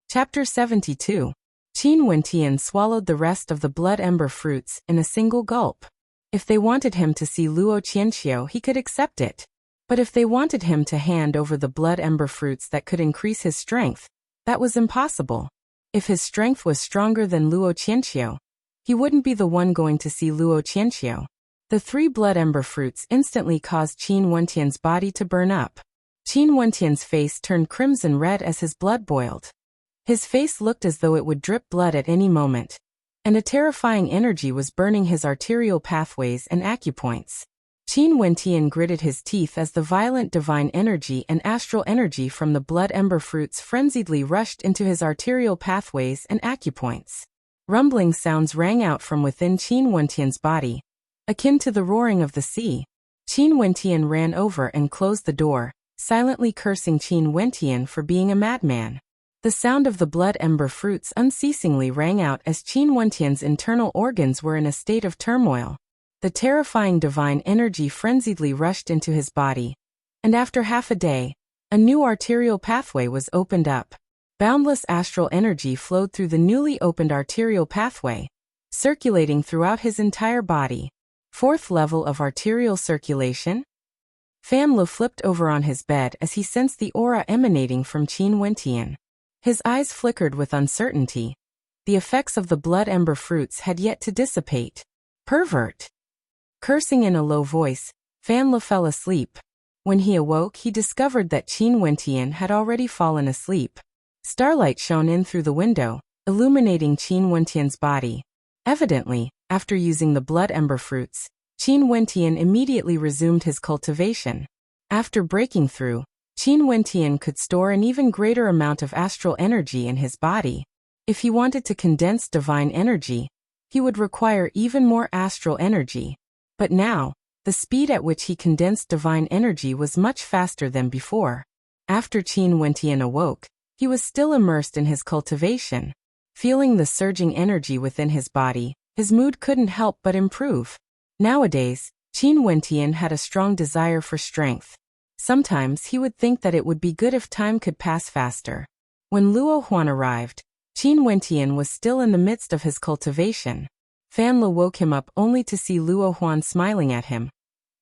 Chapter 72. Qin Wentian swallowed the rest of the blood ember fruits in a single gulp. If they wanted him to see Luo Qianxiu, he could accept it. But if they wanted him to hand over the blood ember fruits that could increase his strength, that was impossible. If his strength was stronger than Luo Qianxiu, he wouldn't be the one going to see Luo Qianxiu. The 3 blood ember fruits instantly caused Qin Wentian's body to burn up. Qin Wentian's face turned crimson red as his blood boiled. His face looked as though it would drip blood at any moment, and a terrifying energy was burning his arterial pathways and acupoints. Qin Wentian gritted his teeth as the violent divine energy and astral energy from the blood ember fruits frenziedly rushed into his arterial pathways and acupoints. Rumbling sounds rang out from within Qin Wentian's body, akin to the roaring of the sea. Qin Wentian ran over and closed the door, silently cursing Qin Wentian for being a madman. The sound of the blood ember fruits unceasingly rang out as Qin Wentian's internal organs were in a state of turmoil. The terrifying divine energy frenziedly rushed into his body, and after half a day, a new arterial pathway was opened up. Boundless astral energy flowed through the newly opened arterial pathway, circulating throughout his entire body. 4th level of arterial circulation? Fan Lu flipped over on his bed as he sensed the aura emanating from Qin Wentian. His eyes flickered with uncertainty. The effects of the blood ember fruits had yet to dissipate. Pervert! Cursing in a low voice, Fan Lu fell asleep. When he awoke, he discovered that Qin Wentian had already fallen asleep. Starlight shone in through the window, illuminating Qin Wentian's body. Evidently, after using the blood ember fruits, Qin Wentian immediately resumed his cultivation. After breaking through, Qin Wentian could store an even greater amount of astral energy in his body. If he wanted to condense divine energy, he would require even more astral energy. But now, the speed at which he condensed divine energy was much faster than before. After Qin Wentian awoke, he was still immersed in his cultivation. Feeling the surging energy within his body, his mood couldn't help but improve. Nowadays, Qin Wentian had a strong desire for strength. Sometimes he would think that it would be good if time could pass faster. When Luo Huan arrived, Qin Wentian was still in the midst of his cultivation. Fan Lu woke him up only to see Luo Huan smiling at him.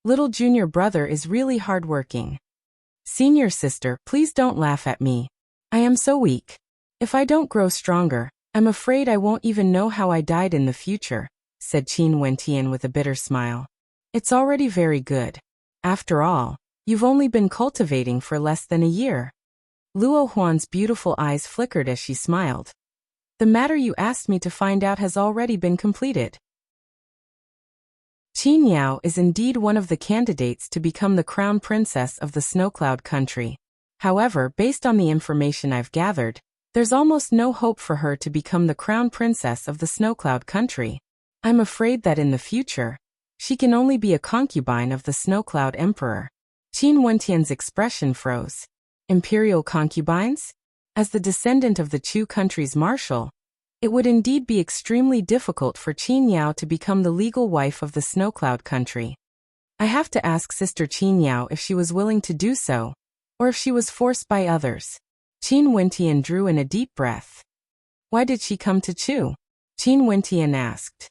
Little junior brother is really hardworking. Senior sister, please don't laugh at me. I am so weak. If I don't grow stronger, I'm afraid I won't even know how I died in the future, said Qin Wentian with a bitter smile. It's already very good. After all, you've only been cultivating for less than a year. Luo Huan's beautiful eyes flickered as she smiled. The matter you asked me to find out has already been completed. Qin Yao is indeed one of the candidates to become the crown princess of the Snowcloud country. However, based on the information I've gathered, there's almost no hope for her to become the crown princess of the Snowcloud country. I'm afraid that in the future, she can only be a concubine of the Snowcloud emperor. Qin Wentian's expression froze. Imperial concubines? As the descendant of the Chu country's marshal, it would indeed be extremely difficult for Qin Yao to become the legal wife of the Snowcloud country. I have to ask Sister Qin Yao if she was willing to do so, or if she was forced by others. Qin Wentian drew in a deep breath. Why did she come to Chu? Qin Wentian asked.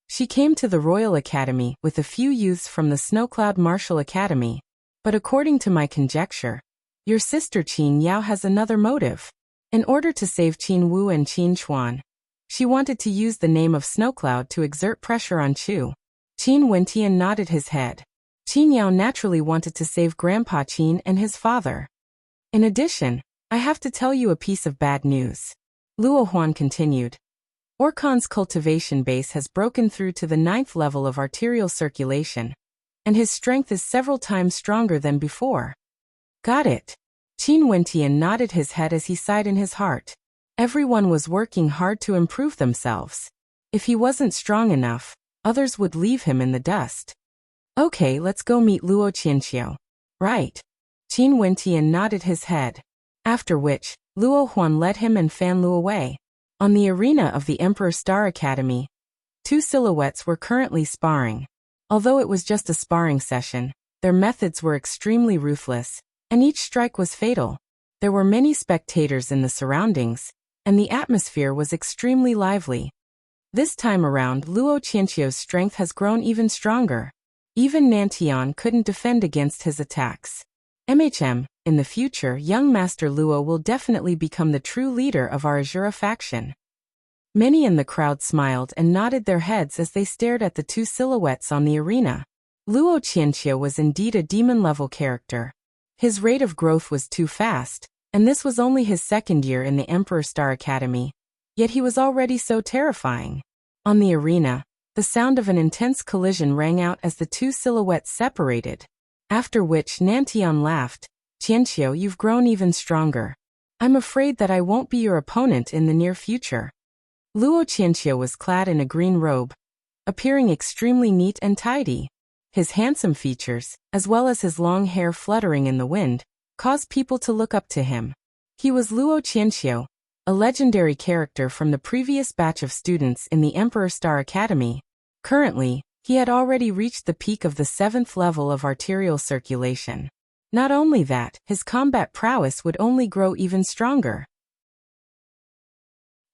She came to the Royal Academy with a few youths from the Snowcloud Martial Academy, but according to my conjecture, your sister Qin Yao has another motive. In order to save Qin Wu and Qin Chuan, she wanted to use the name of Snowcloud to exert pressure on Chu. Qin Wentian nodded his head. Qin Yao naturally wanted to save Grandpa Qin and his father. In addition, I have to tell you a piece of bad news. Luo Huan continued. Orkan's cultivation base has broken through to the 9th level of arterial circulation, and his strength is several times stronger than before. Got it. Qin Wentian nodded his head as he sighed in his heart. Everyone was working hard to improve themselves. If he wasn't strong enough, others would leave him in the dust. Okay, let's go meet Luo Qianxiu. Right. Qin Wentian nodded his head. After which, Luo Huan led him and Fan Lu away. On the arena of the Emperor Star Academy, 2 silhouettes were currently sparring. Although it was just a sparring session, their methods were extremely ruthless, and each strike was fatal. There were many spectators in the surroundings, and the atmosphere was extremely lively. This time around, Luo Qianqiu's strength has grown even stronger. Even Nantian couldn't defend against his attacks. In the future, young Master Luo will definitely become the true leader of our Azura faction. Many in the crowd smiled and nodded their heads as they stared at the two silhouettes on the arena. Luo Qianqiu was indeed a demon-level character. His rate of growth was too fast, and this was only his second year in the Emperor Star Academy. Yet he was already so terrifying. On the arena, the sound of an intense collision rang out as the two silhouettes separated. After which Nantian laughed. "Qianqiu, you've grown even stronger. I'm afraid that I won't be your opponent in the near future." Luo Qianqiu was clad in a green robe, appearing extremely neat and tidy. His handsome features, as well as his long hair fluttering in the wind, caused people to look up to him. He was Luo Qianqiu, a legendary character from the previous batch of students in the Emperor Star Academy. Currently, he had already reached the peak of the 7th level of arterial circulation. Not only that, his combat prowess would only grow even stronger.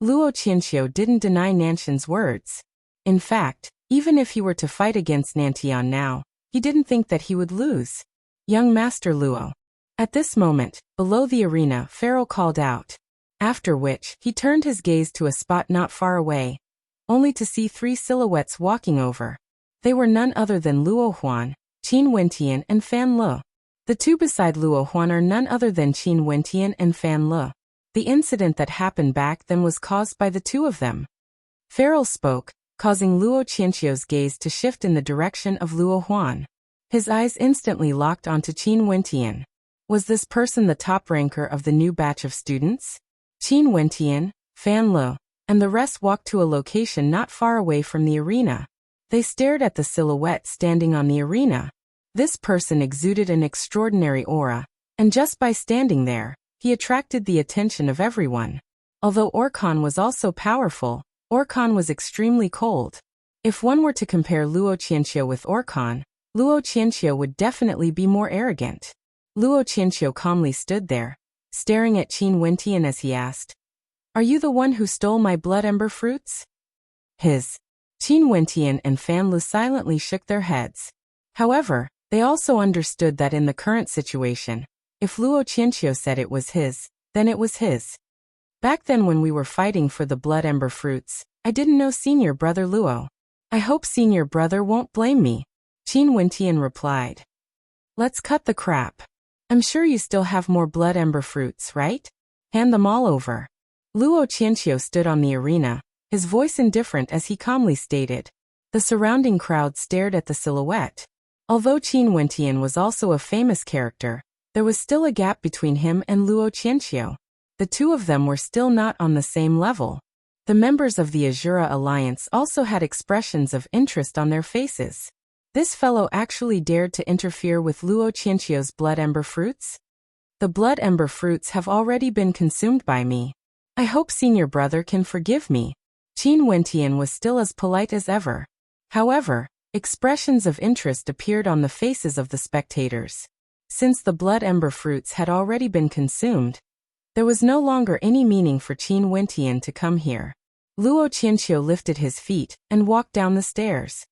Luo Qianqiu didn't deny Nantian's words. In fact, even if he were to fight against Nantian now, he didn't think that he would lose. "Young Master Luo." At this moment, below the arena, Pharaoh called out. After which, he turned his gaze to a spot not far away, only to see three silhouettes walking over. They were none other than Luo Huan, Qin Wentian, and Fan Le. The two beside Luo Huan are none other than Qin Wentian and Fan Le. The incident that happened back then was caused by the two of them. Pharaoh spoke, causing Luo Qianqiu's gaze to shift in the direction of Luo Huan. His eyes instantly locked onto Qin Wentian. Was this person the top ranker of the new batch of students? Qin Wentian, Fan Le, and the rest walked to a location not far away from the arena. They stared at the silhouette standing on the arena. This person exuded an extraordinary aura, and just by standing there, he attracted the attention of everyone. Although Orkan was also powerful, Orkan was extremely cold. If one were to compare Luo Qianqiu with Orkan, Luo Qianqiu would definitely be more arrogant. Luo Qianqiu calmly stood there, staring at Qin Wentian as he asked, "Are you the one who stole my blood ember fruits?" Qin Wentian and Fan Le silently shook their heads. However, they also understood that in the current situation, if Luo Qianqiu said it was his, then it was his. "Back then when we were fighting for the blood ember fruits, I didn't know senior brother Luo. I hope senior brother won't blame me," Qin Wentian replied. "Let's cut the crap. I'm sure you still have more blood ember fruits, right? Hand them all over." Luo Qianqiu stood on the arena, his voice indifferent as he calmly stated. The surrounding crowd stared at the silhouette. Although Qin Wentian was also a famous character, there was still a gap between him and Luo Qianqiu. The two of them were still not on the same level. The members of the Azura Alliance also had expressions of interest on their faces. This fellow actually dared to interfere with Luo Qianqiu's blood ember fruits? "The blood ember fruits have already been consumed by me. I hope senior brother can forgive me." Qin Wentian was still as polite as ever. However, expressions of interest appeared on the faces of the spectators. Since the blood ember fruits had already been consumed, there was no longer any meaning for Qin Wentian to come here. Luo Qianqiu lifted his feet and walked down the stairs.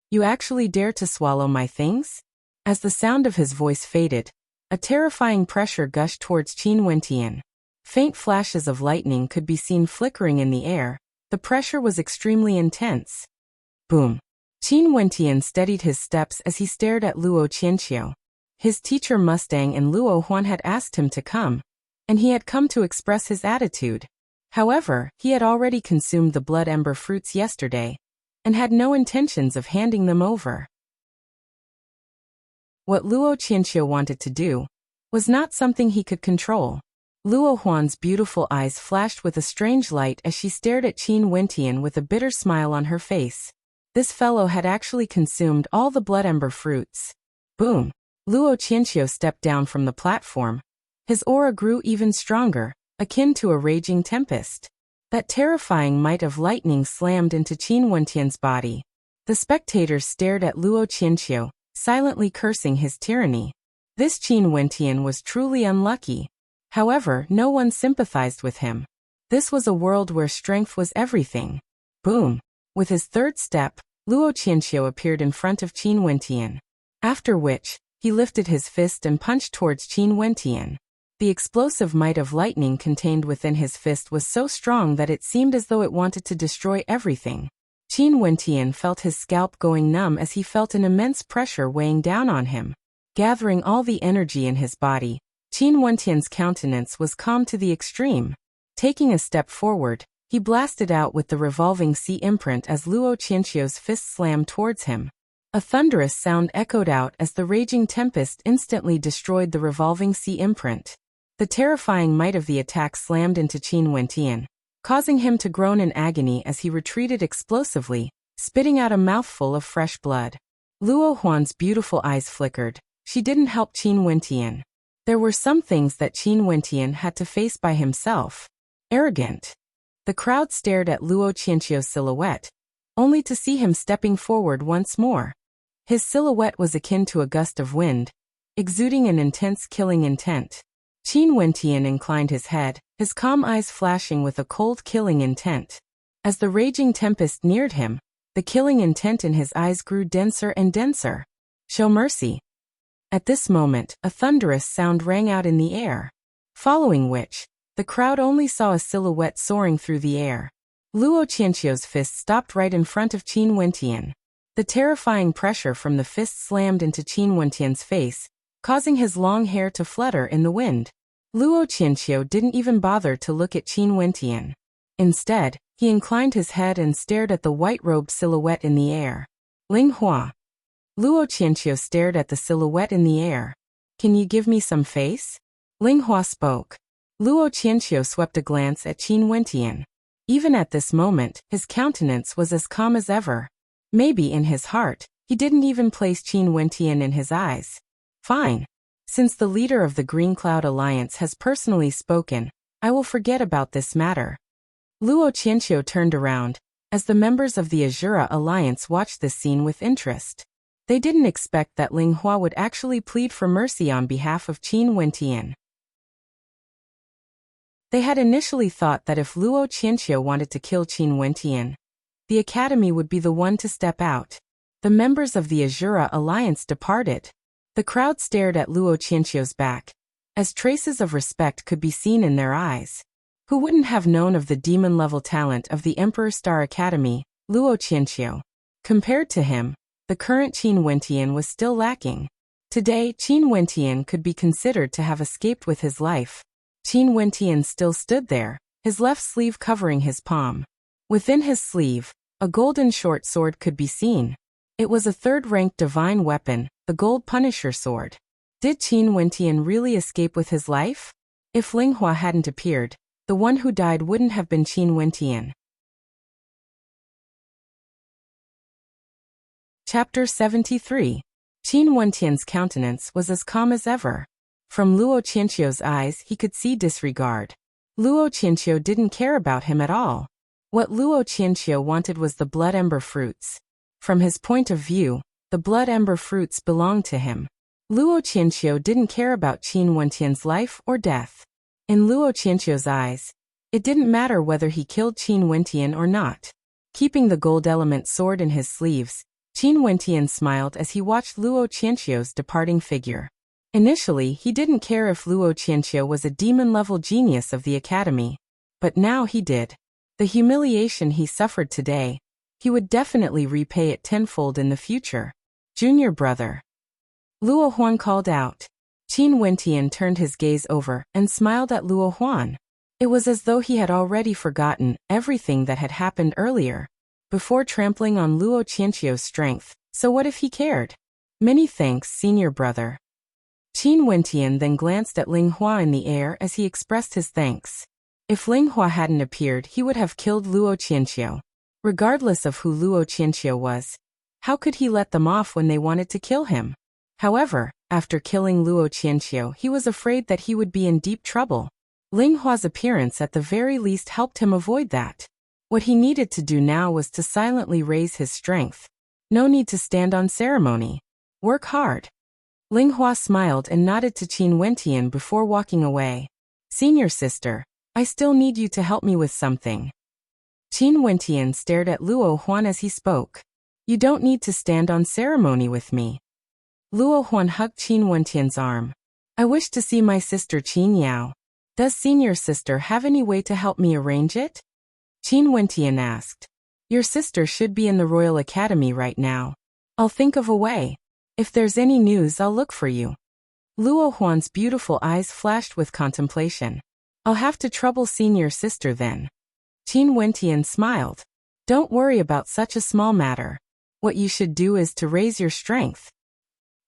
"You actually dare to swallow my things?" As the sound of his voice faded, a terrifying pressure gushed towards Qin Wentian. Faint flashes of lightning could be seen flickering in the air. The pressure was extremely intense. Boom. Qin Wentian steadied his steps as he stared at Luo Qianqiu. His teacher Mustang and Luo Huan had asked him to come, and he had come to express his attitude. However, he had already consumed the blood ember fruits yesterday, and had no intentions of handing them over. What Luo Qianqiu wanted to do was not something he could control. Luo Huan's beautiful eyes flashed with a strange light as she stared at Qin Wentian with a bitter smile on her face. This fellow had actually consumed all the blood ember fruits. Boom! Luo Qianqiu stepped down from the platform. His aura grew even stronger, akin to a raging tempest. That terrifying might of lightning slammed into Qin Wentian's body. The spectators stared at Luo Qianqiu, silently cursing his tyranny. This Qin Wentian was truly unlucky. However, no one sympathized with him. This was a world where strength was everything. Boom! With his third step, Luo Qianxiu appeared in front of Qin Wentian. After which, he lifted his fist and punched towards Qin Wentian. The explosive might of lightning contained within his fist was so strong that it seemed as though it wanted to destroy everything. Qin Wentian felt his scalp going numb as he felt an immense pressure weighing down on him. Gathering all the energy in his body, Qin Wentian's countenance was calm to the extreme. Taking a step forward, he blasted out with the revolving sea imprint as Luo Qianxiu's fist slammed towards him. A thunderous sound echoed out as the raging tempest instantly destroyed the revolving sea imprint. The terrifying might of the attack slammed into Qin Wentian, causing him to groan in agony as he retreated explosively, spitting out a mouthful of fresh blood. Luo Huan's beautiful eyes flickered. She didn't help Qin Wentian. There were some things that Qin Wentian had to face by himself. Arrogant. The crowd stared at Luo Qianxiu's silhouette, only to see him stepping forward once more. His silhouette was akin to a gust of wind, exuding an intense killing intent. Qin Wentian inclined his head, his calm eyes flashing with a cold killing intent. As the raging tempest neared him, the killing intent in his eyes grew denser and denser. Show mercy. At this moment, a thunderous sound rang out in the air, following which, the crowd only saw a silhouette soaring through the air. Luo Qianxiu's fist stopped right in front of Qin Wentian. The terrifying pressure from the fist slammed into Qin Wentian's face, causing his long hair to flutter in the wind. Luo Qianxiu didn't even bother to look at Qin Wentian. Instead, he inclined his head and stared at the white-robed silhouette in the air. Ling Hua. Luo Qianxiu stared at the silhouette in the air. Can you give me some face? Ling Hua spoke. Luo Qianxiu swept a glance at Qin Wentian. Even at this moment, his countenance was as calm as ever. Maybe in his heart, he didn't even place Qin Wentian in his eyes. Fine. Since the leader of the Green Cloud Alliance has personally spoken, I will forget about this matter. Luo Qianxiu turned around, as the members of the Azura Alliance watched this scene with interest. They didn't expect that Ling Hua would actually plead for mercy on behalf of Qin Wentian. They had initially thought that if Luo Qianxiu wanted to kill Qin Wentian, the Academy would be the one to step out. The members of the Azura Alliance departed. The crowd stared at Luo Qianxiu's back, as traces of respect could be seen in their eyes. Who wouldn't have known of the demon-level talent of the Emperor Star Academy, Luo Qianxiu? Compared to him, the current Qin Wentian was still lacking. Today, Qin Wentian could be considered to have escaped with his life. Qin Wentian still stood there, his left sleeve covering his palm. Within his sleeve, a golden short sword could be seen. It was a third-rank divine weapon, the Gold Punisher Sword. Did Qin Wentian really escape with his life? If Ling Hua hadn't appeared, the one who died wouldn't have been Qin Wentian. Chapter 73. Qin Wentian's countenance was as calm as ever. From Luo Qianxiu's eyes he could see disregard. Luo Qianxiu didn't care about him at all. What Luo Qianxiu wanted was the blood ember fruits. From his point of view, the blood ember fruits belonged to him. Luo Qianxiu didn't care about Qin Wentian's life or death. In Luo Qianxiu's eyes, it didn't matter whether he killed Qin Wentian or not. Keeping the gold element sword in his sleeves, Qin Wentian smiled as he watched Luo Qianxiu's departing figure. Initially, he didn't care if Luo Qianxiu was a demon-level genius of the Academy. But now he did. The humiliation he suffered today, he would definitely repay it tenfold in the future. Junior brother. Luo Huan called out. Qin Wentian turned his gaze over and smiled at Luo Huan. It was as though he had already forgotten everything that had happened earlier, before trampling on Luo Qianxiu's strength. So what if he cared? Many thanks, senior brother. Qin Wentian then glanced at Ling Hua in the air as he expressed his thanks. If Ling Hua hadn't appeared, he would have killed Luo Qianxiu. Regardless of who Luo Qianxiu was, how could he let them off when they wanted to kill him? However, after killing Luo Qianxiu, he was afraid that he would be in deep trouble. Ling Hua's appearance at the very least helped him avoid that. What he needed to do now was to silently raise his strength. No need to stand on ceremony. Work hard. Ling Hua smiled and nodded to Qin Wentian before walking away. Senior sister, I still need you to help me with something. Qin Wentian stared at Luo Huan as he spoke. You don't need to stand on ceremony with me. Luo Huan hugged Qin Wentian's arm. I wish to see my sister Qin Yao. Does senior sister have any way to help me arrange it? Qin Wentian asked. Your sister should be in the Royal Academy right now. I'll think of a way. If there's any news, I'll look for you. Luo Huan's beautiful eyes flashed with contemplation. I'll have to trouble senior sister then. Qin Wentian smiled. Don't worry about such a small matter. What you should do is to raise your strength.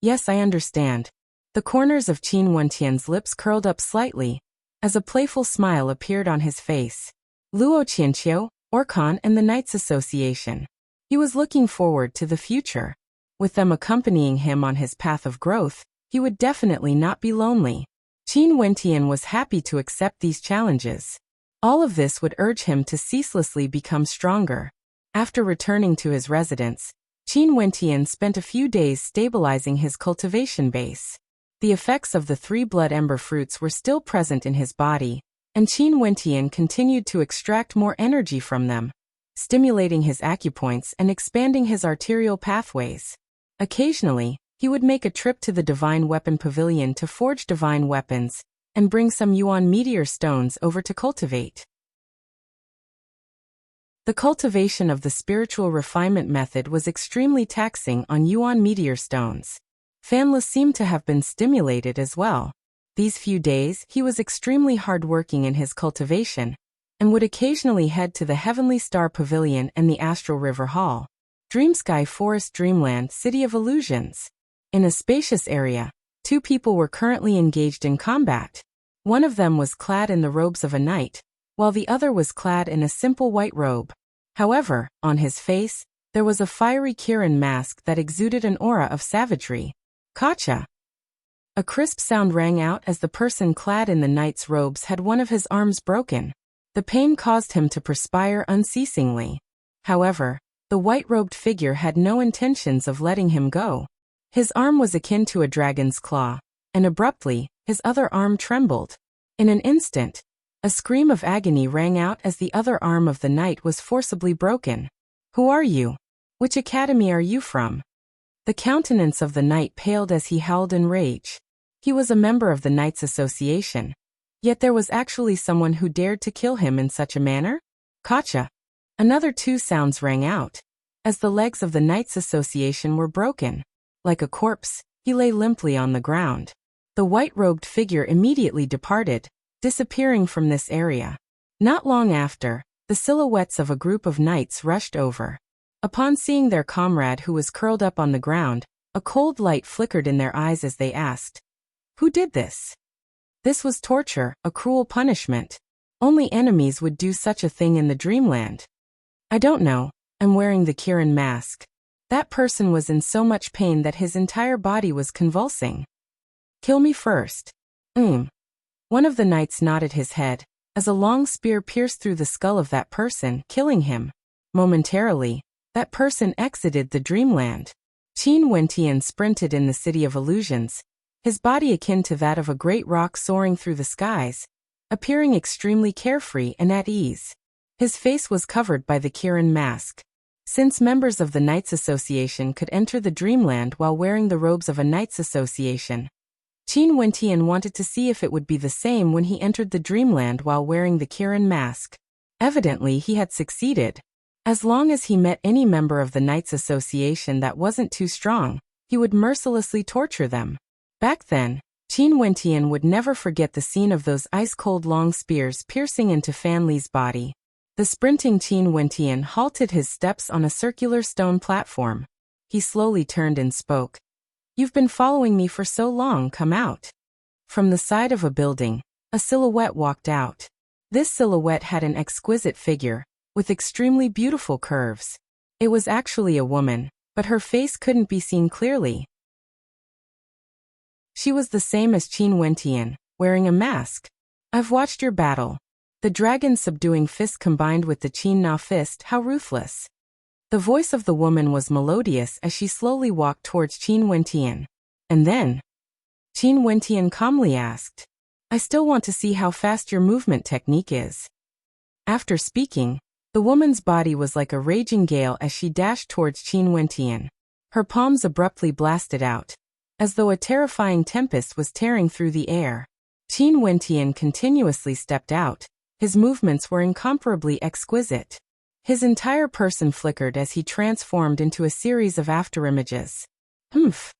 Yes, I understand. The corners of Qin Wentian's lips curled up slightly, as a playful smile appeared on his face. Luo Qianqiu, Orkan and the Knights Association. He was looking forward to the future. With them accompanying him on his path of growth, he would definitely not be lonely. Qin Wentian was happy to accept these challenges. All of this would urge him to ceaselessly become stronger. After returning to his residence, Qin Wentian spent a few days stabilizing his cultivation base. The effects of the 3 blood ember fruits were still present in his body, and Qin Wentian continued to extract more energy from them, stimulating his acupoints and expanding his arterial pathways. Occasionally, he would make a trip to the Divine Weapon Pavilion to forge divine weapons, and bring some Yuan meteor stones over to cultivate. The cultivation of the spiritual refinement method was extremely taxing on Yuan meteor stones. Fanla seemed to have been stimulated as well. These few days, he was extremely hard-working in his cultivation, and would occasionally head to the Heavenly Star Pavilion and the Astral River Hall. Dreamsky Forest Dreamland City of Illusions. In a spacious area, 2 people were currently engaged in combat. One of them was clad in the robes of a knight, while the other was clad in a simple white robe. However, on his face, there was a fiery Kirin mask that exuded an aura of savagery. Kacha! A crisp sound rang out as the person clad in the knight's robes had one of his arms broken. The pain caused him to perspire unceasingly. However, the white-robed figure had no intentions of letting him go. His arm was akin to a dragon's claw, and abruptly, his other arm trembled. In an instant, a scream of agony rang out as the other arm of the knight was forcibly broken. Who are you? Which academy are you from? The countenance of the knight paled as he howled in rage. He was a member of the Knights Association. Yet there was actually someone who dared to kill him in such a manner? Kacha! Another 2 sounds rang out, as the legs of the Knights Association were broken. Like a corpse, he lay limply on the ground. The white-robed figure immediately departed, disappearing from this area. Not long after, the silhouettes of a group of knights rushed over. Upon seeing their comrade who was curled up on the ground, a cold light flickered in their eyes as they asked, "Who did this?" This was torture, a cruel punishment. Only enemies would do such a thing in the dreamland. I don't know, I'm wearing the Kirin mask. That person was in so much pain that his entire body was convulsing. Kill me first. One of the knights nodded his head, as a long spear pierced through the skull of that person, killing him. Momentarily, that person exited the dreamland. Qin Wentian sprinted in the City of Illusions, his body akin to that of a great rock soaring through the skies, appearing extremely carefree and at ease. His face was covered by the Kirin mask. Since members of the Knights Association could enter the dreamland while wearing the robes of a Knights Association, Qin Wentian wanted to see if it would be the same when he entered the dreamland while wearing the Kirin mask. Evidently, he had succeeded. As long as he met any member of the Knights Association that wasn't too strong, he would mercilessly torture them. Back then, Qin Wentian would never forget the scene of those ice-cold long spears piercing into Fan Li's body. The sprinting Qin Wentian halted his steps on a circular stone platform. He slowly turned and spoke. You've been following me for so long, come out. From the side of a building, a silhouette walked out. This silhouette had an exquisite figure, with extremely beautiful curves. It was actually a woman, but her face couldn't be seen clearly. She was the same as Qin Wentian, wearing a mask. I've watched your battle. The dragon subduing fist combined with the Qin Na fist, how ruthless. The voice of the woman was melodious as she slowly walked towards Qin Wentian. And then, Qin Wentian calmly asked, I still want to see how fast your movement technique is. After speaking, the woman's body was like a raging gale as she dashed towards Qin Wentian. Her palms abruptly blasted out, as though a terrifying tempest was tearing through the air. Qin Wentian continuously stepped out. His movements were incomparably exquisite. His entire person flickered as he transformed into a series of afterimages. Humph!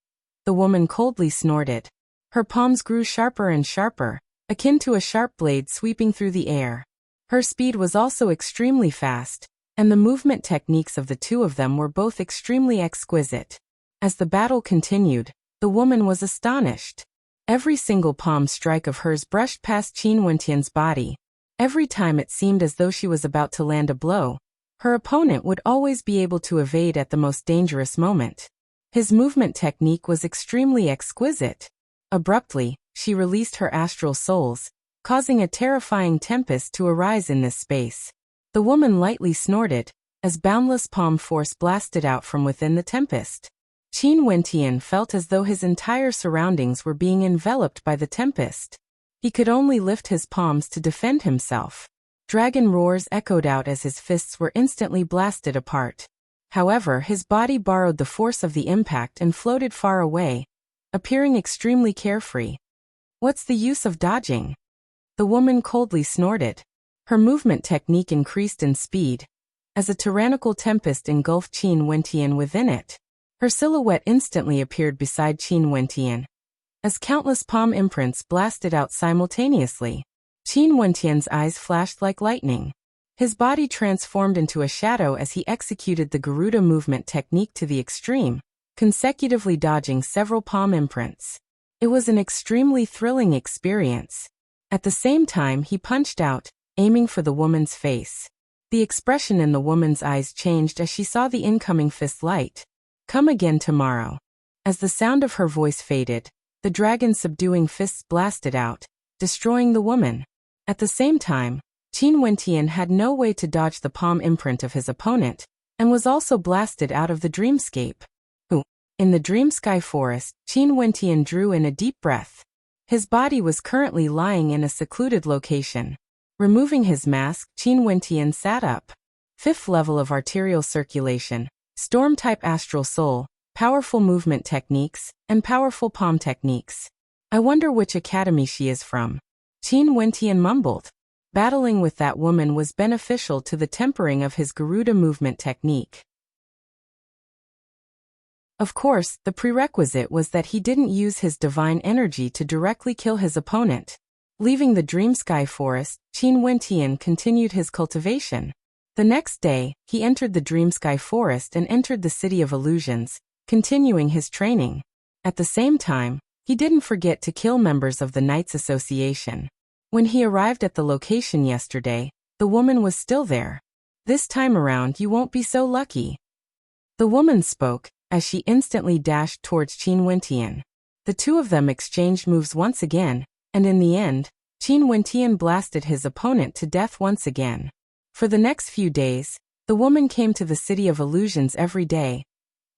The woman coldly snorted. Her palms grew sharper and sharper, akin to a sharp blade sweeping through the air. Her speed was also extremely fast, and the movement techniques of the two of them were both extremely exquisite. As the battle continued, the woman was astonished. Every single palm strike of hers brushed past Qin Wentian's body. Every time it seemed as though she was about to land a blow, her opponent would always be able to evade at the most dangerous moment. His movement technique was extremely exquisite. Abruptly, she released her astral souls, causing a terrifying tempest to arise in this space. The woman lightly snorted, as boundless palm force blasted out from within the tempest. Qin Wentian felt as though his entire surroundings were being enveloped by the tempest. He could only lift his palms to defend himself. Dragon roars echoed out as his fists were instantly blasted apart. However, his body borrowed the force of the impact and floated far away, appearing extremely carefree. What's the use of dodging? The woman coldly snorted. Her movement technique increased in speed, as a tyrannical tempest engulfed Qin Wentian within it. Her silhouette instantly appeared beside Qin Wentian, as countless palm imprints blasted out simultaneously. Qin Wentian's eyes flashed like lightning. His body transformed into a shadow as he executed the Garuda movement technique to the extreme, consecutively dodging several palm imprints. It was an extremely thrilling experience. At the same time, he punched out, aiming for the woman's face. The expression in the woman's eyes changed as she saw the incoming fist light. Come again tomorrow. As the sound of her voice faded, the dragon's subduing fists blasted out, destroying the woman. At the same time, Qin Wentian had no way to dodge the palm imprint of his opponent, and was also blasted out of the dreamscape. In the dream sky forest, Qin Wentian drew in a deep breath. His body was currently lying in a secluded location. Removing his mask, Qin Wentian sat up. 5th level of arterial circulation, storm-type astral soul, powerful movement techniques, and powerful palm techniques. I wonder which academy she is from. Qin Wentian mumbled. Battling with that woman was beneficial to the tempering of his Garuda movement technique. Of course, the prerequisite was that he didn't use his divine energy to directly kill his opponent. Leaving the dream sky forest, Qin Wentian continued his cultivation. The next day, he entered the dream sky forest and entered the city of illusions, continuing his training. At the same time, he didn't forget to kill members of the Knights Association. When he arrived at the location yesterday, the woman was still there. This time around you won't be so lucky. The woman spoke, as she instantly dashed towards Qin Wentian. The two of them exchanged moves once again, and in the end, Qin Wentian blasted his opponent to death once again. For the next few days, the woman came to the City of Illusions every day,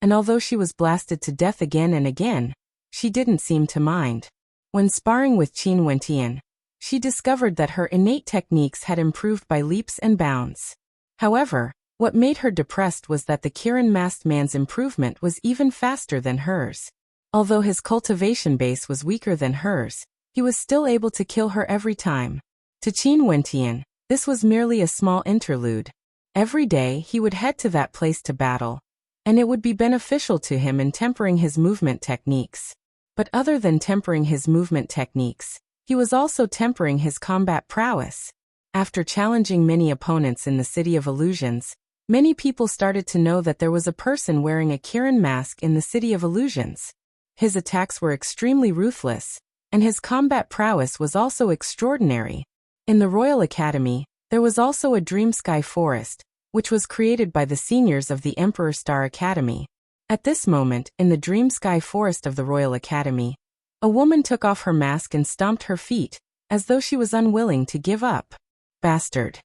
and although she was blasted to death again and again, she didn't seem to mind. When sparring with Qin Wentian, she discovered that her innate techniques had improved by leaps and bounds. However, what made her depressed was that the Kirin masked man's improvement was even faster than hers. Although his cultivation base was weaker than hers, he was still able to kill her every time. To Qin Wentian, this was merely a small interlude. Every day he would head to that place to battle, and it would be beneficial to him in tempering his movement techniques. But other than tempering his movement techniques, he was also tempering his combat prowess. After challenging many opponents in the City of Illusions, many people started to know that there was a person wearing a Kirin mask in the City of Illusions. His attacks were extremely ruthless, and his combat prowess was also extraordinary. In the Royal Academy, there was also a Dream Sky Forest, which was created by the seniors of the Emperor Star Academy. At this moment, in the Dream Sky Forest of the Royal Academy, a woman took off her mask and stomped her feet, as though she was unwilling to give up. Bastard.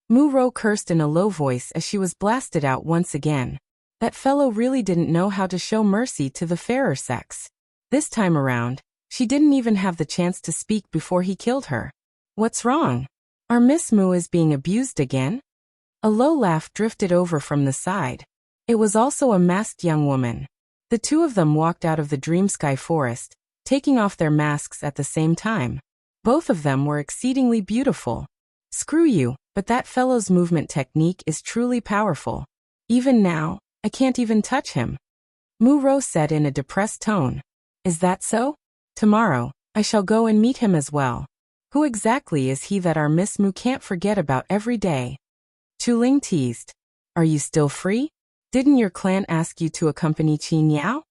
Mu Ro cursed in a low voice as she was blasted out once again. That fellow really didn't know how to show mercy to the fairer sex. This time around, She didn't even have the chance to speak before he killed her. What's wrong? Our Miss Mu is being abused again? A low laugh drifted over from the side. It was also a masked young woman. The two of them walked out of the Dream Sky Forest, taking off their masks at the same time. Both of them were exceedingly beautiful. Screw you, but that fellow's movement technique is truly powerful. Even now, I can't even touch him. Mu Rou said in a depressed tone. Is that so? Tomorrow, I shall go and meet him as well. Who exactly is he that our Miss Mu can't forget about every day? Chu Ling teased. Are you still free? Didn't your clan ask you to accompany Qin Yao?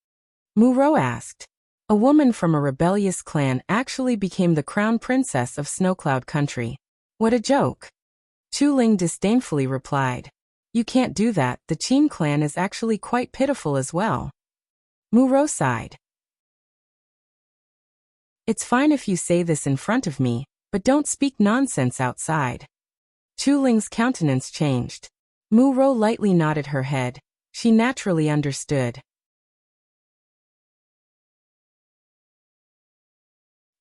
Mu Rou asked. A woman from a rebellious clan actually became the crown princess of Snowcloud Country. What a joke. Chu Ling disdainfully replied. You can't do that, the Qin clan is actually quite pitiful as well. Mu Rou sighed. It's fine if you say this in front of me, but don't speak nonsense outside. Chu Ling's countenance changed. Mu Rou lightly nodded her head. She naturally understood.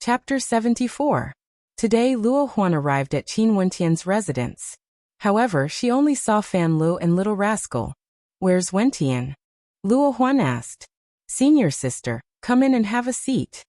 Chapter 74. Today Luo Huan arrived at Qin Wentian's residence. However, she only saw Fan Lu and Little Rascal. Where's Wentian? Luo Huan asked. Senior sister, come in and have a seat.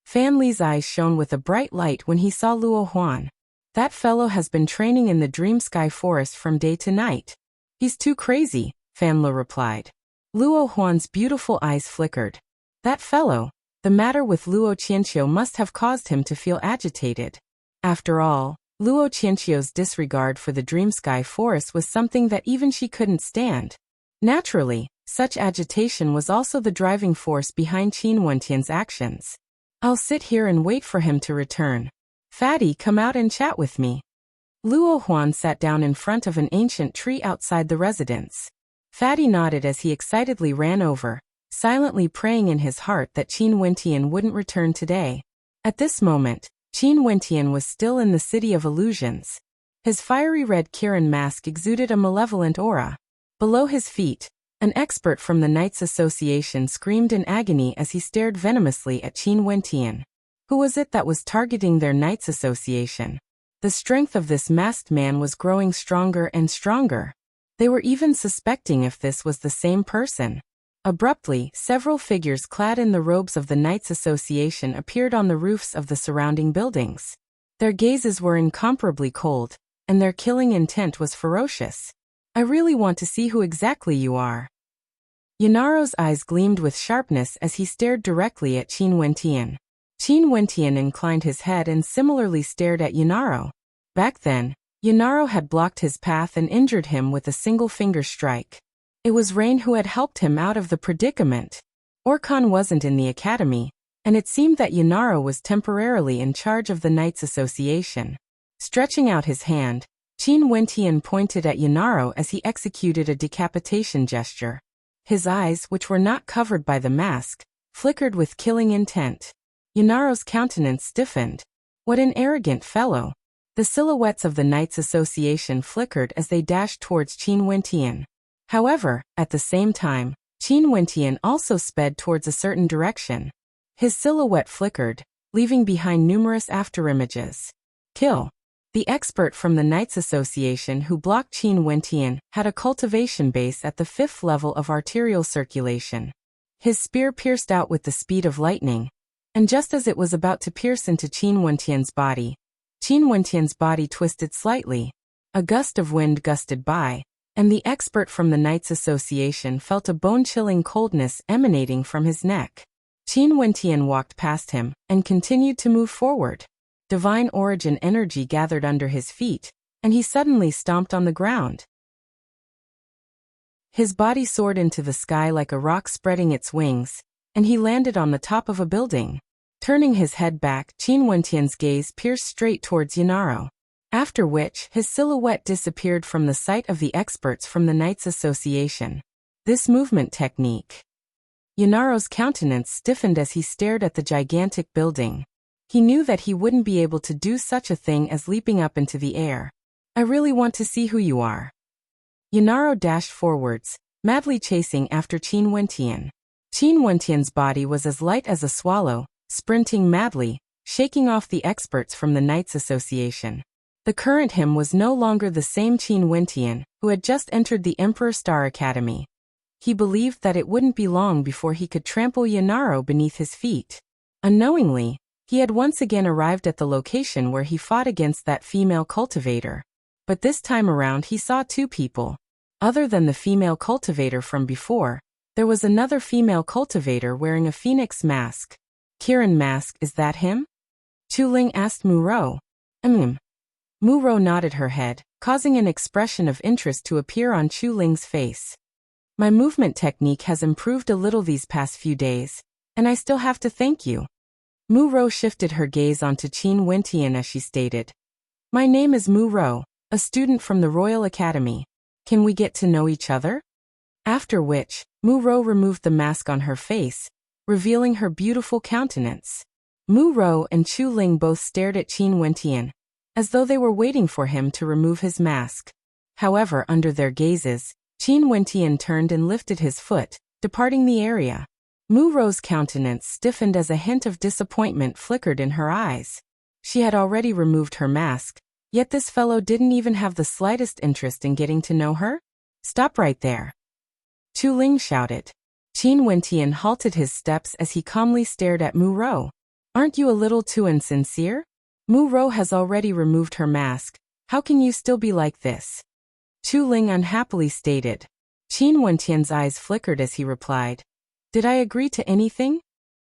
Fan Li's eyes shone with a bright light when he saw Luo Huan. That fellow has been training in the Dream Sky Forest from day to night. He's too crazy, Fan Lu replied. Luo Huan's beautiful eyes flickered. That fellow, the matter with Luo Qianqiu must have caused him to feel agitated. After all, Luo Qianqiu's disregard for the Dream Sky Forest was something that even she couldn't stand. Naturally, such agitation was also the driving force behind Qin Wentian's actions. I'll sit here and wait for him to return. Fatty, come out and chat with me. Luo Huan sat down in front of an ancient tree outside the residence. Fatty nodded as he excitedly ran over, silently praying in his heart that Qin Wentian wouldn't return today. At this moment, Qin Wentian was still in the City of Illusions. His fiery red Kirin mask exuded a malevolent aura. Below his feet, an expert from the Knights Association screamed in agony as he stared venomously at Qin Wentian. Who was it that was targeting their Knights Association? The strength of this masked man was growing stronger and stronger. They were even suspecting if this was the same person. Abruptly, several figures clad in the robes of the Knights Association appeared on the roofs of the surrounding buildings. Their gazes were incomparably cold, and their killing intent was ferocious. I really want to see who exactly you are. Yunaro's eyes gleamed with sharpness as he stared directly at Qin Wentian. Qin Wentian inclined his head and similarly stared at Yunaro. Back then, Yunaro had blocked his path and injured him with a single finger strike. It was Rain who had helped him out of the predicament. Orkan wasn't in the academy, and it seemed that Yunaro was temporarily in charge of the Knights Association. Stretching out his hand, Qin Wentian pointed at Yunaro as he executed a decapitation gesture. His eyes, which were not covered by the mask, flickered with killing intent. Yunaro's countenance stiffened. What an arrogant fellow. The silhouettes of the Knights Association flickered as they dashed towards Qin Wentian. However, at the same time, Qin Wentian also sped towards a certain direction. His silhouette flickered, leaving behind numerous afterimages. Kill. The expert from the Knights Association who blocked Qin Wentian had a cultivation base at the 5th level of arterial circulation. His spear pierced out with the speed of lightning, and just as it was about to pierce into Qin Wentian's body twisted slightly. A gust of wind gusted by, and the expert from the Knights Association felt a bone-chilling coldness emanating from his neck. Qin Wentian walked past him and continued to move forward. Divine origin energy gathered under his feet, and he suddenly stomped on the ground. His body soared into the sky like a rock spreading its wings, and he landed on the top of a building. Turning his head back, Qin Wentian's gaze pierced straight towards Yunaro. After which, his silhouette disappeared from the sight of the experts from the Knights Association. This movement technique. Yunaro's countenance stiffened as he stared at the gigantic building. He knew that he wouldn't be able to do such a thing as leaping up into the air. I really want to see who you are. Yunaro dashed forwards, madly chasing after Qin Wentian. Qin Wentian's body was as light as a swallow, sprinting madly, shaking off the experts from the Knights Association. The current him was no longer the same Qin Wentian, who had just entered the Emperor Star Academy. He believed that it wouldn't be long before he could trample Yanaro beneath his feet. Unknowingly, he had once again arrived at the location where he fought against that female cultivator. But this time around he saw two people. Other than the female cultivator from before, there was another female cultivator wearing a phoenix mask. Kirin mask, is that him? Chuling asked Muro. Muro nodded her head, causing an expression of interest to appear on Chuling's face. My movement technique has improved a little these past few days, and I still have to thank you. Muro shifted her gaze onto Qin Wentian as she stated. My name is Muro, a student from the Royal Academy. Can we get to know each other? After which, Muro removed the mask on her face, revealing her beautiful countenance. Muro and Chuling both stared at Qin Wentian, as though they were waiting for him to remove his mask. However, under their gazes, Qin Wentian turned and lifted his foot, departing the area. Muro's countenance stiffened as a hint of disappointment flickered in her eyes. She had already removed her mask, yet this fellow didn't even have the slightest interest in getting to know her? Stop right there. Chuling shouted. Qin Wentian halted his steps as he calmly stared at Muro. Aren't you a little too insincere? Muro has already removed her mask. How can you still be like this? Chuling unhappily stated. Qin Wentian's eyes flickered as he replied. Did I agree to anything?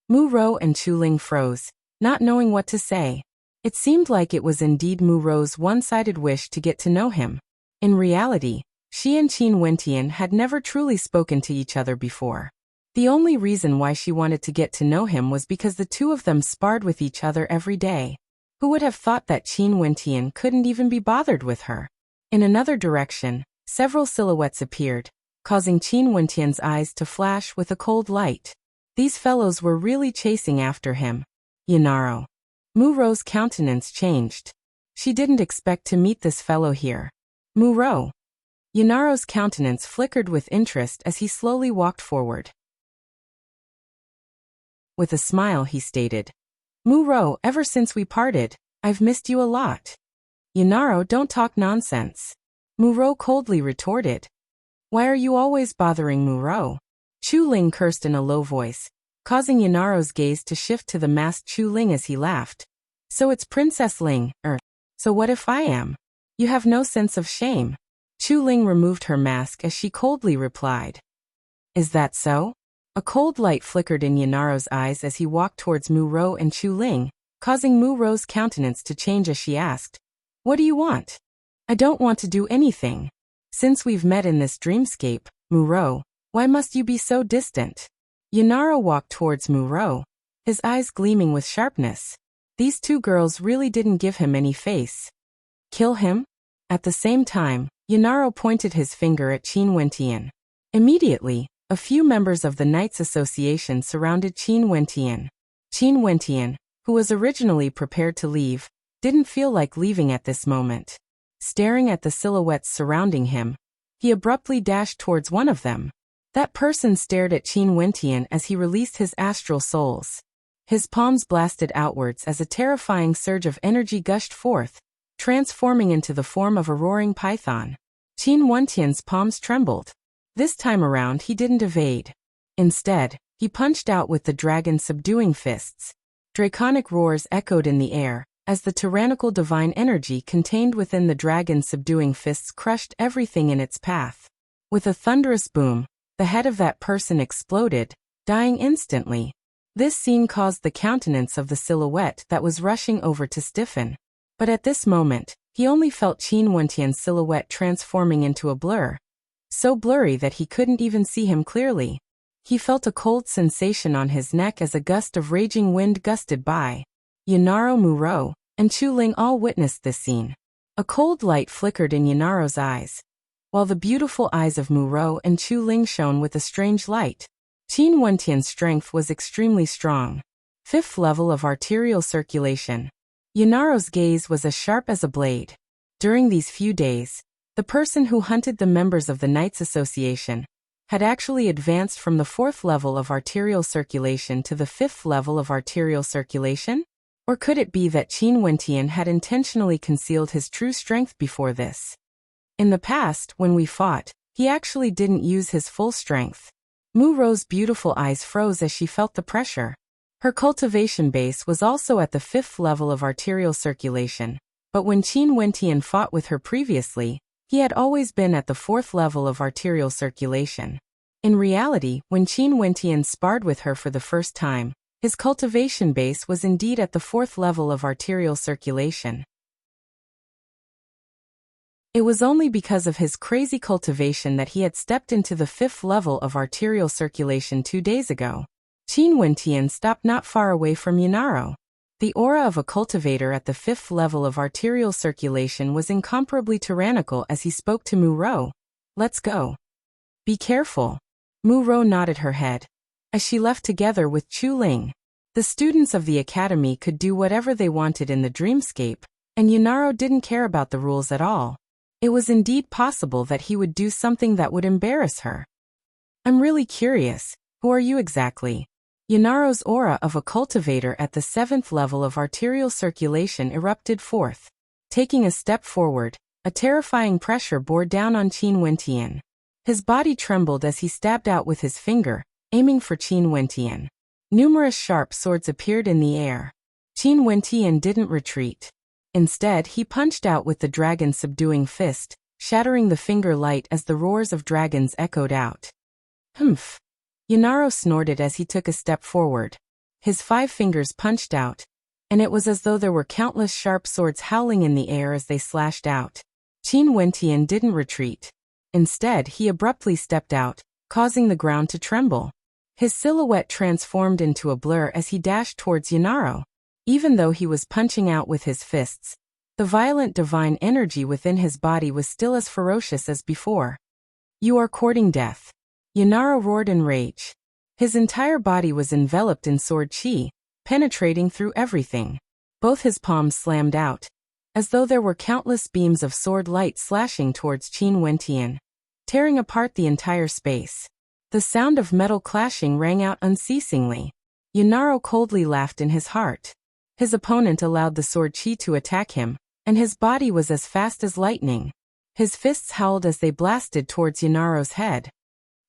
Muro and Chuling froze, not knowing what to say. It seemed like it was indeed Muro's one-sided wish to get to know him. In reality, she and Qin Wentian had never truly spoken to each other before. The only reason why she wanted to get to know him was because the two of them sparred with each other every day. Who would have thought that Qin Wentian couldn't even be bothered with her? In another direction, several silhouettes appeared, causing Qin Wentian's eyes to flash with a cold light. These fellows were really chasing after him. Yanaro. Muro's countenance changed. She didn't expect to meet this fellow here. Muro. Yanaro's countenance flickered with interest as he slowly walked forward. With a smile he stated, Muro, ever since we parted, I've missed you a lot. Yanaro, don't talk nonsense. Muro coldly retorted. Why are you always bothering Muro? Chuling cursed in a low voice, causing Yanaro's gaze to shift to the masked Chuling as he laughed. So it's Princess Ling, so what if I am? You have no sense of shame. Chuling removed her mask as she coldly replied. Is that so? A cold light flickered in Yanaro's eyes as he walked towards Muro and Chuling, causing Muro's countenance to change as she asked, What do you want? I don't want to do anything. Since we've met in this dreamscape, Muro, why must you be so distant? Yanaro walked towards Muro, his eyes gleaming with sharpness. These two girls really didn't give him any face. Kill him? At the same time, Yanaro pointed his finger at Qin Wentian. Immediately, a few members of the Knights Association surrounded Qin Wentian. Qin Wentian, who was originally prepared to leave, didn't feel like leaving at this moment. Staring at the silhouettes surrounding him, he abruptly dashed towards one of them. That person stared at Qin Wentian as he released his astral souls. His palms blasted outwards as a terrifying surge of energy gushed forth, transforming into the form of a roaring python. Qin Wentian's palms trembled. This time around he didn't evade. Instead, he punched out with the dragon's subduing fists. Draconic roars echoed in the air, as the tyrannical divine energy contained within the dragon's subduing fists crushed everything in its path. With a thunderous boom, the head of that person exploded, dying instantly. This scene caused the countenance of the silhouette that was rushing over to stiffen. But at this moment, he only felt Qin Wentian's silhouette transforming into a blur. So blurry that he couldn't even see him clearly. He felt a cold sensation on his neck as a gust of raging wind gusted by. Yanaro, Muro, and Chuling all witnessed this scene. A cold light flickered in Yanaro's eyes, while the beautiful eyes of Muro and Chuling shone with a strange light. Qin Wentian's strength was extremely strong. 5th level of arterial circulation. Yanaro's gaze was as sharp as a blade. During these few days, the person who hunted the members of the Knights Association had actually advanced from the 4th level of arterial circulation to the 5th level of arterial circulation? Or could it be that Qin Wentian had intentionally concealed his true strength before this? In the past, when we fought, he actually didn't use his full strength. Mu Ro's beautiful eyes froze as she felt the pressure. Her cultivation base was also at the 5th level of arterial circulation, but when Qin Wentian fought with her previously, he had always been at the 4th level of arterial circulation. In reality, when Qin Wentian sparred with her for the first time, his cultivation base was indeed at the 4th level of arterial circulation. It was only because of his crazy cultivation that he had stepped into the 5th level of arterial circulation 2 days ago. Qin Wentian stopped not far away from Yunaro. The aura of a cultivator at the 5th level of arterial circulation was incomparably tyrannical as he spoke to Mu Ro. "Let's go. Be careful." Mu Ro nodded her head. As she left together with Chu Ling, the students of the academy could do whatever they wanted in the dreamscape, and Yunaro didn't care about the rules at all. It was indeed possible that he would do something that would embarrass her. "I'm really curious, who are you exactly?" Yunaro's aura of a cultivator at the 7th level of arterial circulation erupted forth. Taking a step forward, a terrifying pressure bore down on Qin Wentian. His body trembled as he stabbed out with his finger, aiming for Qin Wentian. Numerous sharp swords appeared in the air. Qin Wentian didn't retreat. Instead, he punched out with the dragon subduing fist, shattering the finger light as the roars of dragons echoed out. "Humph." Yunaro snorted as he took a step forward. His 5 fingers punched out, and it was as though there were countless sharp swords howling in the air as they slashed out. Qin Wentian didn't retreat. Instead, he abruptly stepped out, causing the ground to tremble. His silhouette transformed into a blur as he dashed towards Yunaro. Even though he was punching out with his fists, the violent divine energy within his body was still as ferocious as before. "You are courting death." Yunaro roared in rage. His entire body was enveloped in sword chi, penetrating through everything. Both his palms slammed out, as though there were countless beams of sword light slashing towards Qin Wentian, tearing apart the entire space. The sound of metal clashing rang out unceasingly. Yunaro coldly laughed in his heart. His opponent allowed the sword chi to attack him, and his body was as fast as lightning. His fists howled as they blasted towards Yunaro's head.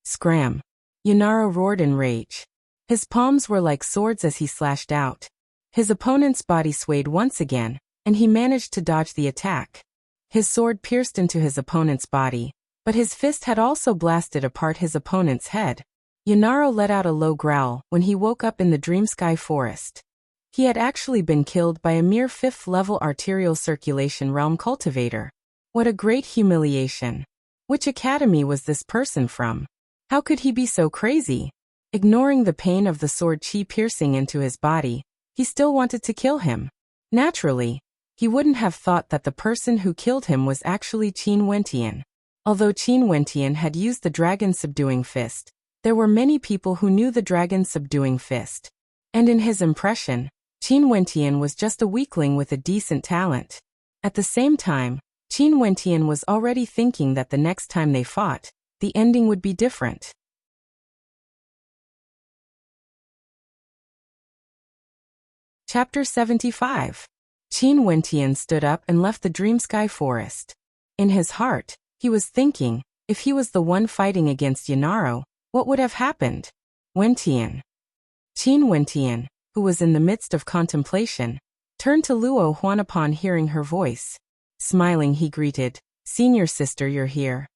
Scram! Yunaro roared in rage. His palms were like swords as he slashed out. His opponent's body swayed once again, and he managed to dodge the attack. His sword pierced into his opponent's body, but his fist had also blasted apart his opponent's head. Yunaro let out a low growl when he woke up in the dream sky forest. He had actually been killed by a mere 5th-level arterial circulation realm cultivator. What a great humiliation. Which academy was this person from? How could he be so crazy? Ignoring the pain of the sword chi piercing into his body, he still wanted to kill him. Naturally, he wouldn't have thought that the person who killed him was actually Qin Wentian. Although Qin Wentian had used the dragon subduing fist, there were many people who knew the dragon subduing fist. And in his impression, Qin Wentian was just a weakling with a decent talent. At the same time, Qin Wentian was already thinking that the next time they fought, the ending would be different. Chapter 75. Qin Wentian stood up and left the dream sky forest. In his heart, he was thinking, if he was the one fighting against Yunaro, what would have happened? Wentian. Qin Wentian, who was in the midst of contemplation, turned to Luo Huan upon hearing her voice. Smiling, he greeted, "Senior sister, you're here.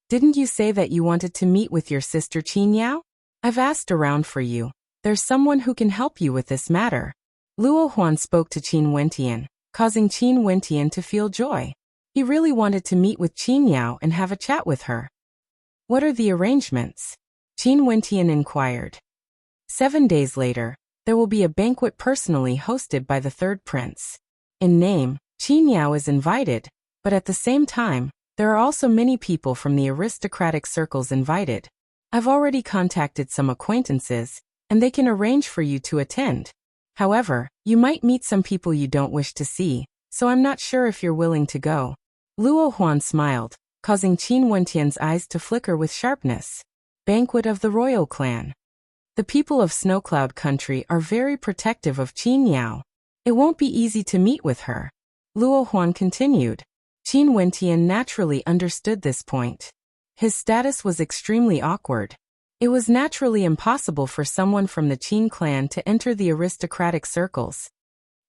Didn't you say that you wanted to meet with your sister Qin Yao? I've asked around for you. There's someone who can help you with this matter." Luo Huan spoke to Qin Wentian, causing Qin Wentian to feel joy. He really wanted to meet with Qin Yao and have a chat with her. "What are the arrangements?" Qin Wentian inquired. 7 days later, there will be a banquet personally hosted by the third prince. In name, Qin Yao is invited, but at the same time, there are also many people from the aristocratic circles invited. I've already contacted some acquaintances, and they can arrange for you to attend. However, you might meet some people you don't wish to see, so I'm not sure if you're willing to go. Luo Huan smiled, causing Qin Wentian's eyes to flicker with sharpness. Banquet of the royal clan. The people of Snowcloud Country are very protective of Qin Yao. It won't be easy to meet with her. Luo Huan continued. Qin Wentian naturally understood this point. His status was extremely awkward. It was naturally impossible for someone from the Qin clan to enter the aristocratic circles.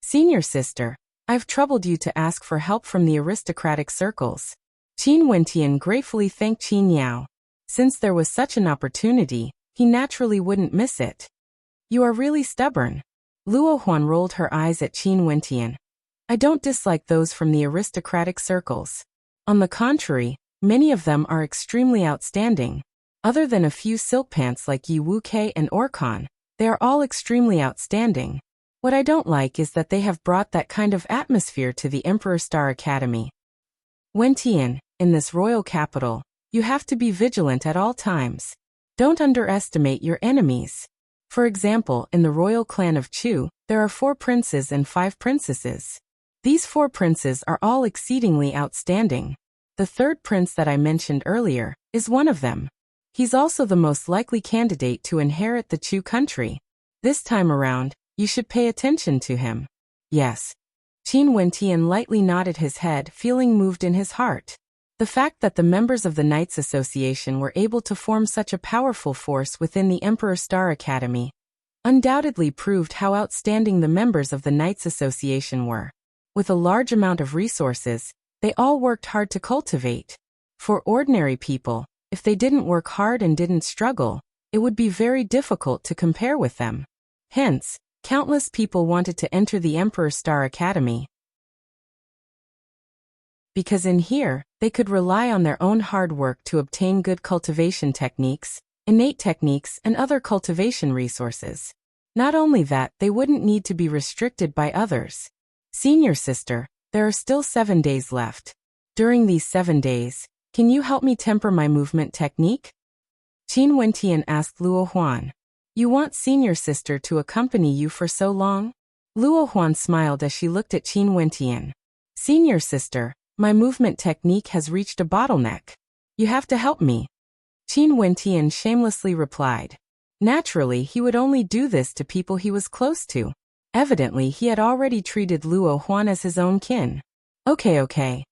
Senior sister, I've troubled you to ask for help from the aristocratic circles. Qin Wentian gratefully thanked Qin Yao. Since there was such an opportunity, he naturally wouldn't miss it. You are really stubborn. Luo Huan rolled her eyes at Qin Wentian. I don't dislike those from the aristocratic circles. On the contrary, many of them are extremely outstanding. Other than a few silk pants like Yi Wuke and Orkan, they are all extremely outstanding. What I don't like is that they have brought that kind of atmosphere to the Emperor Star Academy. Wentian, in this royal capital, you have to be vigilant at all times. Don't underestimate your enemies. For example, in the royal clan of Chu, there are 4 princes and 5 princesses. These 4 princes are all exceedingly outstanding. The 3rd prince that I mentioned earlier is one of them. He's also the most likely candidate to inherit the Chu country. This time around, you should pay attention to him. Yes. Qin Wentian lightly nodded his head, feeling moved in his heart. The fact that the members of the Knights Association were able to form such a powerful force within the Emperor Star Academy undoubtedly proved how outstanding the members of the Knights Association were. With a large amount of resources, they all worked hard to cultivate. For ordinary people, if they didn't work hard and didn't struggle, it would be very difficult to compare with them. Hence, countless people wanted to enter the Emperor Star Academy. Because in here, they could rely on their own hard work to obtain good cultivation techniques, innate techniques, and other cultivation resources. Not only that, they wouldn't need to be restricted by others. Senior sister, there are still 7 days left. During these 7 days, can you help me temper my movement technique? Qin Wentian asked Luo Huan. You want senior sister to accompany you for so long? Luo Huan smiled as she looked at Qin Wentian. Senior sister, my movement technique has reached a bottleneck. You have to help me. Qin Wentian shamelessly replied. Naturally, he would only do this to people he was close to. Evidently, he had already treated Luo Huan as his own kin. Okay.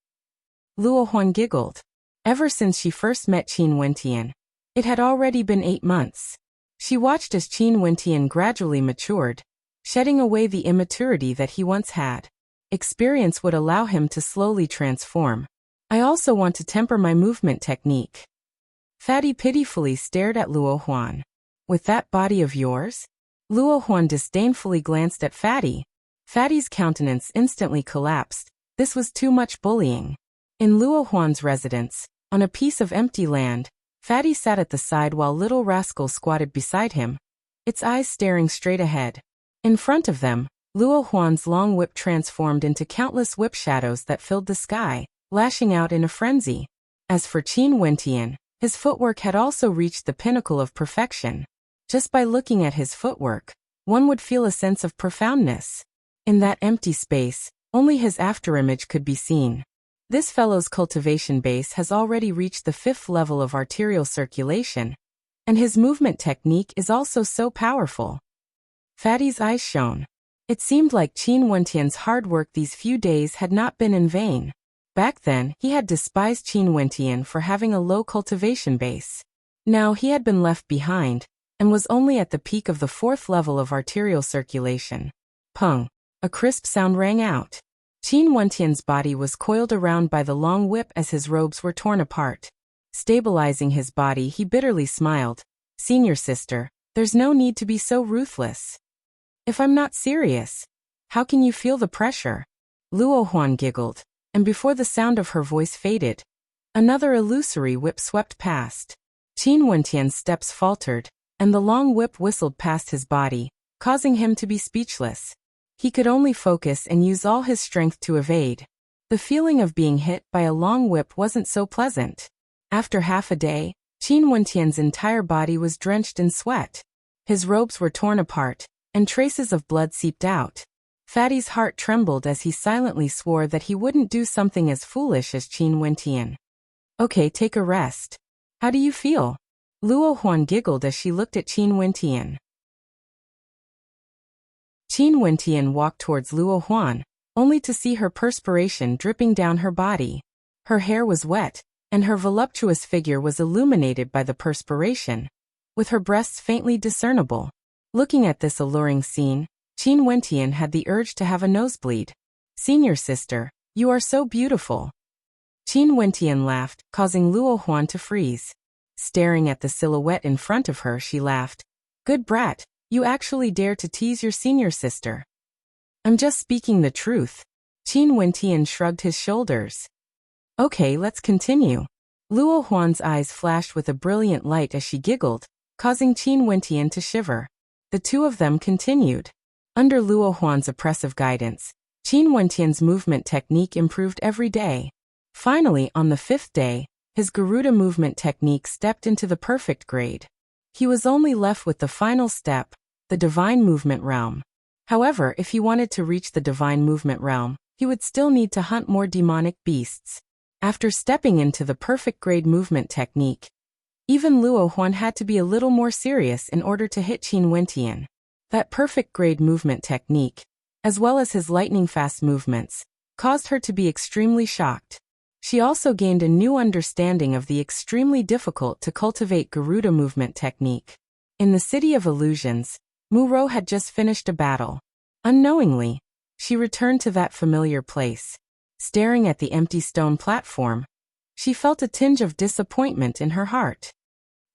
Luo Huan giggled. Ever since she first met Qin Wentian, it had already been 8 months. She watched as Qin Wentian gradually matured, shedding away the immaturity that he once had. Experience would allow him to slowly transform. I also want to temper my movement technique. Fatty pitifully stared at Luo Huan. With that body of yours? Luo Huan disdainfully glanced at Fatty. Fatty's countenance instantly collapsed. This was too much bullying. In Luo Huan's residence, on a piece of empty land, Fatty sat at the side while Little Rascal squatted beside him, its eyes staring straight ahead. In front of them, Luo Huan's long whip transformed into countless whip shadows that filled the sky, lashing out in a frenzy. As for Qin Wentian, his footwork had also reached the pinnacle of perfection. Just by looking at his footwork, one would feel a sense of profoundness. In that empty space, only his afterimage could be seen. This fellow's cultivation base has already reached the 5th level of arterial circulation, and his movement technique is also so powerful. Fatty's eyes shone. It seemed like Qin Wentian's hard work these few days had not been in vain. Back then, he had despised Qin Wentian for having a low cultivation base. Now he had been left behind, and was only at the peak of the 4th level of arterial circulation. Pung! A crisp sound rang out. Qin Wentian's body was coiled around by the long whip as his robes were torn apart. Stabilizing his body, he bitterly smiled. Senior sister, there's no need to be so ruthless. If I'm not serious, how can you feel the pressure? Luo Huan giggled, and before the sound of her voice faded, another illusory whip swept past. Qin Wentian's steps faltered, and the long whip whistled past his body, causing him to be speechless. He could only focus and use all his strength to evade. The feeling of being hit by a long whip wasn't so pleasant. After half a day, Qin Wentian's entire body was drenched in sweat. His robes were torn apart, and traces of blood seeped out. Fatty's heart trembled as he silently swore that he wouldn't do something as foolish as Qin Wentian. Okay, take a rest. How do you feel? Luo Huan giggled as she looked at Qin Wentian. Qin Wentian walked towards Luo Huan, only to see her perspiration dripping down her body. Her hair was wet, and her voluptuous figure was illuminated by the perspiration, with her breasts faintly discernible. Looking at this alluring scene, Qin Wentian had the urge to have a nosebleed. Senior sister, you are so beautiful. Qin Wentian laughed, causing Luo Huan to freeze. Staring at the silhouette in front of her, she laughed. Good brat, you actually dare to tease your senior sister. I'm just speaking the truth. Qin Wentian shrugged his shoulders. Okay, let's continue. Luo Huan's eyes flashed with a brilliant light as she giggled, causing Qin Wentian to shiver. The two of them continued. Under Luo Huan's oppressive guidance, Qin Wentian's movement technique improved every day. Finally, on the 5th day, his Garuda movement technique stepped into the perfect grade. He was only left with the final step, the divine movement realm. However, if he wanted to reach the divine movement realm, he would still need to hunt more demonic beasts. After stepping into the perfect grade movement technique, even Luo Huan had to be a little more serious in order to hit Qin Wentian. That perfect grade movement technique, as well as his lightning-fast movements, caused her to be extremely shocked. She also gained a new understanding of the extremely difficult to cultivate Garuda movement technique. In the City of Illusions, Mu Rou had just finished a battle. Unknowingly, she returned to that familiar place. Staring at the empty stone platform, she felt a tinge of disappointment in her heart.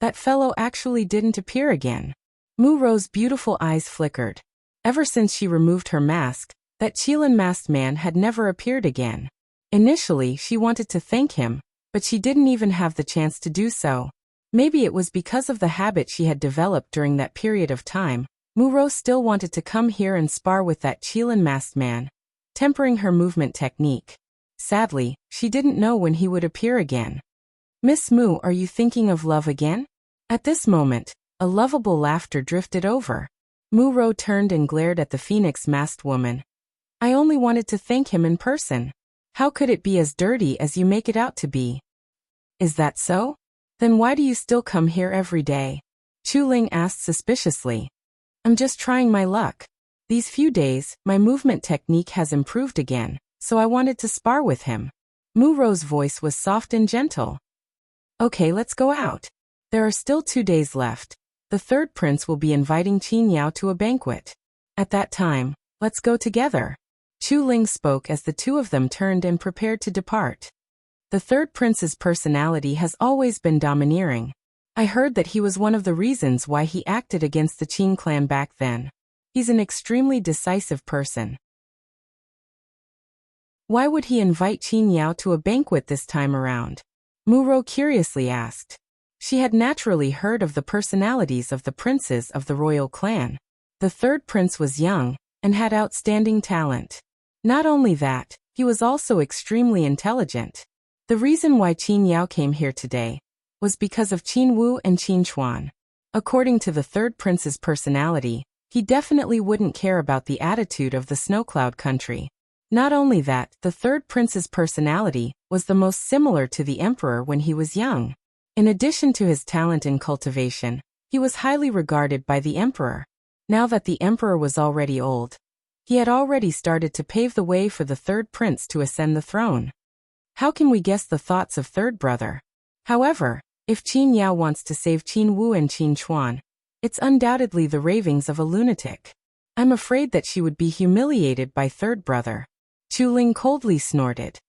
That fellow actually didn't appear again. Mu Rou's beautiful eyes flickered. Ever since she removed her mask, that Qilin masked man had never appeared again. Initially, she wanted to thank him, but she didn't even have the chance to do so. Maybe it was because of the habit she had developed during that period of time. Mu Rou still wanted to come here and spar with that Qilin masked man, tempering her movement technique. Sadly, she didn't know when he would appear again. Miss Mu, are you thinking of love again? At this moment, a lovable laughter drifted over. Mu Rou turned and glared at the phoenix masked woman. I only wanted to thank him in person. How could it be as dirty as you make it out to be? Is that so? Then why do you still come here every day? Chu Ling asked suspiciously. I'm just trying my luck. These few days, my movement technique has improved again, so I wanted to spar with him. Mu Rou's voice was soft and gentle. Okay, let's go out. There are still 2 days left. The third prince will be inviting Qin Yao to a banquet. At that time, let's go together. Chu Ling spoke as the two of them turned and prepared to depart. The third prince's personality has always been domineering. I heard that he was one of the reasons why he acted against the Qin clan back then. He's an extremely decisive person. Why would he invite Qin Yao to a banquet this time around? Mu Rou curiously asked. She had naturally heard of the personalities of the princes of the royal clan. The third prince was young and had outstanding talent. Not only that, he was also extremely intelligent. The reason why Qin Yao came here today was because of Qin Wu and Qin Chuan. According to the third prince's personality, he definitely wouldn't care about the attitude of the Snowcloud country. Not only that, the third prince's personality was the most similar to the emperor when he was young. In addition to his talent in cultivation, he was highly regarded by the emperor. Now that the emperor was already old, he had already started to pave the way for the third prince to ascend the throne. How can we guess the thoughts of third brother? However, if Qin Yao wants to save Qin Wu and Qin Chuan, it's undoubtedly the ravings of a lunatic. I'm afraid that she would be humiliated by third brother. Chu Ling coldly snorted.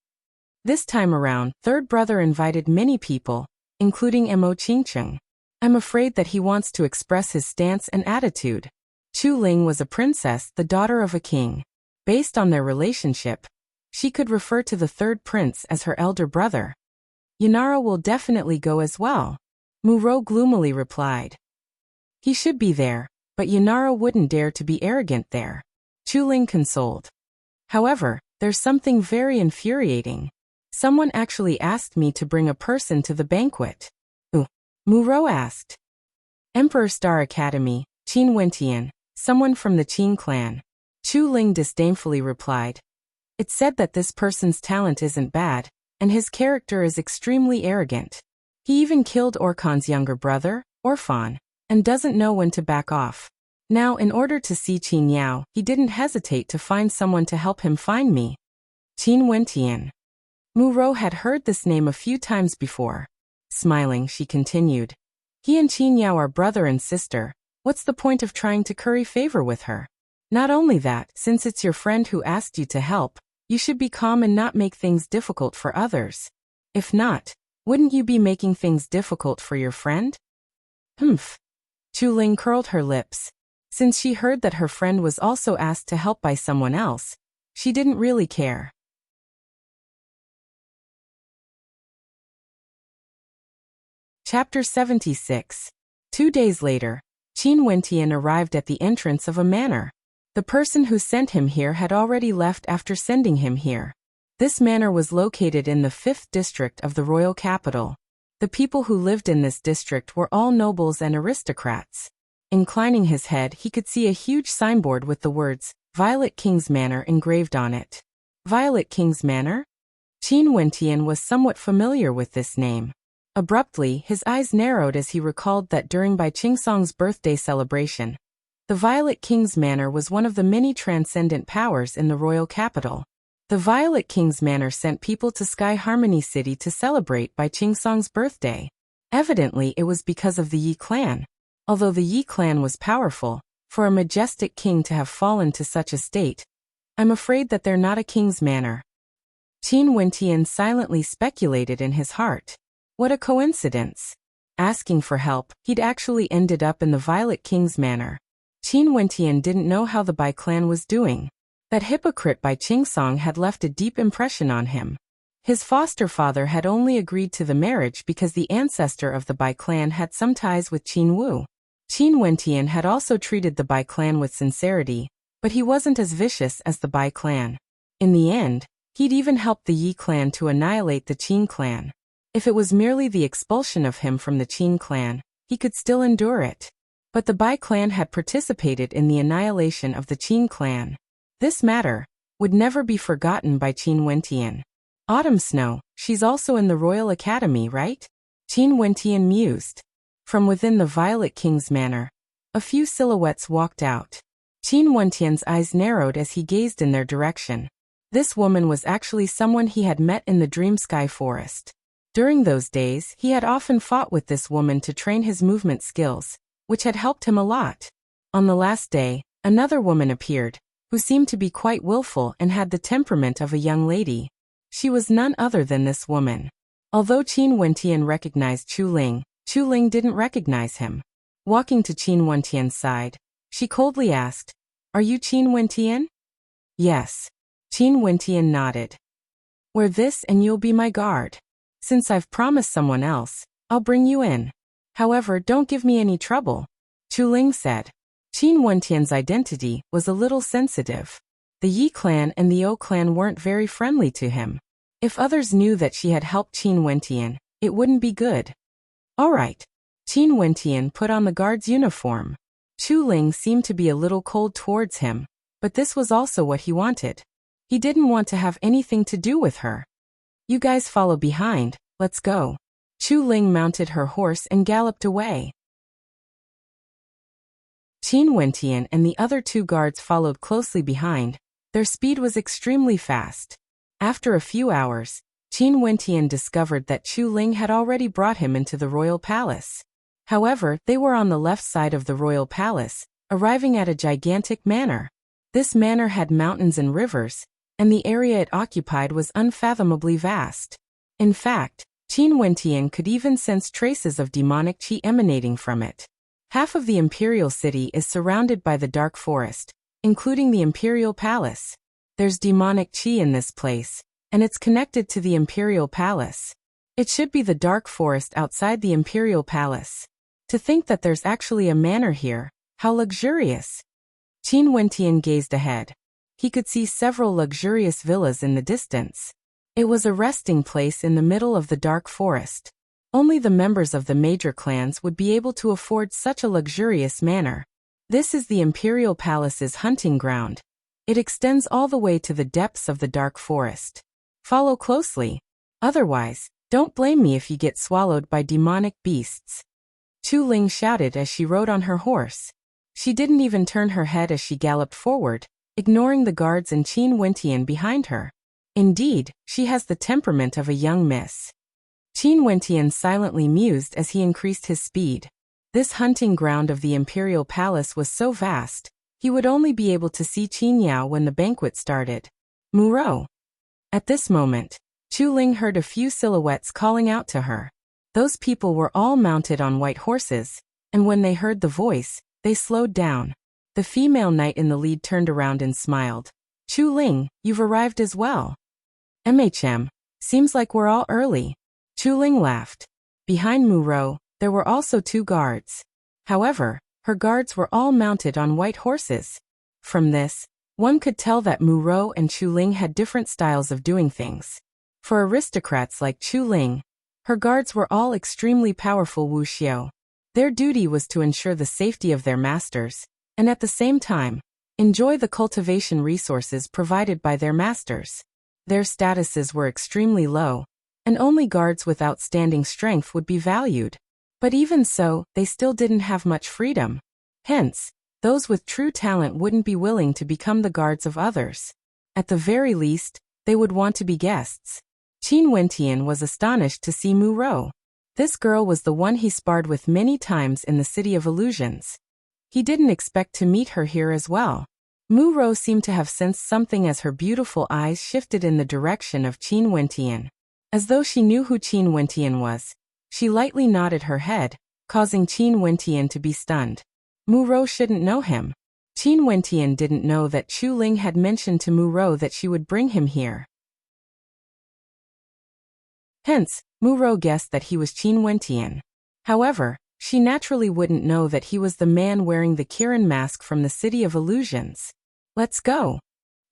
This time around, third brother invited many people, including Mo Qingcheng. I'm afraid that he wants to express his stance and attitude. Chu Ling was a princess, the daughter of a king. Based on their relationship, she could refer to the third prince as her elder brother. Yanara will definitely go as well. Mu Rou gloomily replied. He should be there, but Yanara wouldn't dare to be arrogant there. Chu Ling consoled. However, there's something very infuriating. Someone actually asked me to bring a person to the banquet. Mu Rou asked. Emperor Star Academy, Qin Wentian, someone from the Qin clan. Chu Ling disdainfully replied. It's said that this person's talent isn't bad, and his character is extremely arrogant. He even killed Orkhan's younger brother, Orphan, and doesn't know when to back off. Now, in order to see Qin Yao, he didn't hesitate to find someone to help him find me. Qin Wentian. Mu Rou had heard this name a few times before. Smiling, she continued. He and Qin Yao are brother and sister. What's the point of trying to curry favor with her? Not only that, since it's your friend who asked you to help, you should be calm and not make things difficult for others. If not, wouldn't you be making things difficult for your friend? Humph. Chu Ling curled her lips. Since she heard that her friend was also asked to help by someone else, she didn't really care. Chapter 76. 2 days later, Qin Wentian arrived at the entrance of a manor. The person who sent him here had already left after sending him here. This manor was located in the 5th district of the royal capital. The people who lived in this district were all nobles and aristocrats. Inclining his head, he could see a huge signboard with the words, Violet King's Manor engraved on it. Violet King's Manor? Qin Wentian was somewhat familiar with this name. Abruptly, his eyes narrowed as he recalled that during Bai Qingsong's birthday celebration, the Violet King's Manor was one of the many transcendent powers in the royal capital. The Violet King's Manor sent people to Sky Harmony City to celebrate Bai Qingsong's birthday. Evidently, it was because of the Yi clan. Although the Yi clan was powerful, for a majestic king to have fallen to such a state, I'm afraid that they're not a king's manor. Qin Wentian silently speculated in his heart. What a coincidence. Asking for help, he'd actually ended up in the Violet King's Manor. Qin Wentian didn't know how the Bai clan was doing. That hypocrite Bai Qingsong had left a deep impression on him. His foster father had only agreed to the marriage because the ancestor of the Bai clan had some ties with Qin Wu. Qin Wentian had also treated the Bai clan with sincerity, but he wasn't as vicious as the Bai clan. In the end, he'd even helped the Yi clan to annihilate the Qin clan. If it was merely the expulsion of him from the Qin clan, he could still endure it. But the Bai clan had participated in the annihilation of the Qin clan. This matter would never be forgotten by Qin Wentian. Autumn Snow, she's also in the Royal Academy, right? Qin Wentian mused. From within the Violet King's Manor, a few silhouettes walked out. Qin Wentian's eyes narrowed as he gazed in their direction. This woman was actually someone he had met in the Dream Sky Forest. During those days, he had often fought with this woman to train his movement skills, which had helped him a lot. On the last day, another woman appeared, who seemed to be quite willful and had the temperament of a young lady. She was none other than this woman. Although Qin Wentian recognized Chu Ling didn't recognize him. Walking to Qin Wentian's side, she coldly asked, "Are you Qin Wentian?" "Yes." Qin Wentian nodded. "Wear this and you'll be my guard. Since I've promised someone else, I'll bring you in. However, don't give me any trouble," Chu Ling said. Qin Wentian's identity was a little sensitive. The Yi clan and the O clan weren't very friendly to him. If others knew that she had helped Qin Wentian, it wouldn't be good. All right. Qin Wentian put on the guard's uniform. Chu Ling seemed to be a little cold towards him, but this was also what he wanted. He didn't want to have anything to do with her. "You guys follow behind, let's go." Chu Ling mounted her horse and galloped away. Qin Wentian and the other 2 guards followed closely behind. Their speed was extremely fast. After a few hours, Qin Wentian discovered that Chu Ling had already brought him into the royal palace. However, they were on the left side of the royal palace, arriving at a gigantic manor. This manor had mountains and rivers, and the area it occupied was unfathomably vast. In fact, Qin Wentian could even sense traces of demonic qi emanating from it. Half of the imperial city is surrounded by the dark forest, including the imperial palace. There's demonic qi in this place, and it's connected to the imperial palace. It should be the dark forest outside the imperial palace. To think that there's actually a manor here, how luxurious. Qin Wentian gazed ahead. He could see several luxurious villas in the distance. It was a resting place in the middle of the dark forest. Only the members of the major clans would be able to afford such a luxurious manor. This is the imperial palace's hunting ground. It extends all the way to the depths of the dark forest. Follow closely. Otherwise, don't blame me if you get swallowed by demonic beasts. Chu Ling shouted as she rode on her horse. She didn't even turn her head as she galloped forward, ignoring the guards and Qin Wentian behind her. Indeed, she has the temperament of a young miss. Qin Wentian silently mused as he increased his speed. This hunting ground of the imperial palace was so vast, he would only be able to see Qin Yao when the banquet started. Muro. At this moment, Chu Ling heard a few silhouettes calling out to her. Those people were all mounted on white horses, and when they heard the voice, they slowed down. The female knight in the lead turned around and smiled. Chu Ling, you've arrived as well. Seems like we're all early. Chu Ling laughed. Behind Muro, there were also 2 guards. However, her guards were all mounted on white horses. From this, one could tell that Muro and Chu Ling had different styles of doing things. For aristocrats like Chu Ling, her guards were all extremely powerful Wuxia. Their duty was to ensure the safety of their masters, and at the same time, enjoy the cultivation resources provided by their masters. Their statuses were extremely low, and only guards with outstanding strength would be valued. But even so, they still didn't have much freedom. Hence, those with true talent wouldn't be willing to become the guards of others. At the very least, they would want to be guests. Qin Wentian was astonished to see Muro. This girl was the one he sparred with many times in the City of Illusions. He didn't expect to meet her here as well. Muro seemed to have sensed something as her beautiful eyes shifted in the direction of Qin Wentian. As though she knew who Qin Wentian was, she lightly nodded her head, causing Qin Wentian to be stunned. Muro shouldn't know him. Qin Wentian didn't know that Chu Ling had mentioned to Muro that she would bring him here. Hence, Muro guessed that he was Qin Wentian. However, she naturally wouldn't know that he was the man wearing the Kirin mask from the City of Illusions. Let's go.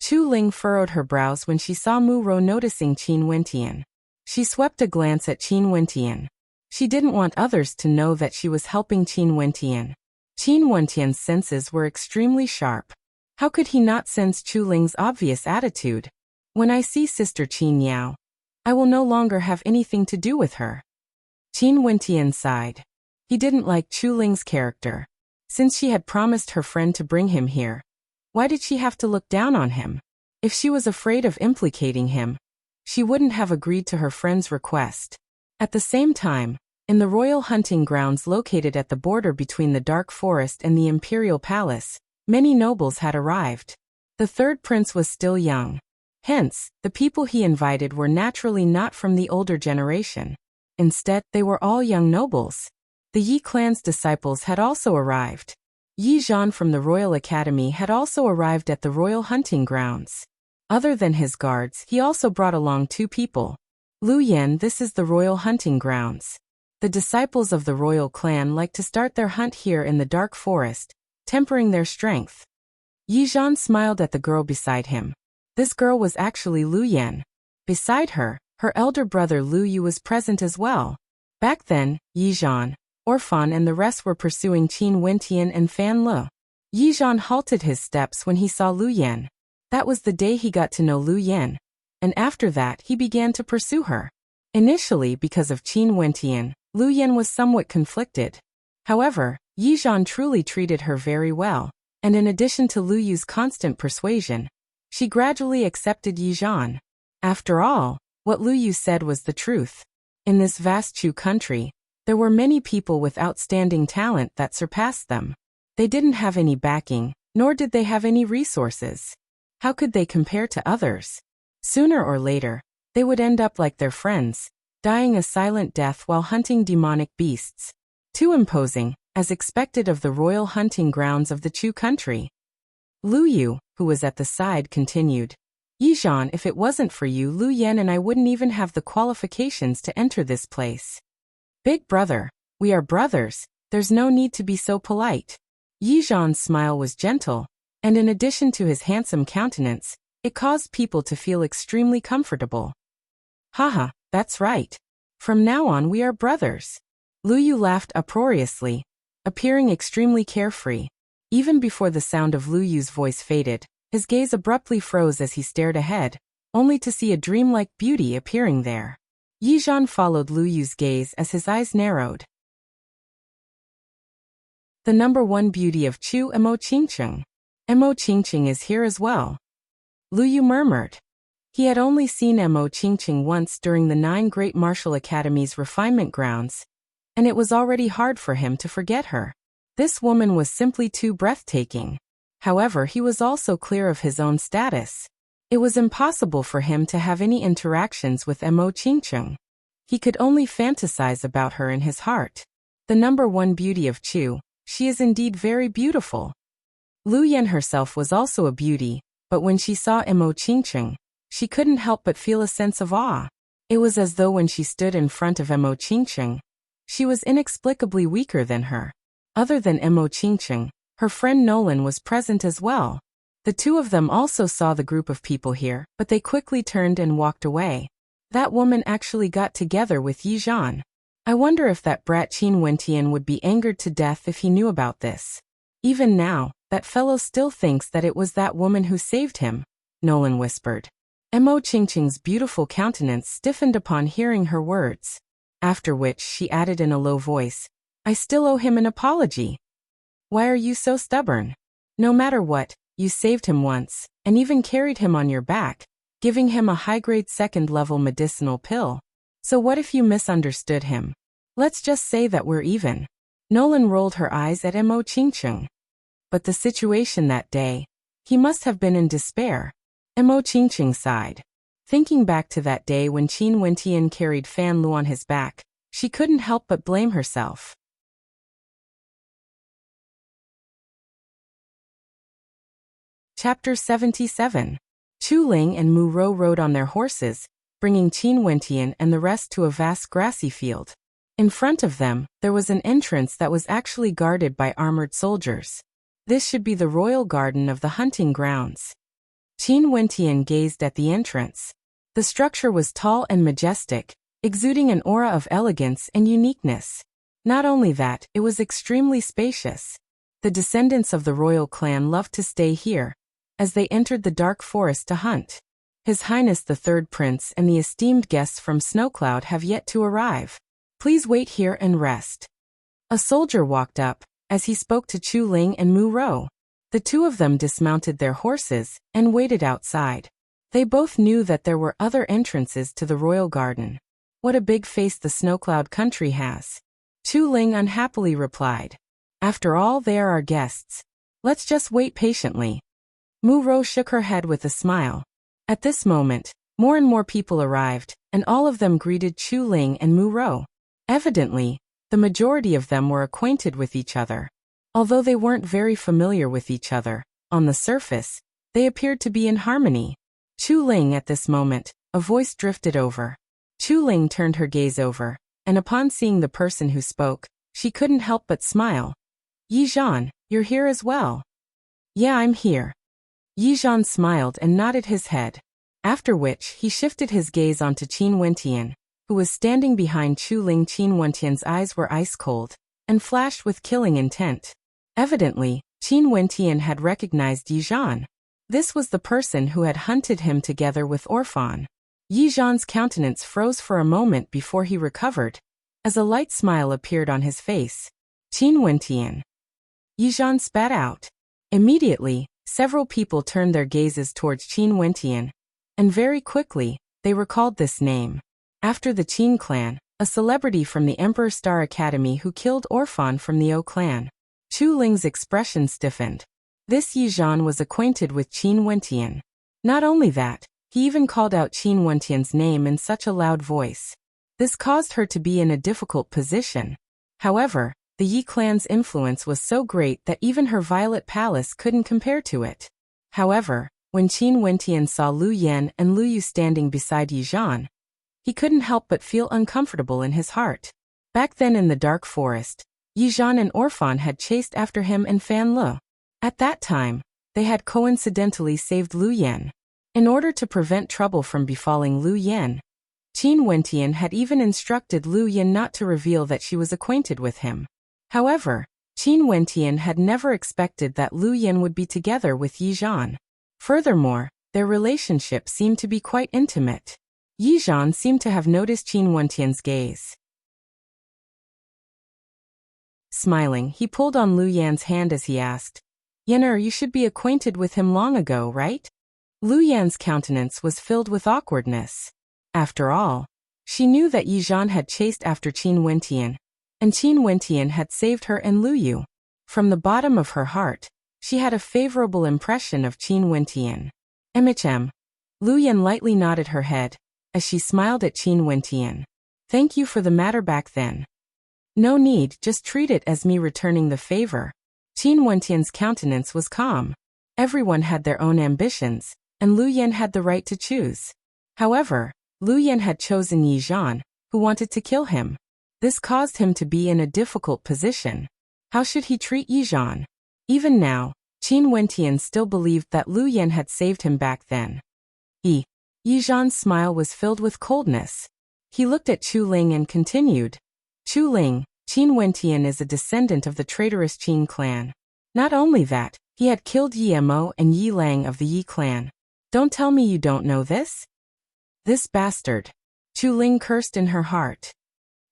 Chu Ling furrowed her brows when she saw Muro noticing Qin Wentian. She swept a glance at Qin Wentian. She didn't want others to know that she was helping Qin Wentian. Qin Wentian's senses were extremely sharp. How could he not sense Chu Ling's obvious attitude? When I see Sister Qin Yao, I will no longer have anything to do with her. Qin Wentian sighed. He didn't like Chu Ling's character. Since she had promised her friend to bring him here, why did she have to look down on him? If she was afraid of implicating him, she wouldn't have agreed to her friend's request. At the same time, in the royal hunting grounds located at the border between the Dark Forest and the Imperial Palace, many nobles had arrived. The 3rd prince was still young. Hence, the people he invited were naturally not from the older generation. Instead, they were all young nobles. The Yi clan's disciples had also arrived. Yi Zhan from the Royal Academy had also arrived at the royal hunting grounds. Other than his guards, he also brought along 2 people. Lu Yan, this is the royal hunting grounds. The disciples of the royal clan like to start their hunt here in the Dark Forest, tempering their strength. Yi Zhan smiled at the girl beside him. This girl was actually Lu Yan. Beside her, her elder brother Lu Yu was present as well. Back then, Yi Zhan, Orphan and the rest were pursuing Qin Wentian and Fan Le. Yi Zhan halted his steps when he saw Lu Yan. That was the day he got to know Lu Yan, and after that he began to pursue her. Initially, because of Qin Wentian, Lu Yan was somewhat conflicted. However, Yi Zhan truly treated her very well, and in addition to Lu Yu's constant persuasion, she gradually accepted Yi Zhan. After all, what Lu Yu said was the truth. In this vast Chu country, there were many people with outstanding talent that surpassed them. They didn't have any backing, nor did they have any resources. How could they compare to others? Sooner or later, they would end up like their friends, dying a silent death while hunting demonic beasts. Too imposing, as expected of the royal hunting grounds of the Chu country. Lu Yu, who was at the side, continued, Yi Zhan, if it wasn't for you, Lu Yan and I wouldn't even have the qualifications to enter this place. Big brother, we are brothers, there's no need to be so polite. Yi Zhan's smile was gentle, and in addition to his handsome countenance, it caused people to feel extremely comfortable. Haha, that's right. From now on we are brothers. Lu Yu laughed uproariously, appearing extremely carefree. Even before the sound of Lu Yu's voice faded, his gaze abruptly froze as he stared ahead, only to see a dreamlike beauty appearing there. Yi Zhan followed Lu Yu's gaze as his eyes narrowed. The number one beauty of Chu Emo Qingqing. Emo Qingqing is here as well. Lu Yu murmured. He had only seen Emo Qingqing once during the 9 Great Martial Academy's refinement grounds, and it was already hard for him to forget her. This woman was simply too breathtaking. However, he was also clear of his own status. It was impossible for him to have any interactions with Emo Qingqing. He could only fantasize about her in his heart. The number one beauty of Chu, she is indeed very beautiful. Lu Yan herself was also a beauty, but when she saw Emo Qingqing, she couldn't help but feel a sense of awe. It was as though when she stood in front of Emo Qingqing, she was inexplicably weaker than her. Other than Emo Qingqing, her friend Nolan was present as well. The two of them also saw the group of people here, but they quickly turned and walked away. That woman actually got together with Yi Zhan. I wonder if that brat Qin Wentian would be angered to death if he knew about this. Even now, that fellow still thinks that it was that woman who saved him, Nolan whispered. Emo Qingqing's beautiful countenance stiffened upon hearing her words. After which she added in a low voice, I still owe him an apology. Why are you so stubborn? No matter what, you saved him once, and even carried him on your back, giving him a high-grade second-level medicinal pill. So what if you misunderstood him? Let's just say that we're even. Nolan rolled her eyes at Emo Qingqing. But the situation that day, he must have been in despair. Emo Qingqing sighed. Thinking back to that day when Qin Wentian carried Fan Lu on his back, she couldn't help but blame herself. Chapter 77. Chu Ling and Mu Rou rode on their horses, bringing Qin Wentian and the rest to a vast grassy field. In front of them, there was an entrance that was actually guarded by armored soldiers. This should be the royal garden of the hunting grounds. Qin Wentian gazed at the entrance. The structure was tall and majestic, exuding an aura of elegance and uniqueness. Not only that, it was extremely spacious. The descendants of the royal clan loved to stay here, as they entered the dark forest to hunt. His Highness the Third Prince and the esteemed guests from Snowcloud have yet to arrive. Please wait here and rest. A soldier walked up, as he spoke to Chu Ling and Mu Rou. The two of them dismounted their horses and waited outside. They both knew that there were other entrances to the royal garden. What a big face the Snowcloud country has. Chu Ling unhappily replied. After all, they are our guests. Let's just wait patiently. Mu Rou shook her head with a smile. At this moment, more and more people arrived, and all of them greeted Chu Ling and Mu Rou. Evidently, the majority of them were acquainted with each other. Although they weren't very familiar with each other, on the surface, they appeared to be in harmony. Chu Ling at this moment, a voice drifted over. Chu Ling turned her gaze over, and upon seeing the person who spoke, she couldn't help but smile. Yi Zhan, you're here as well. Yeah, I'm here. Yi Zhan smiled and nodded his head. After which, he shifted his gaze onto Qin Wentian, who was standing behind Chu Ling. Qin Wentian's eyes were ice-cold, and flashed with killing intent. Evidently, Qin Wentian had recognized Yi Zhan. This was the person who had hunted him together with Orphan. Yi Zhan's countenance froze for a moment before he recovered, as a light smile appeared on his face. Qin Wentian. Yi Zhan spat out. Immediately, several people turned their gazes towards Qin Wentian, and very quickly, they recalled this name. After the Qin clan, a celebrity from the Emperor Star Academy who killed Orphan from the O clan. Chu Ling's expression stiffened. This Yi Zhan was acquainted with Qin Wentian. Not only that, he even called out Qin Wentian's name in such a loud voice. This caused her to be in a difficult position. However, the Yi clan's influence was so great that even her Violet Palace couldn't compare to it. However, when Qin Wentian saw Lu Yan and Lu Yu standing beside Yi Zhan, he couldn't help but feel uncomfortable in his heart. Back then in the dark forest, Yi Zhan and Orphan had chased after him and Fan Lu. At that time, they had coincidentally saved Lu Yan. In order to prevent trouble from befalling Lu Yan, Qin Wentian had even instructed Lu Yan not to reveal that she was acquainted with him. However, Qin Wentian had never expected that Lu Yan would be together with Yi Zhan. Furthermore, their relationship seemed to be quite intimate. Yizhan seemed to have noticed Qin Wentian's gaze. Smiling, he pulled on Lu Yan's hand as he asked, "Yener, you should be acquainted with him long ago, right?" Lu Yan's countenance was filled with awkwardness. After all, she knew that Yizhan had chased after Qin Wentian, and Qin Wentian had saved her and Lu Yu. From the bottom of her heart, she had a favorable impression of Qin Wentian. Lu Yan lightly nodded her head, as she smiled at Qin Wentian. "Thank you for the matter back then." "No need, just treat it as me returning the favor." Qin Wentian's countenance was calm. Everyone had their own ambitions, and Lu Yan had the right to choose. However, Lu Yan had chosen Yizhan, who wanted to kill him. This caused him to be in a difficult position. How should he treat Yizhan? Even now, Qin Wentian still believed that Lu Yan had saved him back then. Yizhan's smile was filled with coldness. He looked at Chu Ling and continued, "Chu Ling, Qin Wentian is a descendant of the traitorous Qin clan. Not only that, he had killed Yi Mo and Yi Lang of the Yi clan. Don't tell me you don't know this?" "This bastard." Chu Ling cursed in her heart.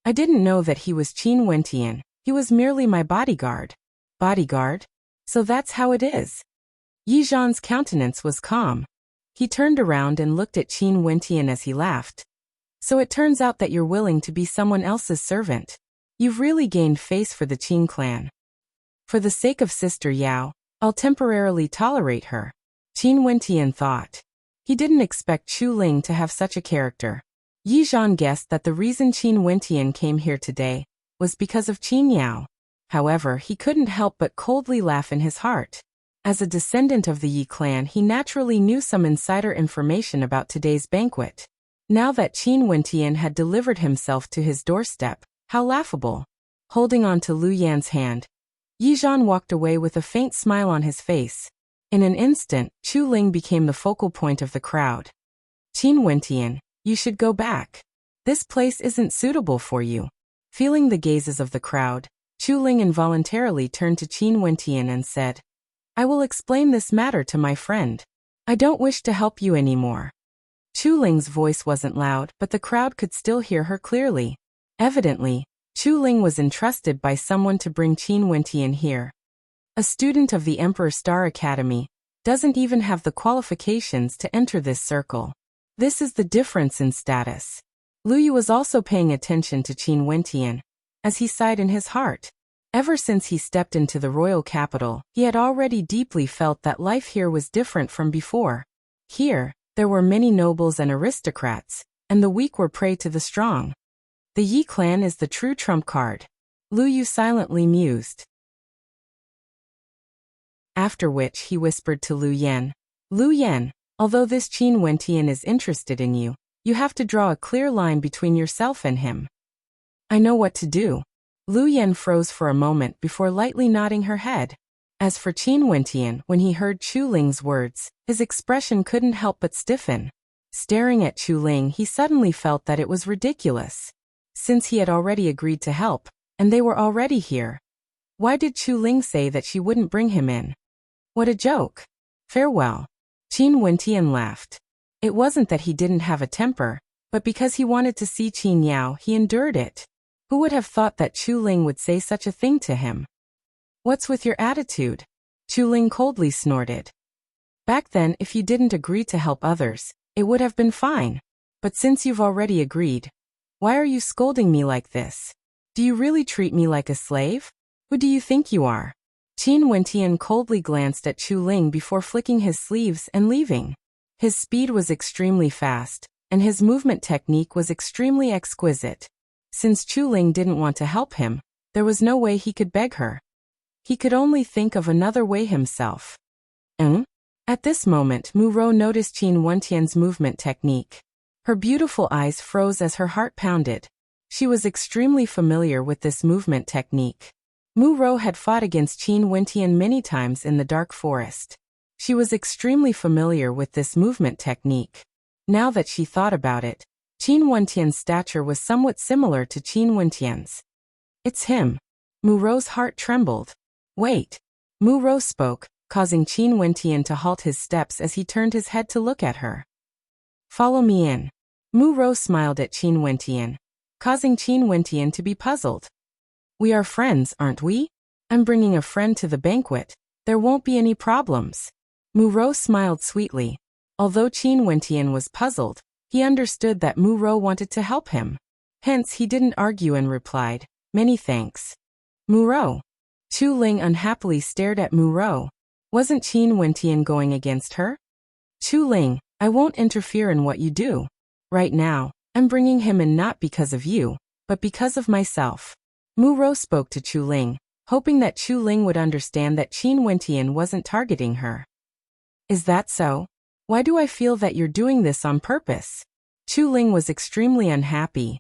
"I didn't know that he was Qin Wentian. He was merely my bodyguard." "Bodyguard? So that's how it is." Yizhan's countenance was calm. He turned around and looked at Qin Wentian as he laughed. "So it turns out that you're willing to be someone else's servant. You've really gained face for the Qin clan." "For the sake of Sister Yao, I'll temporarily tolerate her," Qin Wentian thought. He didn't expect Chu Ling to have such a character. Yizhan guessed that the reason Qin Wentian came here today was because of Qin Yao. However, he couldn't help but coldly laugh in his heart. As a descendant of the Yi clan, he naturally knew some insider information about today's banquet. Now that Qin Wentian had delivered himself to his doorstep, how laughable. Holding on to Lu Yan's hand, Yizhan walked away with a faint smile on his face. In an instant, Chu Ling became the focal point of the crowd. "Qin Wentian, you should go back. This place isn't suitable for you." Feeling the gazes of the crowd, Chu Ling involuntarily turned to Qin Wentian and said, "I will explain this matter to my friend. I don't wish to help you anymore." Chu Ling's voice wasn't loud, but the crowd could still hear her clearly. Evidently, Chu Ling was entrusted by someone to bring Qin Wentian here. A student of the Emperor Star Academy doesn't even have the qualifications to enter this circle. This is the difference in status. Lu Yu was also paying attention to Qin Wentian, as he sighed in his heart. Ever since he stepped into the royal capital, he had already deeply felt that life here was different from before. Here, there were many nobles and aristocrats, and the weak were prey to the strong. The Yi clan is the true trump card. Lu Yu silently mused. After which he whispered to Lu Yan, "Lu Yan, although this Qin Wentian is interested in you, you have to draw a clear line between yourself and him." "I know what to do." Lu Yan froze for a moment before lightly nodding her head. As for Qin Wentian, when he heard Chu Ling's words, his expression couldn't help but stiffen. Staring at Chu Ling, he suddenly felt that it was ridiculous. Since he had already agreed to help, and they were already here, why did Chu Ling say that she wouldn't bring him in? What a joke. Farewell. Qin Wentian laughed. It wasn't that he didn't have a temper, but because he wanted to see Qin Yao, he endured it. Who would have thought that Chu Ling would say such a thing to him? "What's with your attitude?" Chu Ling coldly snorted. "Back then, if you didn't agree to help others, it would have been fine. But since you've already agreed, why are you scolding me like this? Do you really treat me like a slave? Who do you think you are?" Qin Wentian coldly glanced at Chu Ling before flicking his sleeves and leaving. His speed was extremely fast, and his movement technique was extremely exquisite. Since Chu Ling didn't want to help him, there was no way he could beg her. He could only think of another way himself. At this moment, Mu Rou noticed Qin Wentian's movement technique. Her beautiful eyes froze as her heart pounded. She was extremely familiar with this movement technique. Mu Rou had fought against Qin Wentian many times in the dark forest. She was extremely familiar with this movement technique. Now that she thought about it, Qin Wentian's stature was somewhat similar to Qin Wentian's. "It's him." Mu Rou's heart trembled. "Wait." Mu Rou spoke, causing Qin Wentian to halt his steps as he turned his head to look at her. "Follow me in." Mu Rou smiled at Qin Wentian, causing Qin Wentian to be puzzled. We are friends, aren't we? I'm bringing a friend to the banquet. There won't be any problems. Mu Rou smiled sweetly. Although Qin Wentian was puzzled, he understood that Mu Rou wanted to help him. Hence he didn't argue and replied, "Many thanks." Mu Rou. Chu Ling unhappily stared at Mu Rou. Wasn't Qin Wentian going against her? Chu Ling, I won't interfere in what you do. Right now, I'm bringing him in not because of you, but because of myself. Mu Rou spoke to Chu Ling, hoping that Chu Ling would understand that Qin Wentian wasn't targeting her. Is that so? Why do I feel that you're doing this on purpose? Chu Ling was extremely unhappy.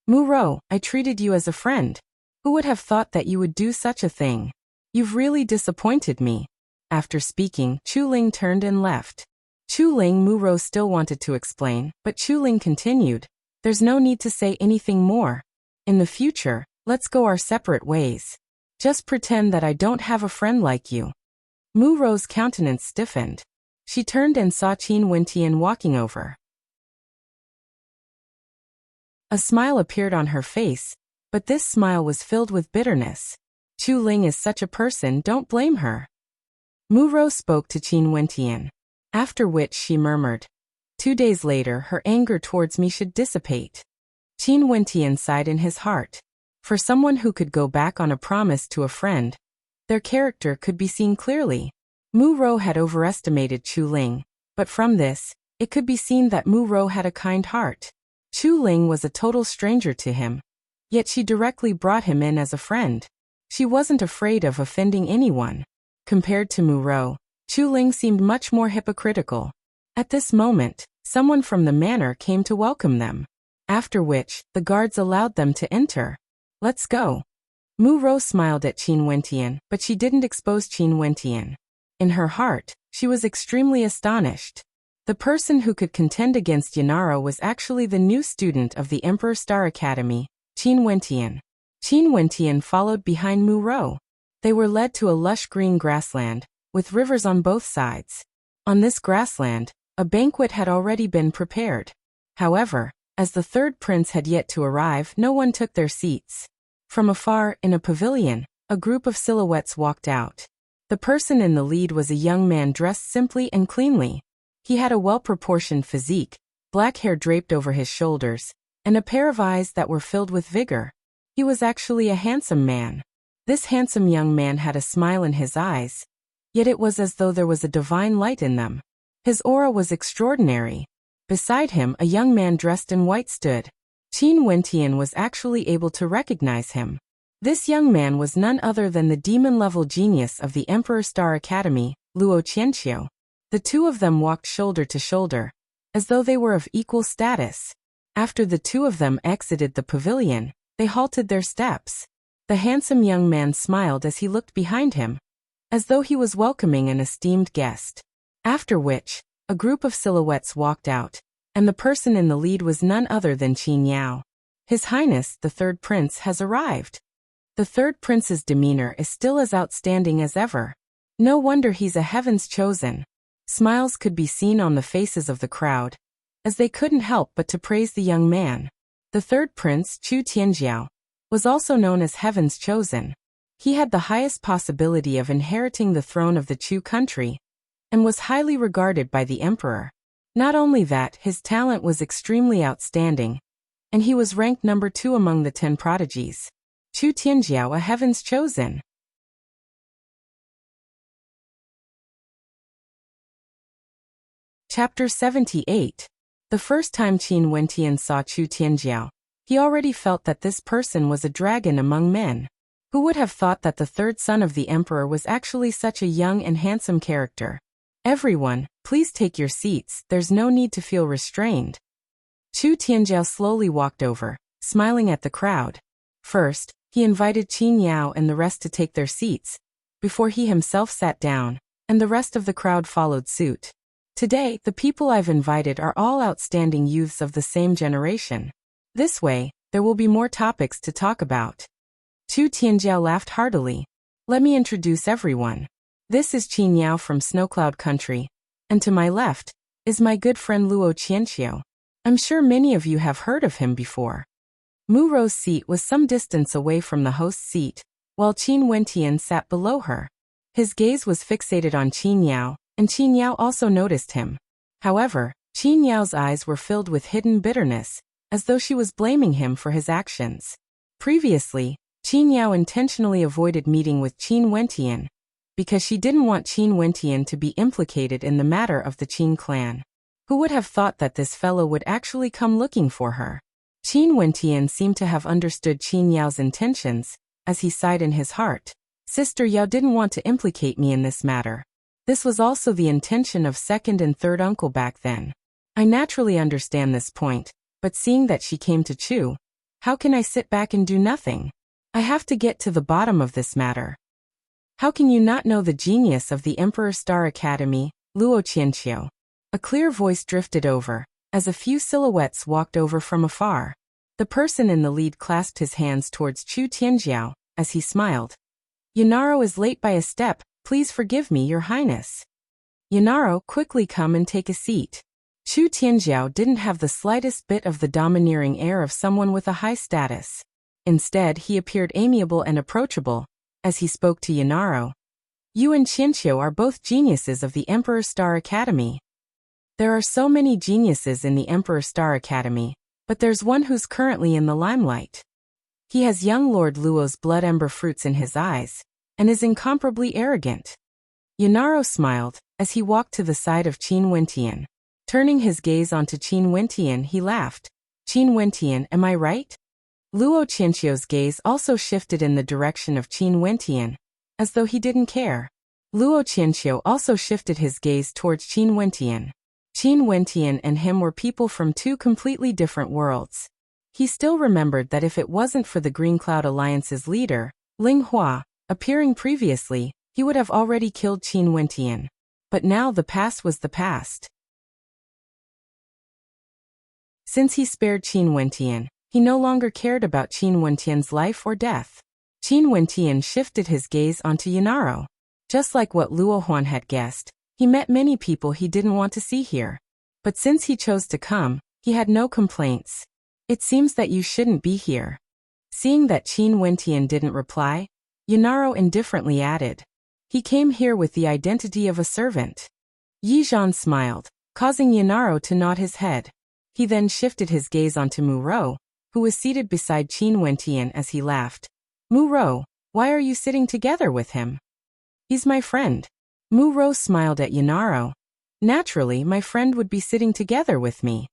Mu Rou, I treated you as a friend. Who would have thought that you would do such a thing? You've really disappointed me. After speaking, Chu Ling turned and left. Chu Ling Mu Rou still wanted to explain, but Chu Ling continued, there's no need to say anything more. In the future, let's go our separate ways. Just pretend that I don't have a friend like you. Mu Rou's countenance stiffened. She turned and saw Qin Wentian walking over. A smile appeared on her face, but this smile was filled with bitterness. Chu Ling is such a person, don't blame her. Mu Rou spoke to Qin Wentian, after which she murmured, 2 days later her anger towards me should dissipate. Qin Wentian sighed in his heart. For someone who could go back on a promise to a friend, their character could be seen clearly. Mu Rou had overestimated Chu Ling, but from this, it could be seen that Mu Rou had a kind heart. Chu Ling was a total stranger to him, yet she directly brought him in as a friend. She wasn't afraid of offending anyone. Compared to Mu Rou, Chu Ling seemed much more hypocritical. At this moment, someone from the manor came to welcome them, after which, the guards allowed them to enter. Let's go. Mu Rou smiled at Qin Wentian, but she didn't expose Qin Wentian. In her heart, she was extremely astonished. The person who could contend against Yanara was actually the new student of the Emperor Star Academy, Qin Wentian. Qin Wentian followed behind Mu Rou. They were led to a lush green grassland, with rivers on both sides. On this grassland, a banquet had already been prepared. However, as the third prince had yet to arrive, no one took their seats. From afar, in a pavilion, a group of silhouettes walked out. The person in the lead was a young man dressed simply and cleanly. He had a well-proportioned physique, black hair draped over his shoulders, and a pair of eyes that were filled with vigor. He was actually a handsome man. This handsome young man had a smile in his eyes, yet it was as though there was a divine light in them. His aura was extraordinary. Beside him, a young man dressed in white stood. Qin Wentian was actually able to recognize him. This young man was none other than the demon-level genius of the Emperor Star Academy, Luo Qianxiu. The two of them walked shoulder to shoulder, as though they were of equal status. After the two of them exited the pavilion, they halted their steps. The handsome young man smiled as he looked behind him, as though he was welcoming an esteemed guest. After which, a group of silhouettes walked out, and the person in the lead was none other than Qin Yao. His Highness, the third prince, has arrived. The third prince's demeanor is still as outstanding as ever. No wonder he's a heaven's chosen. Smiles could be seen on the faces of the crowd, as they couldn't help but to praise the young man. The third prince, Chu Tianjiao, was also known as Heaven's Chosen. He had the highest possibility of inheriting the throne of the Chu country, and was highly regarded by the emperor. Not only that, his talent was extremely outstanding, and he was ranked number 2 among the 10 prodigies. Chu Tianjiao, a Heaven's Chosen. Chapter 78. The first time Qin Wentian saw Chu Tianjiao, he already felt that this person was a dragon among men. Who would have thought that the third son of the emperor was actually such a young and handsome character? Everyone, please take your seats, there's no need to feel restrained. Chu Tianjiao slowly walked over, smiling at the crowd. First, he invited Qin Yao and the rest to take their seats, before he himself sat down, and the rest of the crowd followed suit. Today, the people I've invited are all outstanding youths of the same generation. This way, there will be more topics to talk about. Chu Tianjiao laughed heartily. Let me introduce everyone. This is Qin Yao from Snowcloud Country, and to my left is my good friend Luo Qianxiu. I'm sure many of you have heard of him before. Mu Ro's seat was some distance away from the host's seat, while Qin Wentian sat below her. His gaze was fixated on Qin Yao, and Qin Yao also noticed him. However, Qin Yao's eyes were filled with hidden bitterness, as though she was blaming him for his actions. Previously, Qin Yao intentionally avoided meeting with Qin Wentian, because she didn't want Qin Wentian to be implicated in the matter of the Qin clan. Who would have thought that this fellow would actually come looking for her? Qin Wentian seemed to have understood Qin Yao's intentions, as he sighed in his heart. Sister Yao didn't want to implicate me in this matter. This was also the intention of second and third uncle back then. I naturally understand this point, but seeing that she came to Chu, how can I sit back and do nothing? I have to get to the bottom of this matter. How can you not know the genius of the Emperor Star Academy, Luo Qianqiu? A clear voice drifted over, as a few silhouettes walked over from afar. The person in the lead clasped his hands towards Chu Tianjiao, as he smiled. Yanaro is late by a step, please forgive me, Your Highness. Yanaro, quickly come and take a seat. Chu Tianjiao didn't have the slightest bit of the domineering air of someone with a high status. Instead, he appeared amiable and approachable, as he spoke to Yanaro. You and Qianqiu are both geniuses of the Emperor Star Academy. There are so many geniuses in the Emperor Star Academy, but there's one who's currently in the limelight. He has young Lord Luo's blood ember fruits in his eyes, and is incomparably arrogant. Yanaro smiled, as he walked to the side of Qin Wentian. Turning his gaze onto Qin Wentian, he laughed. Qin Wentian, am I right? Luo Qianqiu's gaze also shifted in the direction of Qin Wentian, as though he didn't care. Luo Qianqiu also shifted his gaze towards Qin Wentian. Qin Wentian and him were people from two completely different worlds. He still remembered that if it wasn't for the Green Cloud Alliance's leader, Ling Hua, appearing previously, he would have already killed Qin Wentian. But now the past was the past. Since he spared Qin Wentian, he no longer cared about Qin Wentian's life or death. Qin Wentian shifted his gaze onto Yanaro. Just like what Luo Huan had guessed, he met many people he didn't want to see here. But since he chose to come, he had no complaints. It seems that you shouldn't be here. Seeing that Qin Wentian didn't reply, Yanaro indifferently added. He came here with the identity of a servant. Yi Zhan smiled, causing Yanaro to nod his head. He then shifted his gaze onto Mu Ro, who was seated beside Qin Wentian, as he laughed. Mu Ro, why are you sitting together with him? He's my friend. Mu Ro smiled at Yanaro. Naturally, my friend would be sitting together with me.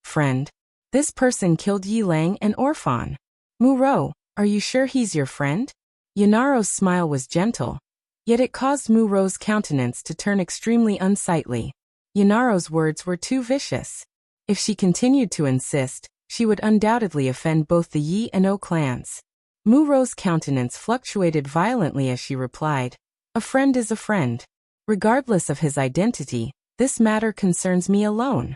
Friend? This person killed Yi Lang and Orphan. Mu Ro, are you sure he's your friend? Yanaro's smile was gentle, yet it caused Mu Ro's countenance to turn extremely unsightly. Yanaro's words were too vicious. If she continued to insist, she would undoubtedly offend both the Yi and O clans. Mu Ro's countenance fluctuated violently as she replied, a friend is a friend. Regardless of his identity, this matter concerns me alone.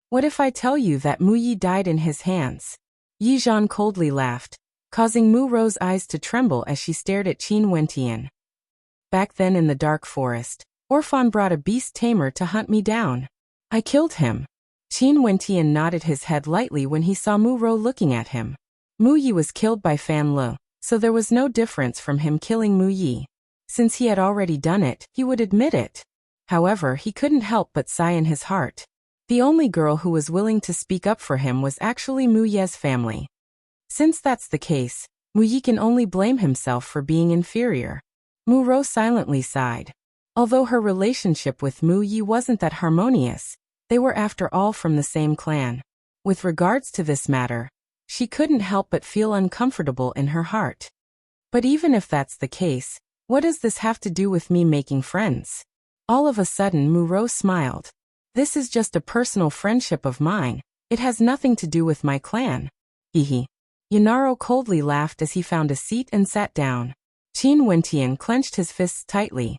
What if I tell you that Mu Yi died in his hands? Yi Zhan coldly laughed, causing Mu Ro's eyes to tremble as she stared at Qin Wentian. Back then in the dark forest, Orphan brought a beast tamer to hunt me down. I killed him. Qin Wentian nodded his head lightly when he saw Mu Ro looking at him. Mu Yi was killed by Fan Le, so there was no difference from him killing Mu Yi. Since he had already done it, he would admit it. However, he couldn't help but sigh in his heart. The only girl who was willing to speak up for him was actually Mu Ye's family. Since that's the case, Mu Yi can only blame himself for being inferior. Mu Ro silently sighed. Although her relationship with Mu Yi wasn't that harmonious, they were after all from the same clan. With regards to this matter, she couldn't help but feel uncomfortable in her heart. But even if that's the case, what does this have to do with me making friends? All of a sudden Mu Ro smiled. This is just a personal friendship of mine. It has nothing to do with my clan. Hehe. Yanaro coldly laughed as he found a seat and sat down. Qin Wentian clenched his fists tightly.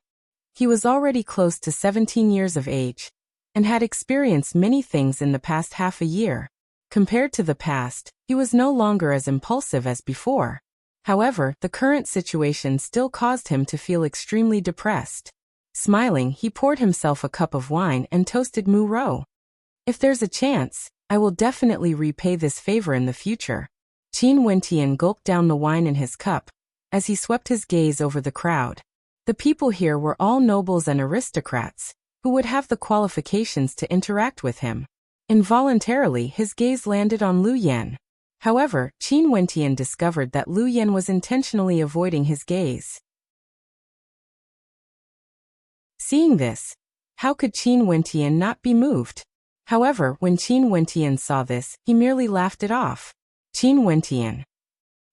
He was already close to 17 years of age, and had experienced many things in the past half a year. Compared to the past, he was no longer as impulsive as before. However, the current situation still caused him to feel extremely depressed. Smiling, he poured himself a cup of wine and toasted Mu Ro. If there's a chance, I will definitely repay this favor in the future. Qin Wentian gulped down the wine in his cup as he swept his gaze over the crowd. The people here were all nobles and aristocrats who would have the qualifications to interact with him. Involuntarily, his gaze landed on Lu Yan. However, Qin Wentian discovered that Lu Yan was intentionally avoiding his gaze. Seeing this, how could Qin Wentian not be moved? However, when Qin Wentian saw this, he merely laughed it off. Qin Wentian.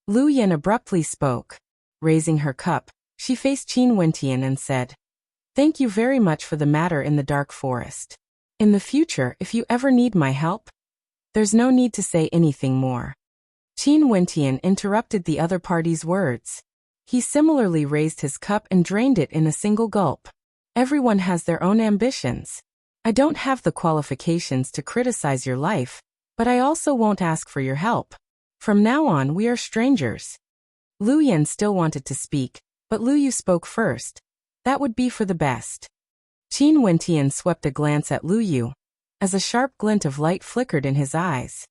Lu Yan abruptly spoke. Raising her cup, she faced Qin Wentian and said, "Thank you very much for the matter in the dark forest. In the future, if you ever need my help..." There's no need to say anything more. Qin Wentian interrupted the other party's words. He similarly raised his cup and drained it in a single gulp. Everyone has their own ambitions. I don't have the qualifications to criticize your life, but I also won't ask for your help. From now on, we are strangers. Lu Yan still wanted to speak, but Lu Yu spoke first. That would be for the best. Qin Wentian swept a glance at Lu Yu, as a sharp glint of light flickered in his eyes.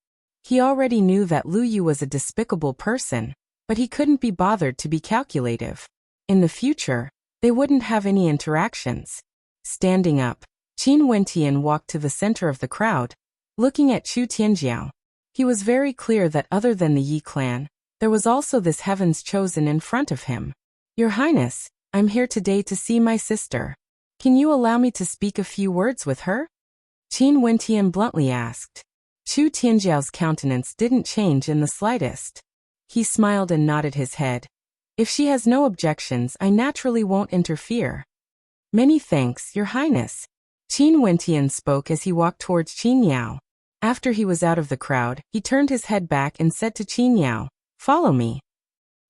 He already knew that Lu Yu was a despicable person, but he couldn't be bothered to be calculative. In the future, they wouldn't have any interactions. Standing up, Qin Wentian walked to the center of the crowd, looking at Chu Tianjiao. He was very clear that other than the Yi clan, there was also this heaven's chosen in front of him. Your Highness, I'm here today to see my sister. Can you allow me to speak a few words with her? Qin Wentian bluntly asked. Chu Tianjiao's countenance didn't change in the slightest. He smiled and nodded his head. If she has no objections, I naturally won't interfere. Many thanks, Your Highness. Qin Wentian spoke as he walked towards Qin Yao. After he was out of the crowd, he turned his head back and said to Qin Yao, "Follow me."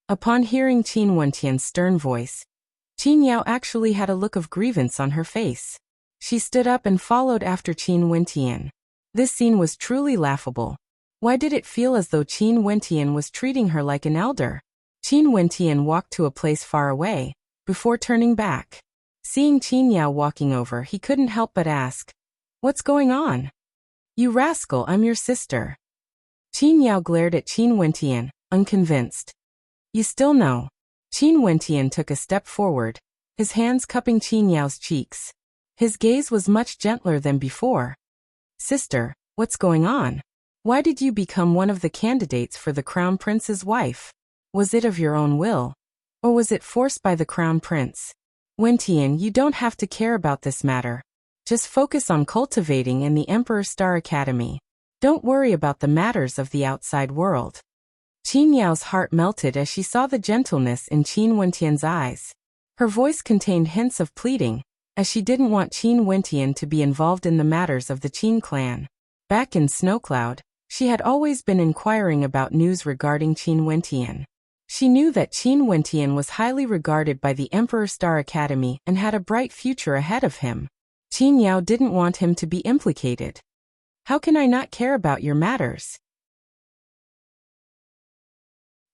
Upon hearing Qin Wentian's stern voice, Qin Yao actually had a look of grievance on her face. She stood up and followed after Qin Wentian. This scene was truly laughable. Why did it feel as though Qin Wentian was treating her like an elder? Qin Wentian walked to a place far away, before turning back. Seeing Qin Yao walking over, he couldn't help but ask, "What's going on?" "You rascal, I'm your sister." Qin Yao glared at Qin Wentian, unconvinced. "You still know." Qin Wentian took a step forward, his hands cupping Qin Yao's cheeks. His gaze was much gentler than before. "Sister, what's going on? Why did you become one of the candidates for the Crown Prince's wife? Was it of your own will? Or was it forced by the Crown Prince?" "Wentian, you don't have to care about this matter. Just focus on cultivating in the Emperor Star Academy. Don't worry about the matters of the outside world." Qin Yao's heart melted as she saw the gentleness in Qin Wentian's eyes. Her voice contained hints of pleading, as she didn't want Qin Wentian to be involved in the matters of the Qin clan. Back in Snowcloud, she had always been inquiring about news regarding Qin Wentian. She knew that Qin Wentian was highly regarded by the Emperor Star Academy and had a bright future ahead of him. Qin Yao didn't want him to be implicated. "How can I not care about your matters?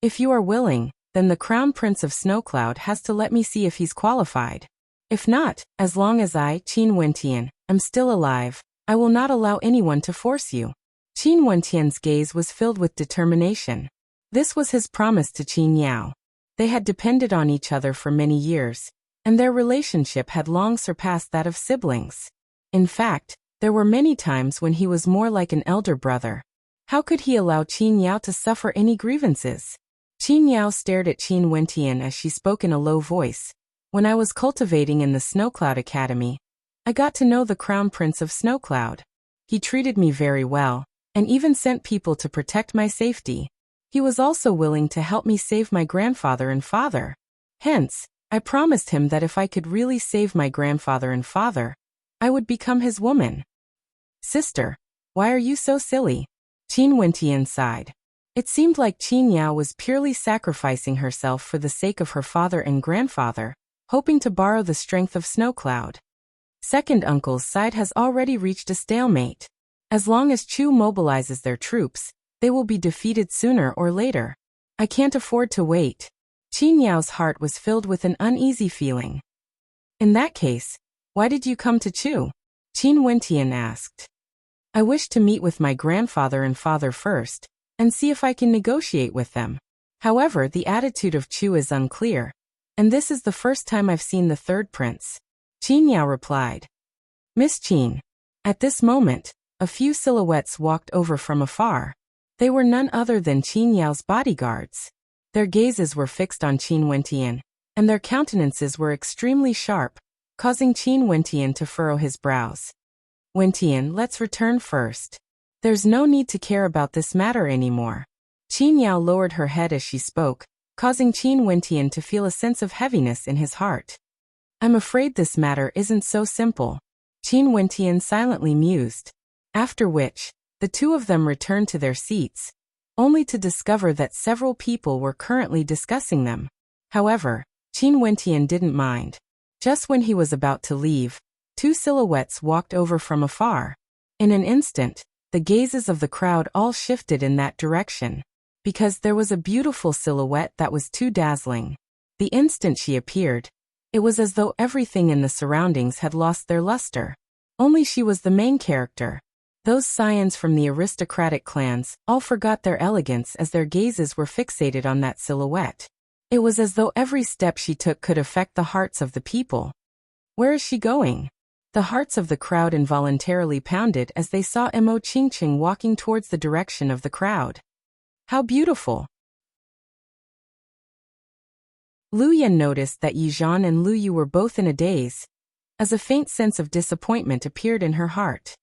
If you are willing, then the Crown Prince of Snowcloud has to let me see if he's qualified. If not, as long as I, Qin Wentian, am still alive, I will not allow anyone to force you." Qin Wentian's gaze was filled with determination. This was his promise to Qin Yao. They had depended on each other for many years, and their relationship had long surpassed that of siblings. In fact, there were many times when he was more like an elder brother. How could he allow Qin Yao to suffer any grievances? Qin Yao stared at Qin Wentian as she spoke in a low voice. "When I was cultivating in the Snowcloud Academy, I got to know the Crown Prince of Snowcloud. He treated me very well, and even sent people to protect my safety. He was also willing to help me save my grandfather and father. Hence, I promised him that if I could really save my grandfather and father, I would become his woman." "Sister, why are you so silly?" Qin Wentian sighed. It seemed like Qin Yao was purely sacrificing herself for the sake of her father and grandfather, hoping to borrow the strength of Snowcloud. Second uncle's side has already reached a stalemate. As long as Chu mobilizes their troops, they will be defeated sooner or later. I can't afford to wait. Qin Yao's heart was filled with an uneasy feeling. "In that case, why did you come to Chu?" Qin Wentian asked. I wish to meet with my grandfather and father first, and see if I can negotiate with them. However, the attitude of Chu is unclear, and this is the first time I've seen the third prince. Qin Yao replied. Miss Qin. At this moment, a few silhouettes walked over from afar. They were none other than Qin Yao's bodyguards. Their gazes were fixed on Qin Wentian, and their countenances were extremely sharp, causing Qin Wentian to furrow his brows. Wentian, let's return first. There's no need to care about this matter anymore. Qin Yao lowered her head as she spoke, causing Qin Wentian to feel a sense of heaviness in his heart. I'm afraid this matter isn't so simple. Qin Wentian silently mused. After which, the two of them returned to their seats, only to discover that several people were currently discussing them. However, Qin Wentian didn't mind. Just when he was about to leave, two silhouettes walked over from afar. In an instant, the gazes of the crowd all shifted in that direction, because there was a beautiful silhouette that was too dazzling. The instant she appeared, it was as though everything in the surroundings had lost their luster. Only she was the main character. Those scions from the aristocratic clans all forgot their elegance as their gazes were fixated on that silhouette. It was as though every step she took could affect the hearts of the people. Where is she going? The hearts of the crowd involuntarily pounded as they saw Mo Qingqing walking towards the direction of the crowd. How beautiful! Lu Yan noticed that Yi Zhan and Lu Yu were both in a daze, as a faint sense of disappointment appeared in her heart.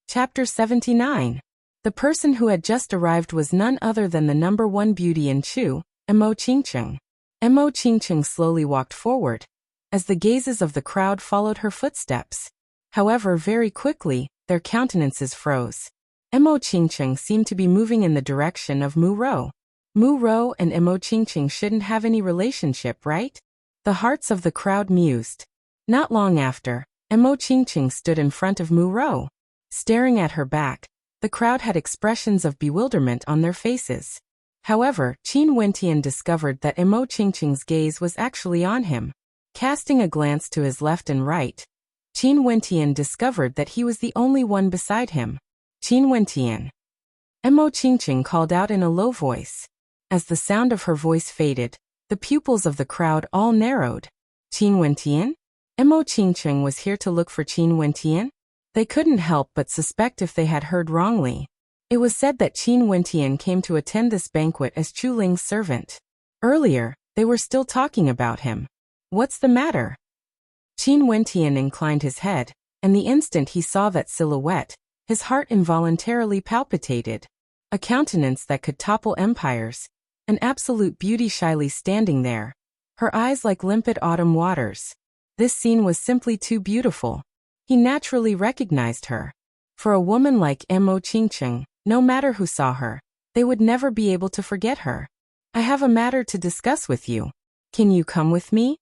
Chapter 79. The person who had just arrived was none other than the number one beauty in Chu, Mo Qingqing. Mo Qingqing slowly walked forward, as the gazes of the crowd followed her footsteps. However, very quickly, their countenances froze. Mo Qingqing seemed to be moving in the direction of Mu Rou. Mu Rou and Mo Qingqing shouldn't have any relationship, right? The hearts of the crowd mused. Not long after, Mo Qingqing stood in front of Mu Rou. Staring at her back, the crowd had expressions of bewilderment on their faces. However, Qin Wentian discovered that Mo Qingqing's gaze was actually on him. Casting a glance to his left and right, Qin Wentian discovered that he was the only one beside him. Qin Wentian. Mo Qingqing called out in a low voice. As the sound of her voice faded, the pupils of the crowd all narrowed. Qin Wentian? Mo Qingqing was here to look for Qin Wentian? They couldn't help but suspect if they had heard wrongly. It was said that Qin Wentian came to attend this banquet as Chu Ling's servant. Earlier, they were still talking about him. What's the matter? Qin Wentian inclined his head, and the instant he saw that silhouette, his heart involuntarily palpitated. A countenance that could topple empires, an absolute beauty shyly standing there, her eyes like limpid autumn waters. This scene was simply too beautiful. He naturally recognized her. For a woman like Mo Qingqing, no matter who saw her, they would never be able to forget her. I have a matter to discuss with you. Can you come with me?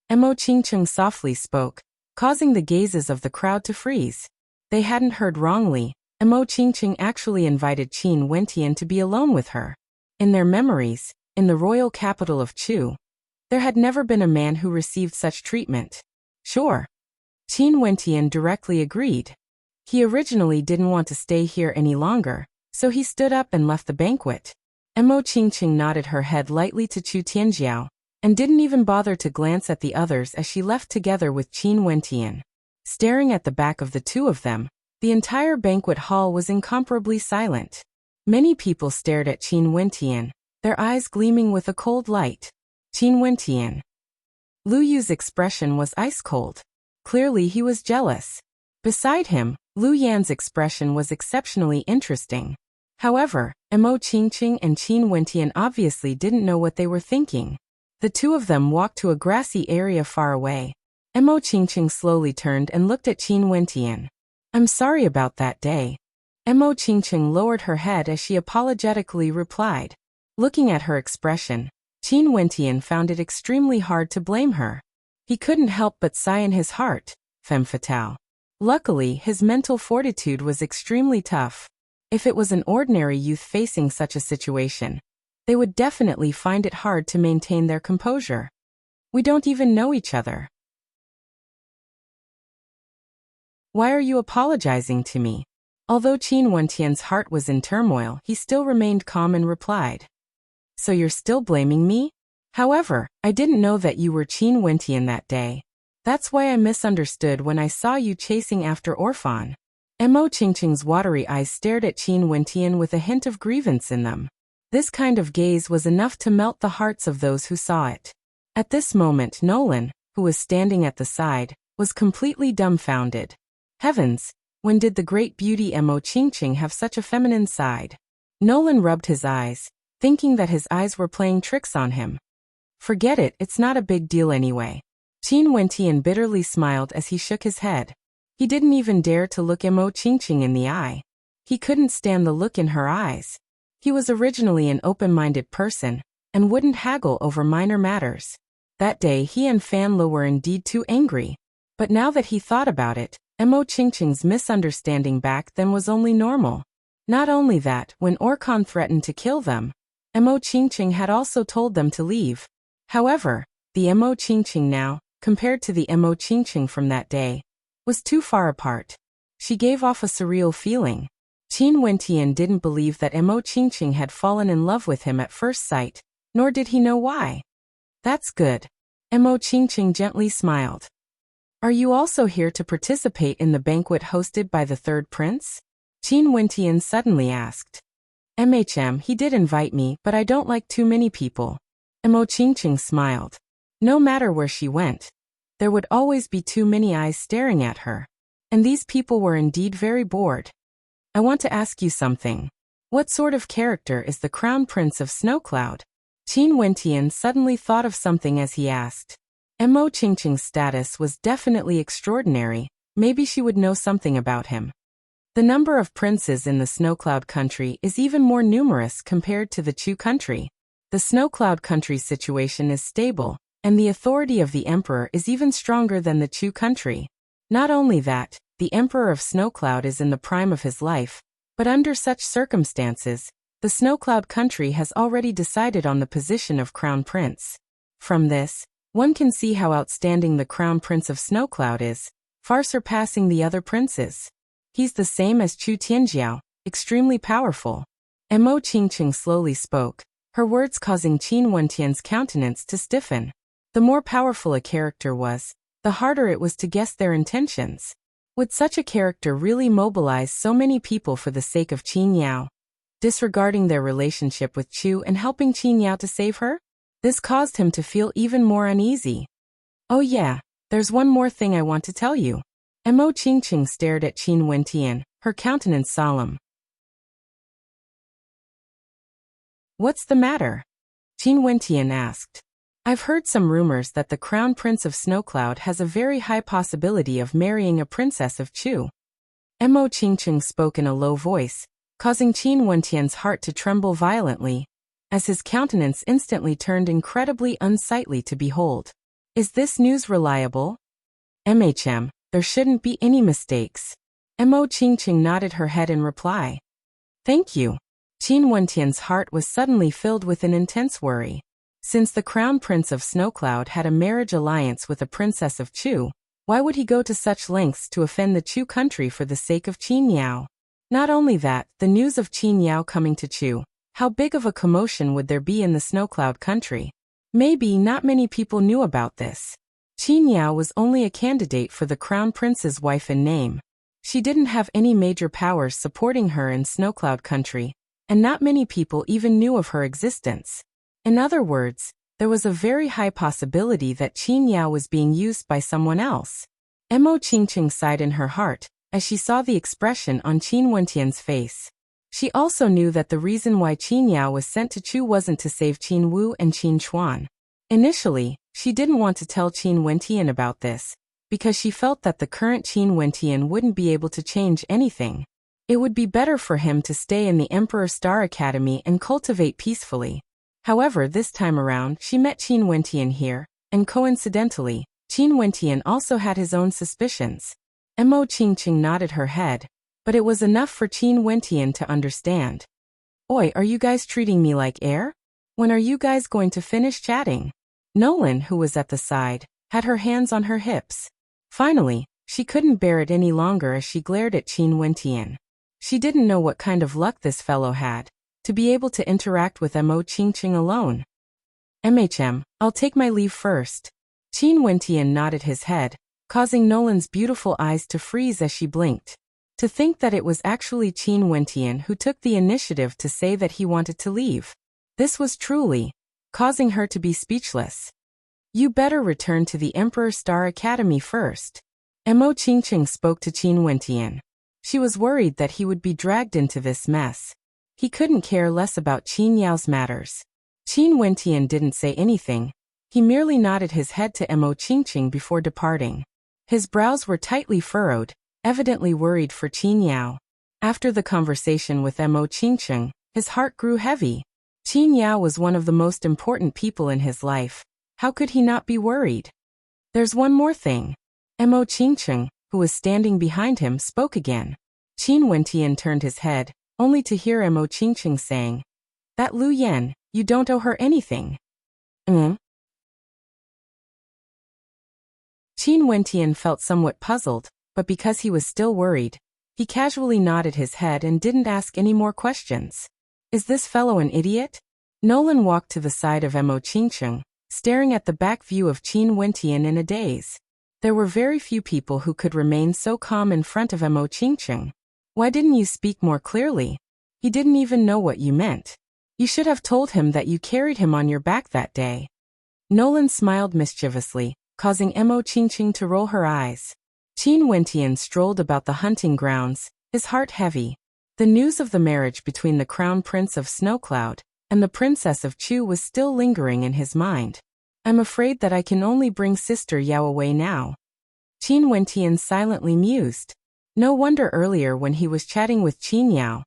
Mo Qingqing softly spoke, causing the gazes of the crowd to freeze. They hadn't heard wrongly. Mo Qingqing actually invited Qin Wentian to be alone with her. In their memories, in the royal capital of Chu, there had never been a man who received such treatment. Sure. Qin Wentian directly agreed. He originally didn't want to stay here any longer, so he stood up and left the banquet. Mo Qingqing nodded her head lightly to Chu Tianjiao, and didn't even bother to glance at the others as she left together with Qin Wentian. Staring at the back of the two of them, the entire banquet hall was incomparably silent. Many people stared at Qin Wentian, their eyes gleaming with a cold light. Qin Wentian. Lu Yu's expression was ice cold. Clearly he was jealous. Beside him, Lu Yan's expression was exceptionally interesting. However, Mo Qingqing and Qin Wentian obviously didn't know what they were thinking. The two of them walked to a grassy area far away. Mo Qingqing slowly turned and looked at Qin Wentian. I'm sorry about that day. Mo Qingqing lowered her head as she apologetically replied. Looking at her expression, Qin Wentian found it extremely hard to blame her. He couldn't help but sigh in his heart, femme fatale. Luckily, his mental fortitude was extremely tough. If it was an ordinary youth facing such a situation, they would definitely find it hard to maintain their composure. We don't even know each other. Why are you apologizing to me? Although Qin Wentian's heart was in turmoil, he still remained calm and replied. So you're still blaming me? However, I didn't know that you were Qin Wentian that day. That's why I misunderstood when I saw you chasing after Orphan. Mo Qingqing's watery eyes stared at Qin Wentian with a hint of grievance in them. This kind of gaze was enough to melt the hearts of those who saw it. At this moment, Nolan, who was standing at the side, was completely dumbfounded. Heavens, when did the great beauty Mo Qingqing have such a feminine side? Nolan rubbed his eyes, thinking that his eyes were playing tricks on him. Forget it, it's not a big deal anyway. Qin Wentian bitterly smiled as he shook his head. He didn't even dare to look Mo Qingqing in the eye. He couldn't stand the look in her eyes. He was originally an open-minded person, and wouldn't haggle over minor matters. That day he and Fan Lo were indeed too angry. But now that he thought about it, Mo Qingqing's misunderstanding back then was only normal. Not only that, when Orkan threatened to kill them, Mo Qingqing had also told them to leave. However, the Mo Qingqing now, compared to the Mo Qingqing from that day, was too far apart. She gave off a surreal feeling. Qin Wentian didn't believe that Mo Qingqing had fallen in love with him at first sight, nor did he know why. That's good. Mo Qingqing gently smiled. Are you also here to participate in the banquet hosted by the third prince? Qin Wentian suddenly asked. He did invite me, but I don't like too many people. Mo Qingqing smiled. No matter where she went, there would always be too many eyes staring at her. And these people were indeed very bored. I want to ask you something. What sort of character is the Crown Prince of Snowcloud? Qin Wentian suddenly thought of something as he asked. Mo Qingqing's status was definitely extraordinary. Maybe she would know something about him. The number of princes in the Snowcloud country is even more numerous compared to the Chu country. The Snowcloud country's situation is stable, and the authority of the emperor is even stronger than the Chu country. Not only that, the emperor of Snowcloud is in the prime of his life, but under such circumstances, the Snowcloud country has already decided on the position of crown prince. From this, one can see how outstanding the crown prince of Snowcloud is, far surpassing the other princes. He's the same as Chu Tianjiao, extremely powerful. Mo Qingqing slowly spoke, her words causing Qin Wentian's countenance to stiffen. The more powerful a character was, the harder it was to guess their intentions. Would such a character really mobilize so many people for the sake of Qin Yao, disregarding their relationship with Chu and helping Qin Yao to save her? This caused him to feel even more uneasy. Oh yeah, there's one more thing I want to tell you. Mo Qingqing stared at Qin Wentian, her countenance solemn. What's the matter? Qin Wentian asked. I've heard some rumors that the Crown Prince of Snowcloud has a very high possibility of marrying a princess of Chu. Mo Qingqing spoke in a low voice, causing Qin Wentian's heart to tremble violently, as his countenance instantly turned incredibly unsightly to behold. Is this news reliable? There shouldn't be any mistakes. Mo Qingqing nodded her head in reply. Thank you. Qin Wentian's heart was suddenly filled with an intense worry. Since the Crown Prince of Snowcloud had a marriage alliance with a princess of Chu, why would he go to such lengths to offend the Chu country for the sake of Qin Yao? Not only that, the news of Qin Yao coming to Chu, how big of a commotion would there be in the Snowcloud country? Maybe not many people knew about this. Qin Yao was only a candidate for the Crown Prince's wife in name. She didn't have any major powers supporting her in Snowcloud country, and not many people even knew of her existence. In other words, there was a very high possibility that Qin Yao was being used by someone else. Mo Qingqing sighed in her heart, as she saw the expression on Qin Wentian's face. She also knew that the reason why Qin Yao was sent to Chu wasn't to save Qin Wu and Qin Chuan. Initially, she didn't want to tell Qin Wentian about this, because she felt that the current Qin Wentian wouldn't be able to change anything. It would be better for him to stay in the Emperor Star Academy and cultivate peacefully. However, this time around, she met Qin Wentian here, and coincidentally, Qin Wentian also had his own suspicions. Mo Qingqing nodded her head, but it was enough for Qin Wentian to understand. Oi, are you guys treating me like air? When are you guys going to finish chatting? Nolan, who was at the side, had her hands on her hips. Finally, She couldn't bear it any longer as she glared at Qin Wentian. She didn't know what kind of luck this fellow had, to be able to interact with Mo Qingqing alone. I'll take my leave first. Qin Wentian nodded his head, causing Nolan's beautiful eyes to freeze as she blinked. To think that it was actually Qin Wentian who took the initiative to say that he wanted to leave. This was truly causing her to be speechless. You better return to the Emperor Star Academy first. Mo Qingqing spoke to Qin Wentian. She was worried that he would be dragged into this mess. He couldn't care less about Qin Yao's matters. Qin Wentian didn't say anything. He merely nodded his head to Mo Qingqing before departing. His brows were tightly furrowed, evidently worried for Qin Yao. After the conversation with Mo Qingqing, his heart grew heavy. Qin Yao was one of the most important people in his life. How could he not be worried? There's one more thing. Mo Qingqing, who was standing behind him, spoke again. Qin Wentian turned his head, only to hear Mo Qingqing saying, "That Lu Yan, you don't owe her anything." Qin Wentian felt somewhat puzzled, but because he was still worried, he casually nodded his head and didn't ask any more questions. Is this fellow an idiot? Nolan walked to the side of Mo Qingqing, staring at the back view of Qin Wentian in a daze. There were very few people who could remain so calm in front of Mo Qingqing. Why didn't you speak more clearly? He didn't even know what you meant. You should have told him that you carried him on your back that day. Nolan smiled mischievously, causing Mo Qingqing to roll her eyes. Qin Wentian strolled about the hunting grounds, his heart heavy. The news of the marriage between the Crown Prince of Snowcloud and the Princess of Chu was still lingering in his mind. I'm afraid that I can only bring Sister Yao away now. Qin Wentian silently mused. No wonder earlier when he was chatting with Qin Yao,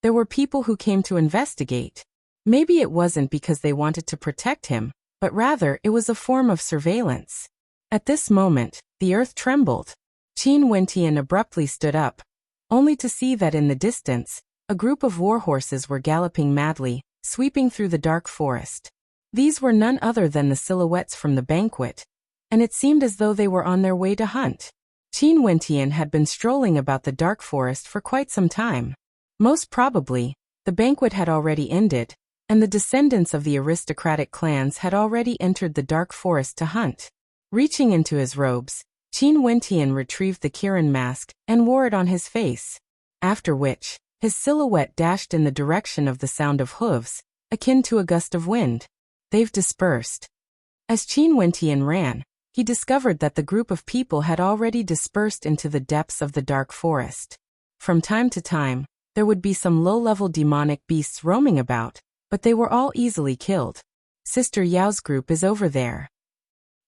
there were people who came to investigate. Maybe it wasn't because they wanted to protect him, but rather it was a form of surveillance. At this moment, the earth trembled. Qin Wentian abruptly stood up, only to see that in the distance, a group of warhorses were galloping madly, sweeping through the dark forest. These were none other than the silhouettes from the banquet, and it seemed as though they were on their way to hunt. Qin Wentian had been strolling about the dark forest for quite some time. Most probably, the banquet had already ended, and the descendants of the aristocratic clans had already entered the dark forest to hunt. Reaching into his robes, Qin Wentian retrieved the Kirin mask and wore it on his face. After which, his silhouette dashed in the direction of the sound of hooves, akin to a gust of wind. They've dispersed. As Qin Wentian ran, he discovered that the group of people had already dispersed into the depths of the dark forest. From time to time, there would be some low-level demonic beasts roaming about, but they were all easily killed. Sister Yao's group is over there.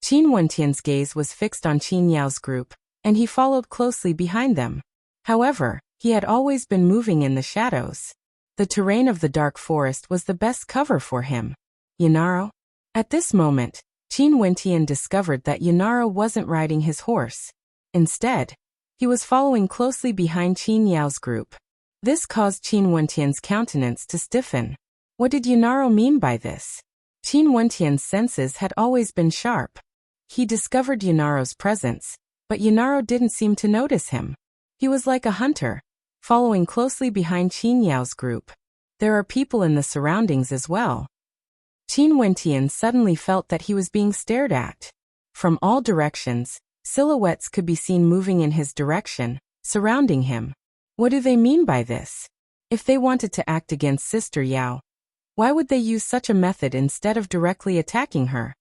Qin Wentian's gaze was fixed on Qin Yao's group, and he followed closely behind them. However, he had always been moving in the shadows. The terrain of the dark forest was the best cover for him. Yanaro? At this moment, Qin Wentian discovered that Yanaro wasn't riding his horse. Instead, he was following closely behind Qin Yao's group. This caused Qin Wentian's countenance to stiffen. What did Yanaro mean by this? Qin Wentian's senses had always been sharp. He discovered Yanaro's presence, but Yanaro didn't seem to notice him. He was like a hunter, following closely behind Qin Yao's group. There are people in the surroundings as well. Qin Wentian suddenly felt that he was being stared at. From all directions, silhouettes could be seen moving in his direction, surrounding him. What do they mean by this? If they wanted to act against Sister Yao, why would they use such a method instead of directly attacking her?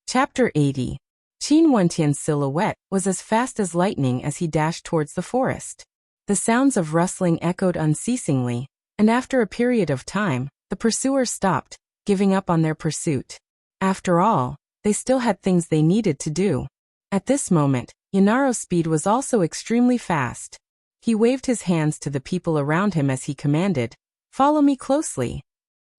Chapter 80. Qin Wentian's silhouette was as fast as lightning as he dashed towards the forest. The sounds of rustling echoed unceasingly, and after a period of time, the pursuers stopped, giving up on their pursuit. After all, they still had things they needed to do. At this moment, Yanaro's speed was also extremely fast. He waved his hands to the people around him as he commanded, "Follow me closely."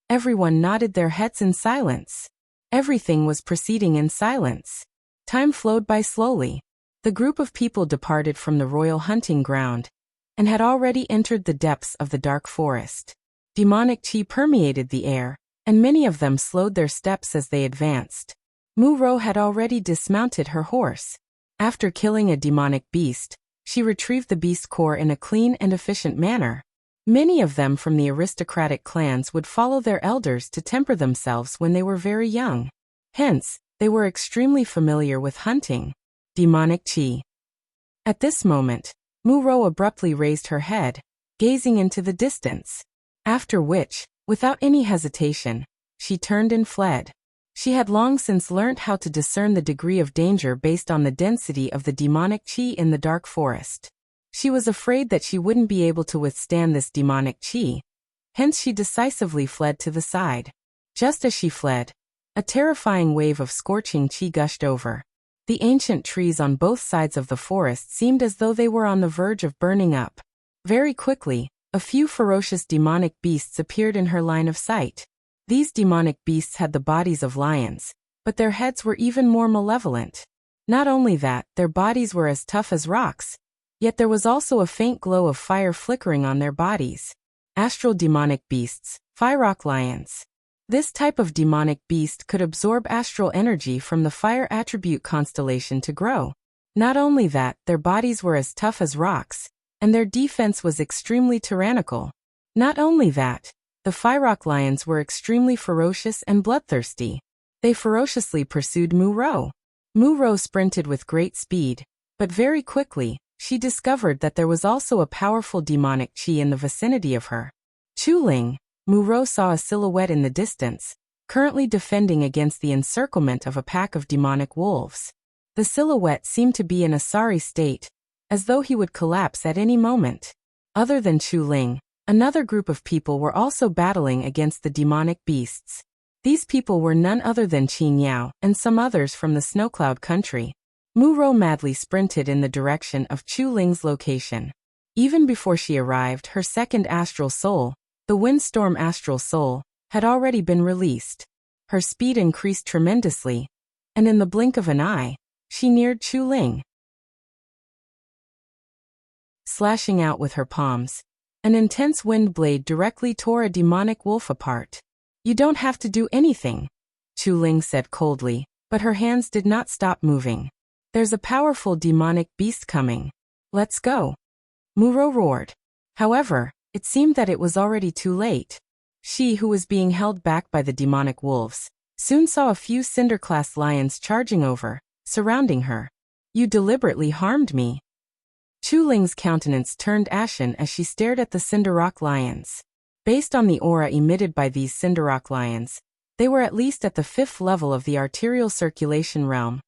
Everyone nodded their heads in silence. Everything was proceeding in silence. Time flowed by slowly. The group of people departed from the royal hunting ground and had already entered the depths of the dark forest. Demonic qi permeated the air, and many of them slowed their steps as they advanced. Mu Rou had already dismounted her horse. After killing a demonic beast, she retrieved the beast core in a clean and efficient manner. Many of them from the aristocratic clans would follow their elders to temper themselves when they were very young. Hence, they were extremely familiar with hunting demonic qi. At this moment, Mu Rou abruptly raised her head, gazing into the distance. After which, without any hesitation, she turned and fled. She had long since learnt how to discern the degree of danger based on the density of the demonic qi in the dark forest. She was afraid that she wouldn't be able to withstand this demonic qi. Hence she decisively fled to the side. Just as she fled, a terrifying wave of scorching qi gushed over. The ancient trees on both sides of the forest seemed as though they were on the verge of burning up. Very quickly, a few ferocious demonic beasts appeared in her line of sight. These demonic beasts had the bodies of lions, but their heads were even more malevolent. Not only that, their bodies were as tough as rocks, yet there was also a faint glow of fire flickering on their bodies. Astral demonic beasts, Firerock lions. This type of demonic beast could absorb astral energy from the fire attribute constellation to grow. Not only that, their bodies were as tough as rocks, and their defense was extremely tyrannical. Not only that, the Firerock lions were extremely ferocious and bloodthirsty. They ferociously pursued Mu Rou. Mu Rou sprinted with great speed, but very quickly, she discovered that there was also a powerful demonic qi in the vicinity of her. Chuling, Mu Rou saw a silhouette in the distance, currently defending against the encirclement of a pack of demonic wolves. The silhouette seemed to be in a sorry state, as though he would collapse at any moment. Other than Chuling, another group of people were also battling against the demonic beasts. These people were none other than Qin Yao and some others from the Snowcloud country. Mu Rou madly sprinted in the direction of Chuling's location. Even before she arrived, her second astral soul, the Windstorm astral soul, had already been released. Her speed increased tremendously, and in the blink of an eye, she neared Chuling. Slashing out with her palms, an intense wind blade directly tore a demonic wolf apart. "You don't have to do anything," Chuling said coldly, but her hands did not stop moving. "There's a powerful demonic beast coming. Let's go." Mu Rou roared. However, it seemed that it was already too late. She, who was being held back by the demonic wolves, soon saw a few cinder-class lions charging over, surrounding her. "You deliberately harmed me." Chuling's countenance turned ashen as she stared at the Cinderrock lions. Based on the aura emitted by these Cinderrock lions, they were at least at the 5th level of the arterial circulation realm,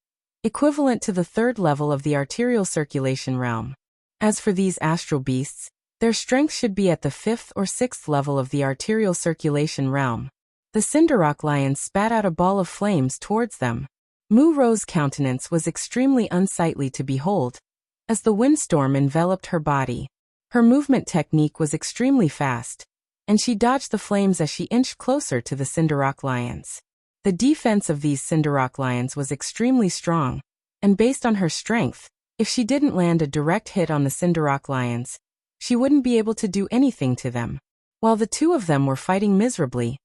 equivalent to the 3rd level of the arterial circulation realm. As for these astral beasts, their strength should be at the 5th or 6th level of the arterial circulation realm. The Cinderrock lions spat out a ball of flames towards them. Mu Rou's countenance was extremely unsightly to behold, as the windstorm enveloped her body. Her movement technique was extremely fast, and she dodged the flames as she inched closer to the Cinderrock lions. The defense of these Cinderrock lions was extremely strong, and based on her strength, if she didn't land a direct hit on the Cinderrock lions, she wouldn't be able to do anything to them. While the two of them were fighting miserably,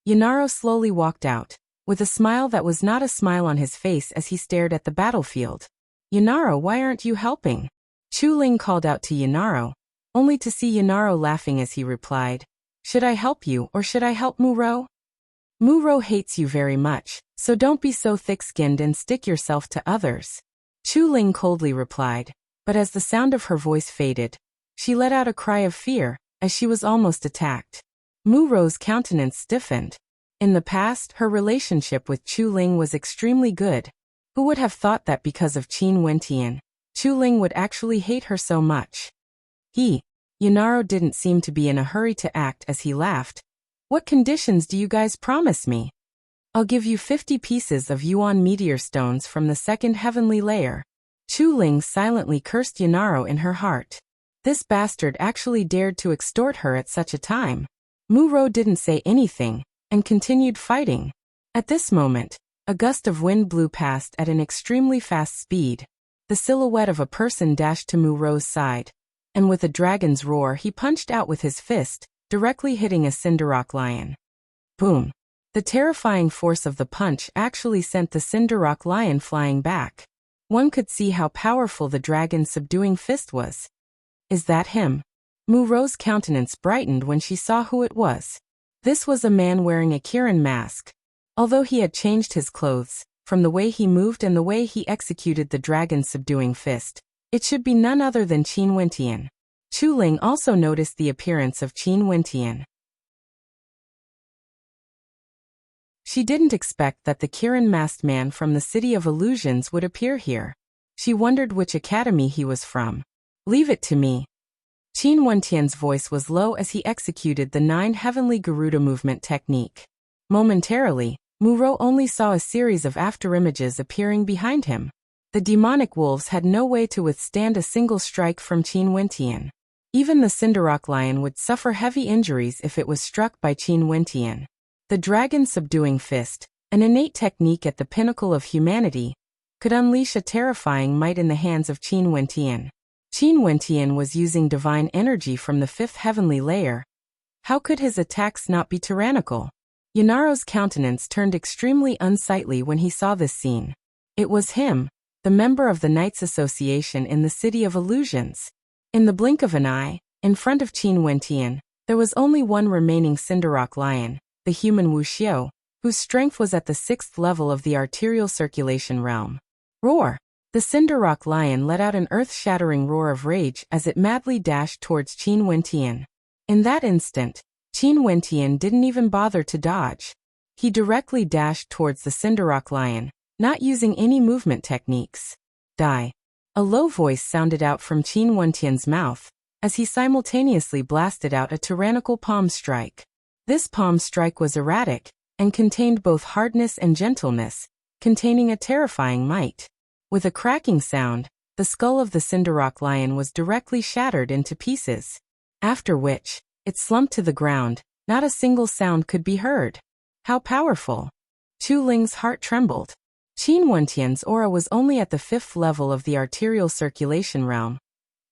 Yanaro slowly walked out, with a smile that was not a smile on his face as he stared at the battlefield. "Yanaro, why aren't you helping?" Chuling called out to Yanaro, only to see Yanaro laughing as he replied, "Should I help you or should I help Mu Rou? Mu Rou hates you very much, so don't be so thick-skinned and stick yourself to others." Chuling coldly replied, but as the sound of her voice faded, she let out a cry of fear, as she was almost attacked. Mu Rou's countenance stiffened. In the past, her relationship with Chuling was extremely good. Who would have thought that because of Qin Wentian, Chuling would actually hate her so much? Yanaro didn't seem to be in a hurry to act as he laughed. "What conditions do you guys promise me?" "I'll give you 50 pieces of Yuan meteor stones from the 2nd heavenly layer." Chuling silently cursed Yanaro in her heart. This bastard actually dared to extort her at such a time. Mu Rou didn't say anything, and continued fighting. At this moment, a gust of wind blew past at an extremely fast speed. The silhouette of a person dashed to Mu Rou's side, and with a dragon's roar he punched out with his fist, directly hitting a Cinderrock lion. Boom! The terrifying force of the punch actually sent the Cinderrock lion flying back. One could see how powerful the dragon's subduing fist was. Is that him? Mu Ro's countenance brightened when she saw who it was. This was a man wearing a Kirin mask. Although he had changed his clothes, from the way he moved and the way he executed the dragon's subduing fist, it should be none other than Qin Wentian. Chu Ling also noticed the appearance of Qin Wentian. She didn't expect that the Kirin masked man from the City of Illusions would appear here. She wondered which academy he was from. Leave it to me. Qin Wentian's voice was low as he executed the 9 heavenly Garuda movement technique. Momentarily, Mu Ro only saw a series of afterimages appearing behind him. The demonic wolves had no way to withstand a single strike from Qin Wentian. Even the Cinderrock lion would suffer heavy injuries if it was struck by Qin Wentian. The dragon's subduing fist, an innate technique at the pinnacle of humanity, could unleash a terrifying might in the hands of Qin Wentian. Qin Wentian was using divine energy from the 5th heavenly layer. How could his attacks not be tyrannical? Yunaro's countenance turned extremely unsightly when he saw this scene. It was him, the member of the Knights Association in the City of Illusions. In the blink of an eye, in front of Qin Wentian, there was only one remaining Cinderrock lion, the human Wuxia, whose strength was at the 6th level of the arterial circulation realm. Roar! The Cinderrock lion let out an earth-shattering roar of rage as it madly dashed towards Qin Wentian. In that instant, Qin Wentian didn't even bother to dodge. He directly dashed towards the Cinderrock lion, not using any movement techniques. Die! A low voice sounded out from Qin Wentian's mouth, as he simultaneously blasted out a tyrannical palm strike. This palm strike was erratic, and contained both hardness and gentleness, containing a terrifying might. With a cracking sound, the skull of the Cinderrock lion was directly shattered into pieces. After which, it slumped to the ground, not a single sound could be heard. How powerful! Chu Ling's heart trembled. Qin Wentian's aura was only at the 5th level of the arterial circulation realm.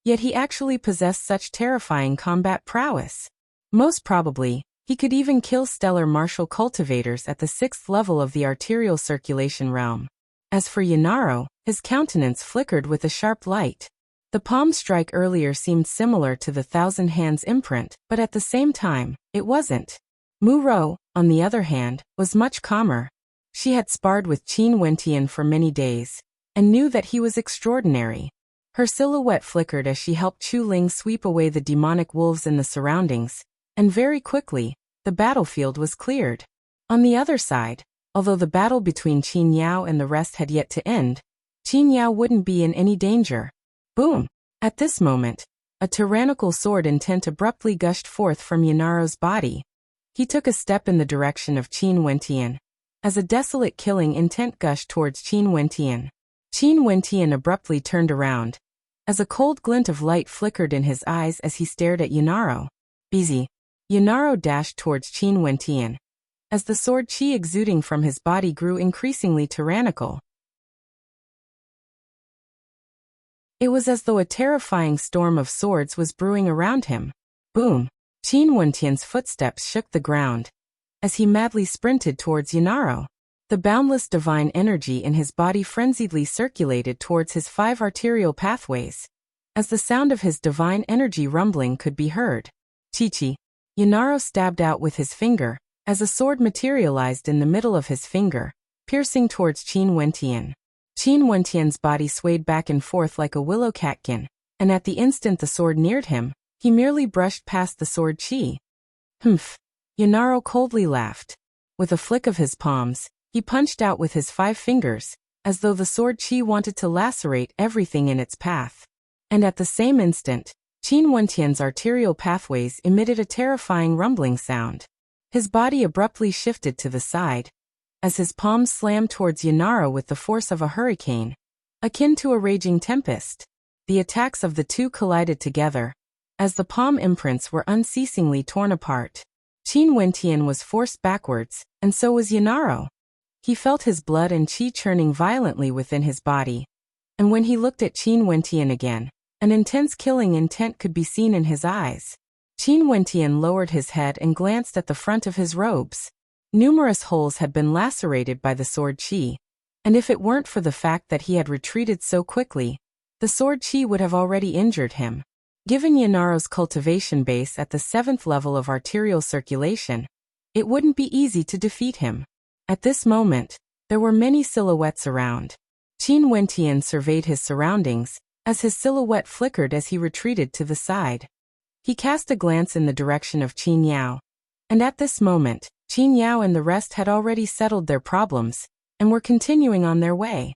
Yet he actually possessed such terrifying combat prowess. Most probably, he could even kill stellar martial cultivators at the 6th level of the arterial circulation realm. As for Yunaro, his countenance flickered with a sharp light. The palm strike earlier seemed similar to the Thousand Hands imprint, but at the same time, it wasn't. Mu Ro, on the other hand, was much calmer. She had sparred with Qin Wentian for many days, and knew that he was extraordinary. Her silhouette flickered as she helped Chu Ling sweep away the demonic wolves in the surroundings, and very quickly, the battlefield was cleared. On the other side, although the battle between Qin Yao and the rest had yet to end, Qin Yao wouldn't be in any danger. Boom! At this moment, a tyrannical sword intent abruptly gushed forth from Yunaro's body. He took a step in the direction of Qin Wentian, as a desolate killing intent gushed towards Qin Wentian. Qin Wentian abruptly turned around, as a cold glint of light flickered in his eyes as he stared at Yunaro. Busy. Yunaro dashed towards Qin Wentian, as the sword chi exuding from his body grew increasingly tyrannical. It was as though a terrifying storm of swords was brewing around him. Boom! Qin Wentian's footsteps shook the ground, as he madly sprinted towards Yunaro. The boundless divine energy in his body frenziedly circulated towards his 5 arterial pathways, as the sound of his divine energy rumbling could be heard. Chi-chi. Yunaro stabbed out with his finger, as a sword materialized in the middle of his finger, piercing towards Qin Wentian. Qin Wentian's body swayed back and forth like a willow catkin, and at the instant the sword neared him, he merely brushed past the sword chi. Humph. Yunaro coldly laughed. With a flick of his palms, he punched out with his 5 fingers, as though the sword chi wanted to lacerate everything in its path. And at the same instant, Qin Wentian's arterial pathways emitted a terrifying rumbling sound. His body abruptly shifted to the side, as his palms slammed towards Yunaro with the force of a hurricane, akin to a raging tempest. The attacks of the two collided together, as the palm imprints were unceasingly torn apart. Qin Wentian was forced backwards, and so was Yunaro. He felt his blood and chi churning violently within his body, and when he looked at Qin Wentian again, an intense killing intent could be seen in his eyes. Qin Wentian lowered his head and glanced at the front of his robes. Numerous holes had been lacerated by the sword qi, and if it weren't for the fact that he had retreated so quickly, the sword qi would have already injured him. Given Yanaro's cultivation base at the 7th level of arterial circulation, it wouldn't be easy to defeat him. At this moment, there were many silhouettes around. Qin Wentian surveyed his surroundings, as his silhouette flickered as he retreated to the side. He cast a glance in the direction of Qin Yao, and at this moment, Qin Yao and the rest had already settled their problems, and were continuing on their way.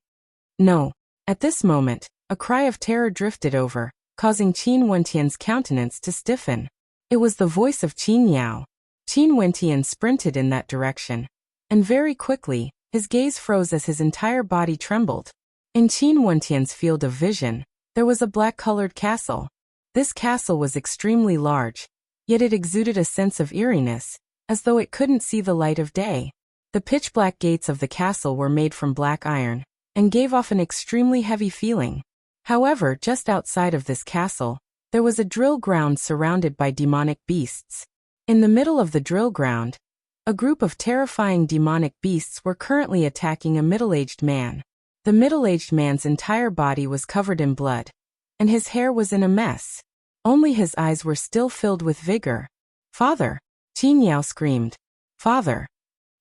No. At this moment, a cry of terror drifted over, causing Qin Wentian's countenance to stiffen. It was the voice of Qin Yao. Qin Wentian sprinted in that direction, and very quickly, his gaze froze as his entire body trembled. In Qin Wentian's field of vision, there was a black-colored castle. This castle was extremely large, yet it exuded a sense of eeriness, as though it couldn't see the light of day. The pitch-black gates of the castle were made from black iron, and gave off an extremely heavy feeling. However, just outside of this castle, there was a drill ground surrounded by demonic beasts. In the middle of the drill ground, a group of terrifying demonic beasts were currently attacking a middle-aged man. The middle-aged man's entire body was covered in blood, and his hair was in a mess. Only his eyes were still filled with vigor. "Father!" Qin Yao screamed. "Father!"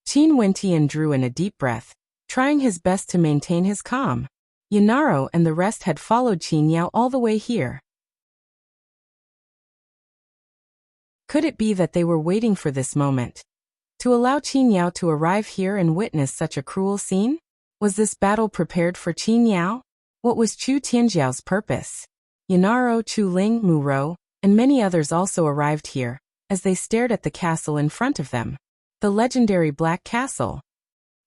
Qin Wentian drew in a deep breath, trying his best to maintain his calm. Yanaro and the rest had followed Qin Yao all the way here. Could it be that they were waiting for this moment? To allow Qin Yao to arrive here and witness such a cruel scene? Was this battle prepared for Qin Yao? What was Chu Tianjiao's purpose? Yanaro, Chu Ling, Mu Rou, and many others also arrived here, as they stared at the castle in front of them. The legendary Black Castle.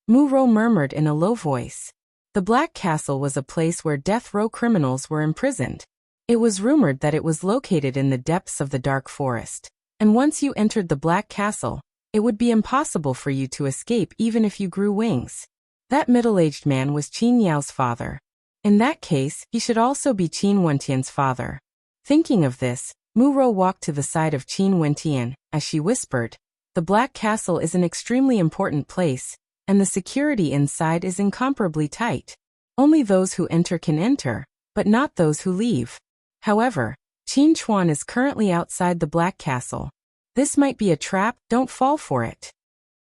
Mu Rou murmured in a low voice. The Black Castle was a place where death row criminals were imprisoned. It was rumored that it was located in the depths of the dark forest, and once you entered the Black Castle, it would be impossible for you to escape even if you grew wings. That middle-aged man was Qin Yao's father. In that case, he should also be Qin Wentian's father. Thinking of this, Mu Rou walked to the side of Qin Wentian, as she whispered, "The Black Castle is an extremely important place, and the security inside is incomparably tight. Only those who enter can enter, but not those who leave. However, Qin Chuan is currently outside the Black Castle. This might be a trap, don't fall for it."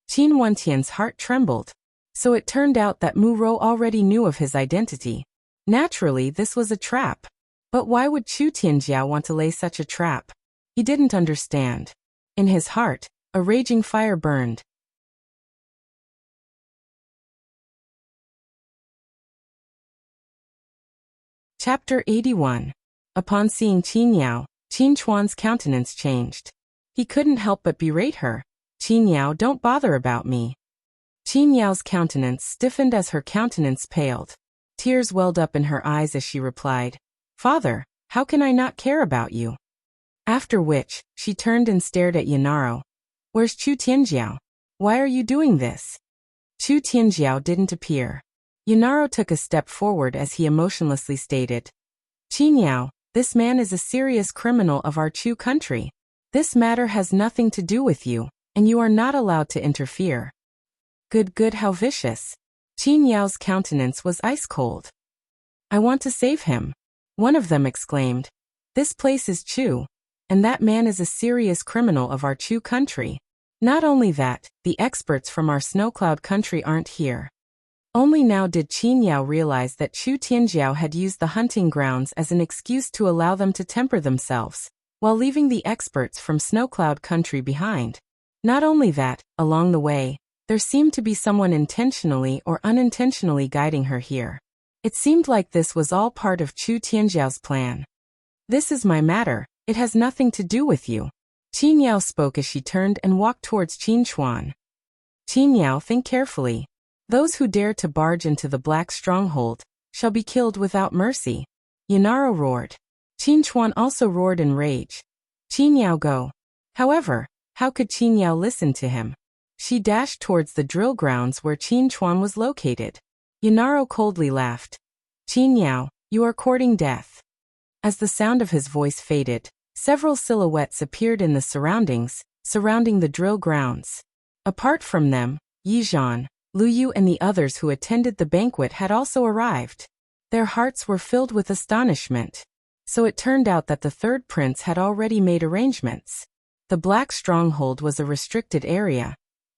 Qin Wentian's heart trembled. So it turned out that Mu Rou already knew of his identity. Naturally, this was a trap. But why would Chu Tianjia want to lay such a trap? He didn't understand. In his heart, a raging fire burned. Chapter 81. Upon seeing Qin Yao, Qin Chuan's countenance changed. He couldn't help but berate her. "Qin Yao, don't bother about me." Qin Yao's countenance stiffened as her countenance paled. Tears welled up in her eyes as she replied, "Father, how can I not care about you?" After which, she turned and stared at Yanaro. "Where's Chu Tianjiao? Why are you doing this?" Chu Tianjiao didn't appear. Yanaro took a step forward as he emotionlessly stated, "Qin Yao, this man is a serious criminal of our Chu country. This matter has nothing to do with you, and you are not allowed to interfere." Good, how vicious. Qin Yao's countenance was ice-cold. "I want to save him," one of them exclaimed. "This place is Chu, and that man is a serious criminal of our Chu country. Not only that, the experts from our Snowcloud country aren't here." Only now did Qin Yao realize that Chu Tianjiao had used the hunting grounds as an excuse to allow them to temper themselves, while leaving the experts from Snowcloud country behind. Not only that, along the way, there seemed to be someone intentionally or unintentionally guiding her here. It seemed like this was all part of Chu Tianjiao's plan. "This is my matter, it has nothing to do with you." Qin Yao spoke as she turned and walked towards Qin Chuan. "Qin Yao, think carefully. Those who dare to barge into the Black Stronghold shall be killed without mercy." Yanaro roared. Qin Chuan also roared in rage. "Qin Yao, go." However, how could Qin Yao listen to him? She dashed towards the drill grounds where Qin Chuan was located. Yanaro coldly laughed. "Qin Yao, you are courting death." As the sound of his voice faded, Several silhouettes appeared in the surroundings, surrounding the drill grounds. Apart from them, Yizhan, Lu Yu and the others who attended the banquet had also arrived. Their hearts were filled with astonishment. So it turned out that the third prince had already made arrangements. The Black Stronghold was a restricted area,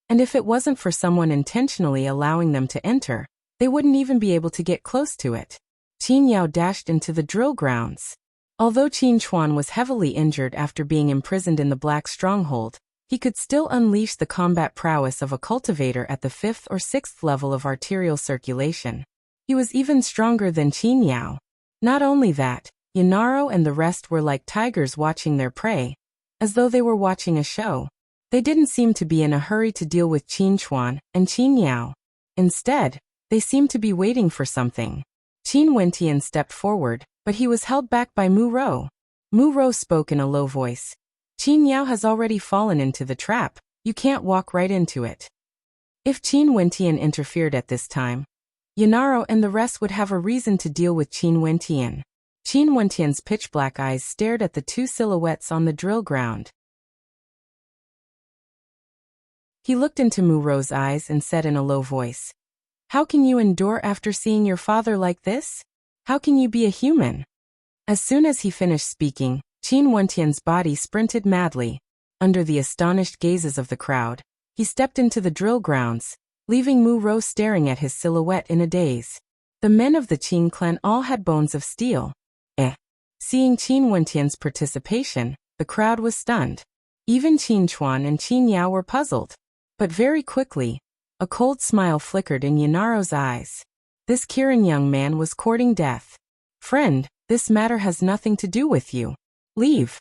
and if it wasn't for someone intentionally allowing them to enter, they wouldn't even be able to get close to it. Qin Yao dashed into the drill grounds. Although Qin Chuan was heavily injured after being imprisoned in the Black Stronghold, he could still unleash the combat prowess of a cultivator at the 5th or 6th level of arterial circulation. He was even stronger than Qin Yao. Not only that, Yanaro and the rest were like tigers watching their prey, as though they were watching a show. They didn't seem to be in a hurry to deal with Qin Chuan and Qin Yao. Instead, they seemed to be waiting for something. Qin Wentian stepped forward, but he was held back by Mu Rou. Mu Rou spoke in a low voice. Qin Yao has already fallen into the trap, you can't walk right into it. If Qin Wentian interfered at this time, Yanaro and the rest would have a reason to deal with Qin Wentian. Qin Wentian's pitch-black eyes stared at the two silhouettes on the drill ground. He looked into Mu Rou's eyes and said in a low voice, "How can you endure after seeing your father like this? How can you be a human?" As soon as he finished speaking, Qin Wentian's body sprinted madly. Under the astonished gazes of the crowd, he stepped into the drill grounds, leaving Mu Rou staring at his silhouette in a daze. The men of the Qin clan all had bones of steel. Seeing Qin Wentian's participation, the crowd was stunned. Even Qin Chuan and Qin Yao were puzzled. But very quickly, a cold smile flickered in Yanaro's eyes. This Kirin young man was courting death. "Friend, this matter has nothing to do with you. Leave."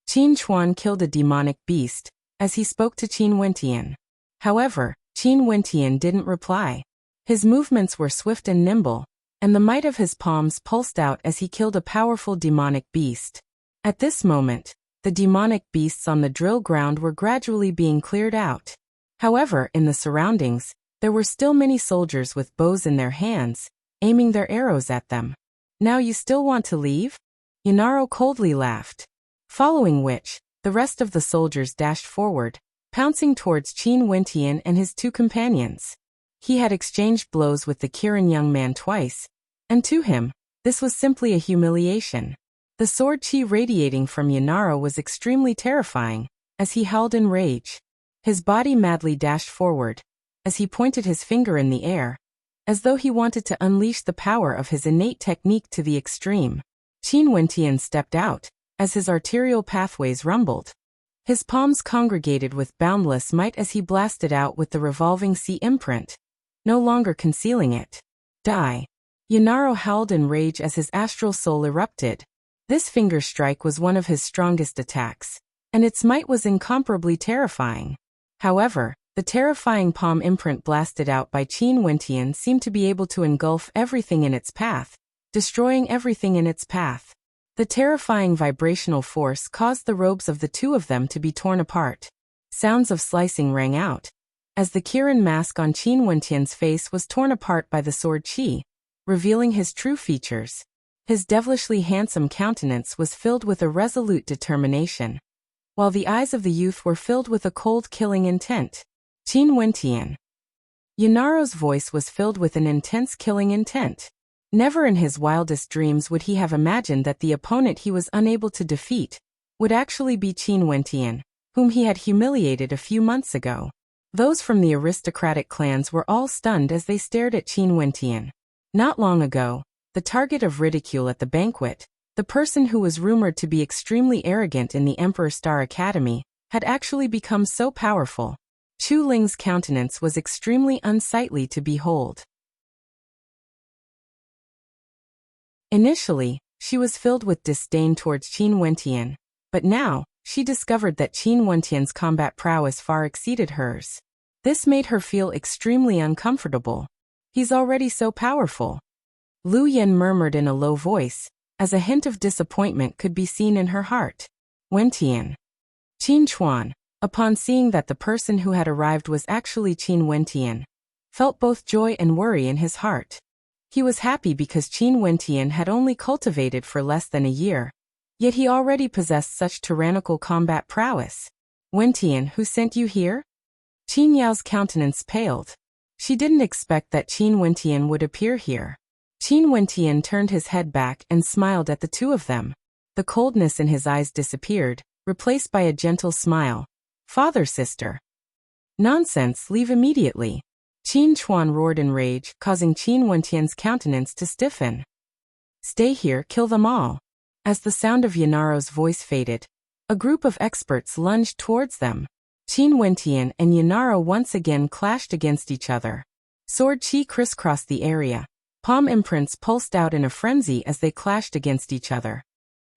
Qin Chuan killed a demonic beast, as he spoke to Qin Wentian. However, Qin Wentian didn't reply. His movements were swift and nimble, and the might of his palms pulsed out as he killed a powerful demonic beast. At this moment, the demonic beasts on the drill ground were gradually being cleared out. However, in the surroundings, there were still many soldiers with bows in their hands, aiming their arrows at them. "Now you still want to leave?" Yanaro coldly laughed. Following which, the rest of the soldiers dashed forward, pouncing towards Qin Wentian and his two companions. He had exchanged blows with the Kirin young man twice, and to him, this was simply a humiliation. The sword chi radiating from Yanaro was extremely terrifying, as he howled in rage. His body madly dashed forward, as he pointed his finger in the air, as though he wanted to unleash the power of his innate technique to the extreme. Qin Wentian stepped out, as his arterial pathways rumbled. His palms congregated with boundless might as he blasted out with the revolving sea imprint, no longer concealing it. "Die." Yanaro howled in rage as his astral soul erupted. This finger strike was one of his strongest attacks, and its might was incomparably terrifying. However, the terrifying palm imprint blasted out by Qin Wentian seemed to be able to engulf everything in its path, destroying everything in its path. The terrifying vibrational force caused the robes of the two of them to be torn apart. Sounds of slicing rang out, as the Kirin mask on Qin Wentian's face was torn apart by the sword chi, revealing his true features. His devilishly handsome countenance was filled with a resolute determination, while the eyes of the youth were filled with a cold killing intent. "Qin Wentian." Yanaro's voice was filled with an intense killing intent. Never in his wildest dreams would he have imagined that the opponent he was unable to defeat would actually be Qin Wentian, whom he had humiliated a few months ago. Those from the aristocratic clans were all stunned as they stared at Qin Wentian. Not long ago, the target of ridicule at the banquet, the person who was rumored to be extremely arrogant in the Emperor Star Academy, had actually become so powerful. Chu Ling's countenance was extremely unsightly to behold. Initially, she was filled with disdain towards Qin Wentian, but now, she discovered that Qin Wentian's combat prowess far exceeded hers. This made her feel extremely uncomfortable. "He's already so powerful." Lu Yen murmured in a low voice, as a hint of disappointment could be seen in her heart. "Wentian." Qin Chuan, upon seeing that the person who had arrived was actually Qin Wentian, felt both joy and worry in his heart. He was happy because Qin Wentian had only cultivated for less than a year, Yet he already possessed such tyrannical combat prowess. Wentian, who sent you here? Qin Yao's countenance paled. She didn't expect that Qin Wentian would appear here. Qin Wentian turned his head back and smiled at the two of them. The coldness in his eyes disappeared, replaced by a gentle smile. Father, sister. Nonsense, leave immediately. Qin Chuan roared in rage, causing Qin Wentian's countenance to stiffen. Stay here, kill them all. As the sound of Yanaro's voice faded, a group of experts lunged towards them. Qin Wentian and Yanaro once again clashed against each other. Sword chi crisscrossed the area. Palm imprints pulsed out in a frenzy as they clashed against each other.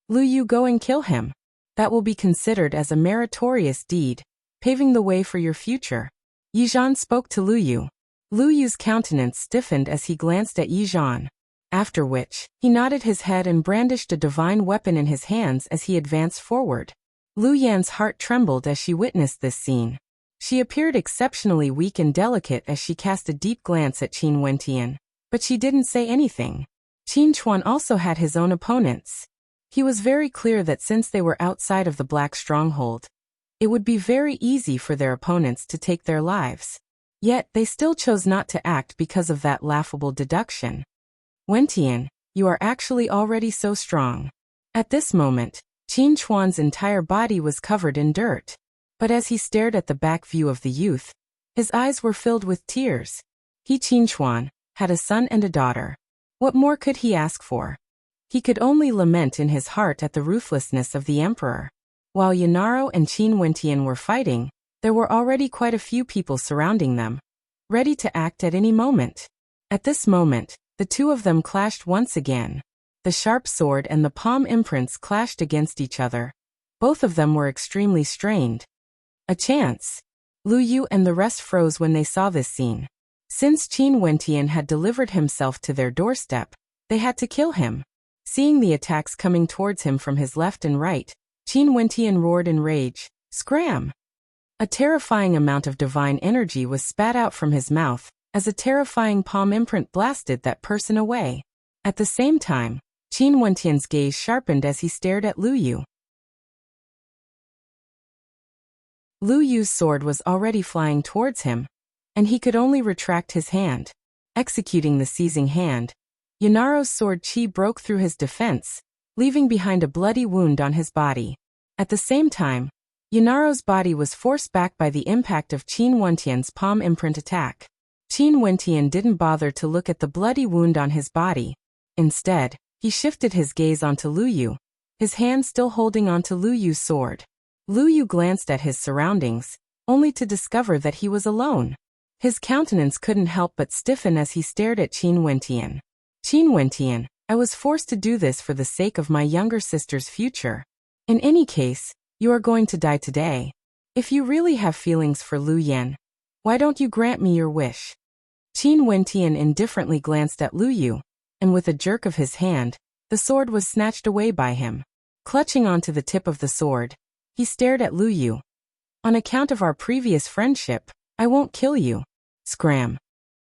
Lu Yu, go and kill him. That will be considered as a meritorious deed, paving the way for your future. Yizhan spoke to Lu Yu. Lu Yu's countenance stiffened as he glanced at Yizhan. After which, he nodded his head and brandished a divine weapon in his hands as he advanced forward. Lu Yan's heart trembled as she witnessed this scene. She appeared exceptionally weak and delicate as she cast a deep glance at Qin Wentian, but she didn't say anything. Qin Chuan also had his own opponents. He was very clear that since they were outside of the Black Stronghold, it would be very easy for their opponents to take their lives. Yet, they still chose not to act because of that laughable deduction. Wentian, you are actually already so strong. At this moment, Qin Chuan's entire body was covered in dirt. But as he stared at the back view of the youth, his eyes were filled with tears. He, Qin Chuan, had a son and a daughter. What more could he ask for? He could only lament in his heart at the ruthlessness of the emperor. While Yanaro and Qin Wentian were fighting, there were already quite a few people surrounding them, ready to act at any moment. At this moment, the two of them clashed once again. The sharp sword and the palm imprints clashed against each other. Both of them were extremely strained. A chance. Lu Yu and the rest froze when they saw this scene. Since Qin Wentian had delivered himself to their doorstep, they had to kill him. Seeing the attacks coming towards him from his left and right, Qin Wentian roared in rage, "Scram!" A terrifying amount of divine energy was spat out from his mouth, as a terrifying palm imprint blasted that person away. At the same time, Qin Wentian's gaze sharpened as he stared at Lu Yu. Lu Yu's sword was already flying towards him, and he could only retract his hand. Executing the seizing hand, Yanaro's sword chi broke through his defense, leaving behind a bloody wound on his body. At the same time, Yanaro's body was forced back by the impact of Qin Wentian's palm imprint attack. Qin Wentian didn't bother to look at the bloody wound on his body. Instead, he shifted his gaze onto Lu Yu, his hand still holding onto Lu Yu's sword. Lu Yu glanced at his surroundings, only to discover that he was alone. His countenance couldn't help but stiffen as he stared at Qin Wentian. Qin Wentian, I was forced to do this for the sake of my younger sister's future. In any case, you are going to die today. If you really have feelings for Lu Yan, why don't you grant me your wish? Qin Wentian indifferently glanced at Lu Yu, and with a jerk of his hand, the sword was snatched away by him. Clutching onto the tip of the sword, he stared at Lu Yu. On account of our previous friendship, I won't kill you. Scram.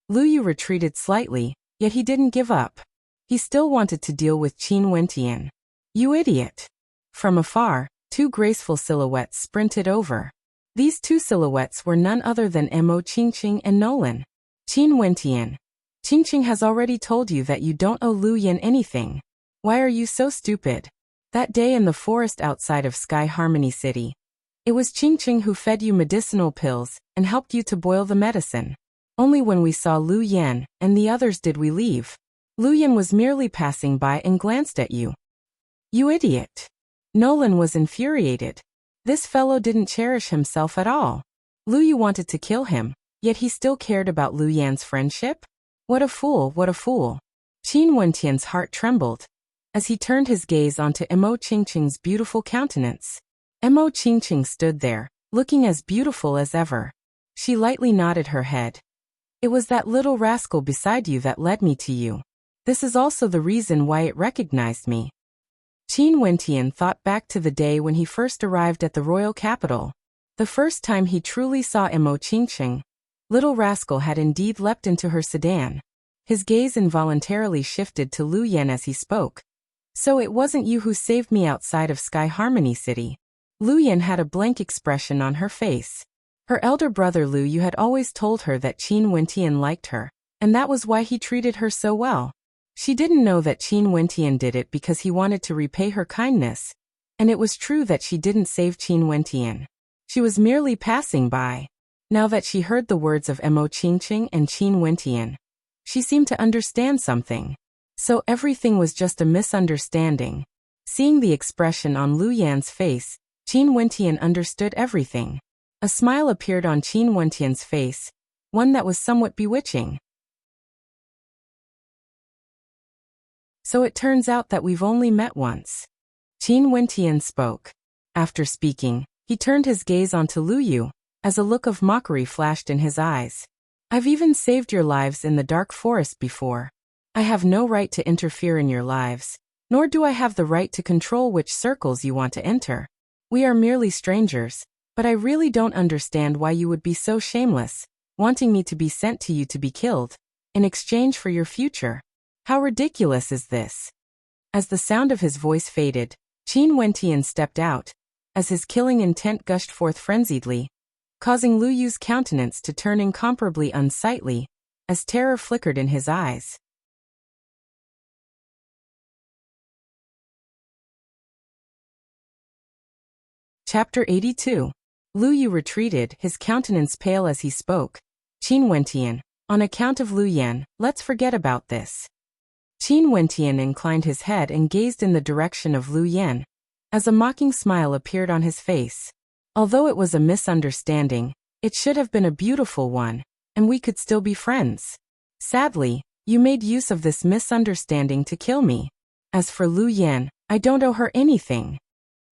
Lu Yu retreated slightly, yet he didn't give up. He still wanted to deal with Qin Wentian. You idiot. From afar, two graceful silhouettes sprinted over. These two silhouettes were none other than Mo Qingqing and Nolan. Qin Wentian. Qingqing has already told you that you don't owe Lu Yan anything. Why are you so stupid? That day in the forest outside of Sky Harmony City, it was Qingqing who fed you medicinal pills and helped you to boil the medicine. Only when we saw Lu Yan and the others did we leave. Lu Yan was merely passing by and glanced at you. You idiot. Nolan was infuriated. This fellow didn't cherish himself at all. Lu Yu wanted to kill him, yet he still cared about Lu Yan's friendship? What a fool, what a fool. Qin Wentian's heart trembled as he turned his gaze onto Mo Qingqing's beautiful countenance. Mo Qingqing stood there, looking as beautiful as ever. She lightly nodded her head. It was that little rascal beside you that led me to you. This is also the reason why it recognized me. Qin Wentian thought back to the day when he first arrived at the royal capital. The first time he truly saw Mo Qingqing, little rascal had indeed leapt into her sedan. His gaze involuntarily shifted to Lu Yan as he spoke. So it wasn't you who saved me outside of Sky Harmony City. Lu Yan had a blank expression on her face. Her elder brother Lu Yu had always told her that Qin Wentian liked her, and that was why he treated her so well. She didn't know that Qin Wentian did it because he wanted to repay her kindness, and it was true that she didn't save Qin Wentian. She was merely passing by. Now that she heard the words of Mo Qingqing and Qin Wentian, she seemed to understand something. So everything was just a misunderstanding. Seeing the expression on Lu Yan's face, Qin Wentian understood everything. A smile appeared on Qin Wentian's face, one that was somewhat bewitching. So it turns out that we've only met once. Qin Wentian spoke. After speaking, he turned his gaze onto Lu Yu, as a look of mockery flashed in his eyes. I've even saved your lives in the dark forest before. I have no right to interfere in your lives, nor do I have the right to control which circles you want to enter. We are merely strangers, but I really don't understand why you would be so shameless, wanting me to be sent to you to be killed, in exchange for your future. How ridiculous is this? As the sound of his voice faded, Qin Wentian stepped out, as his killing intent gushed forth frenziedly, causing Lu Yu's countenance to turn incomparably unsightly, as terror flickered in his eyes. Chapter 82. Lu Yu retreated, his countenance pale as he spoke. Qin Wentian, on account of Lu Yan, let's forget about this. Qin Wentian inclined his head and gazed in the direction of Lu Yan, as a mocking smile appeared on his face. Although it was a misunderstanding, it should have been a beautiful one, and we could still be friends. Sadly, you made use of this misunderstanding to kill me. As for Lu Yan, I don't owe her anything.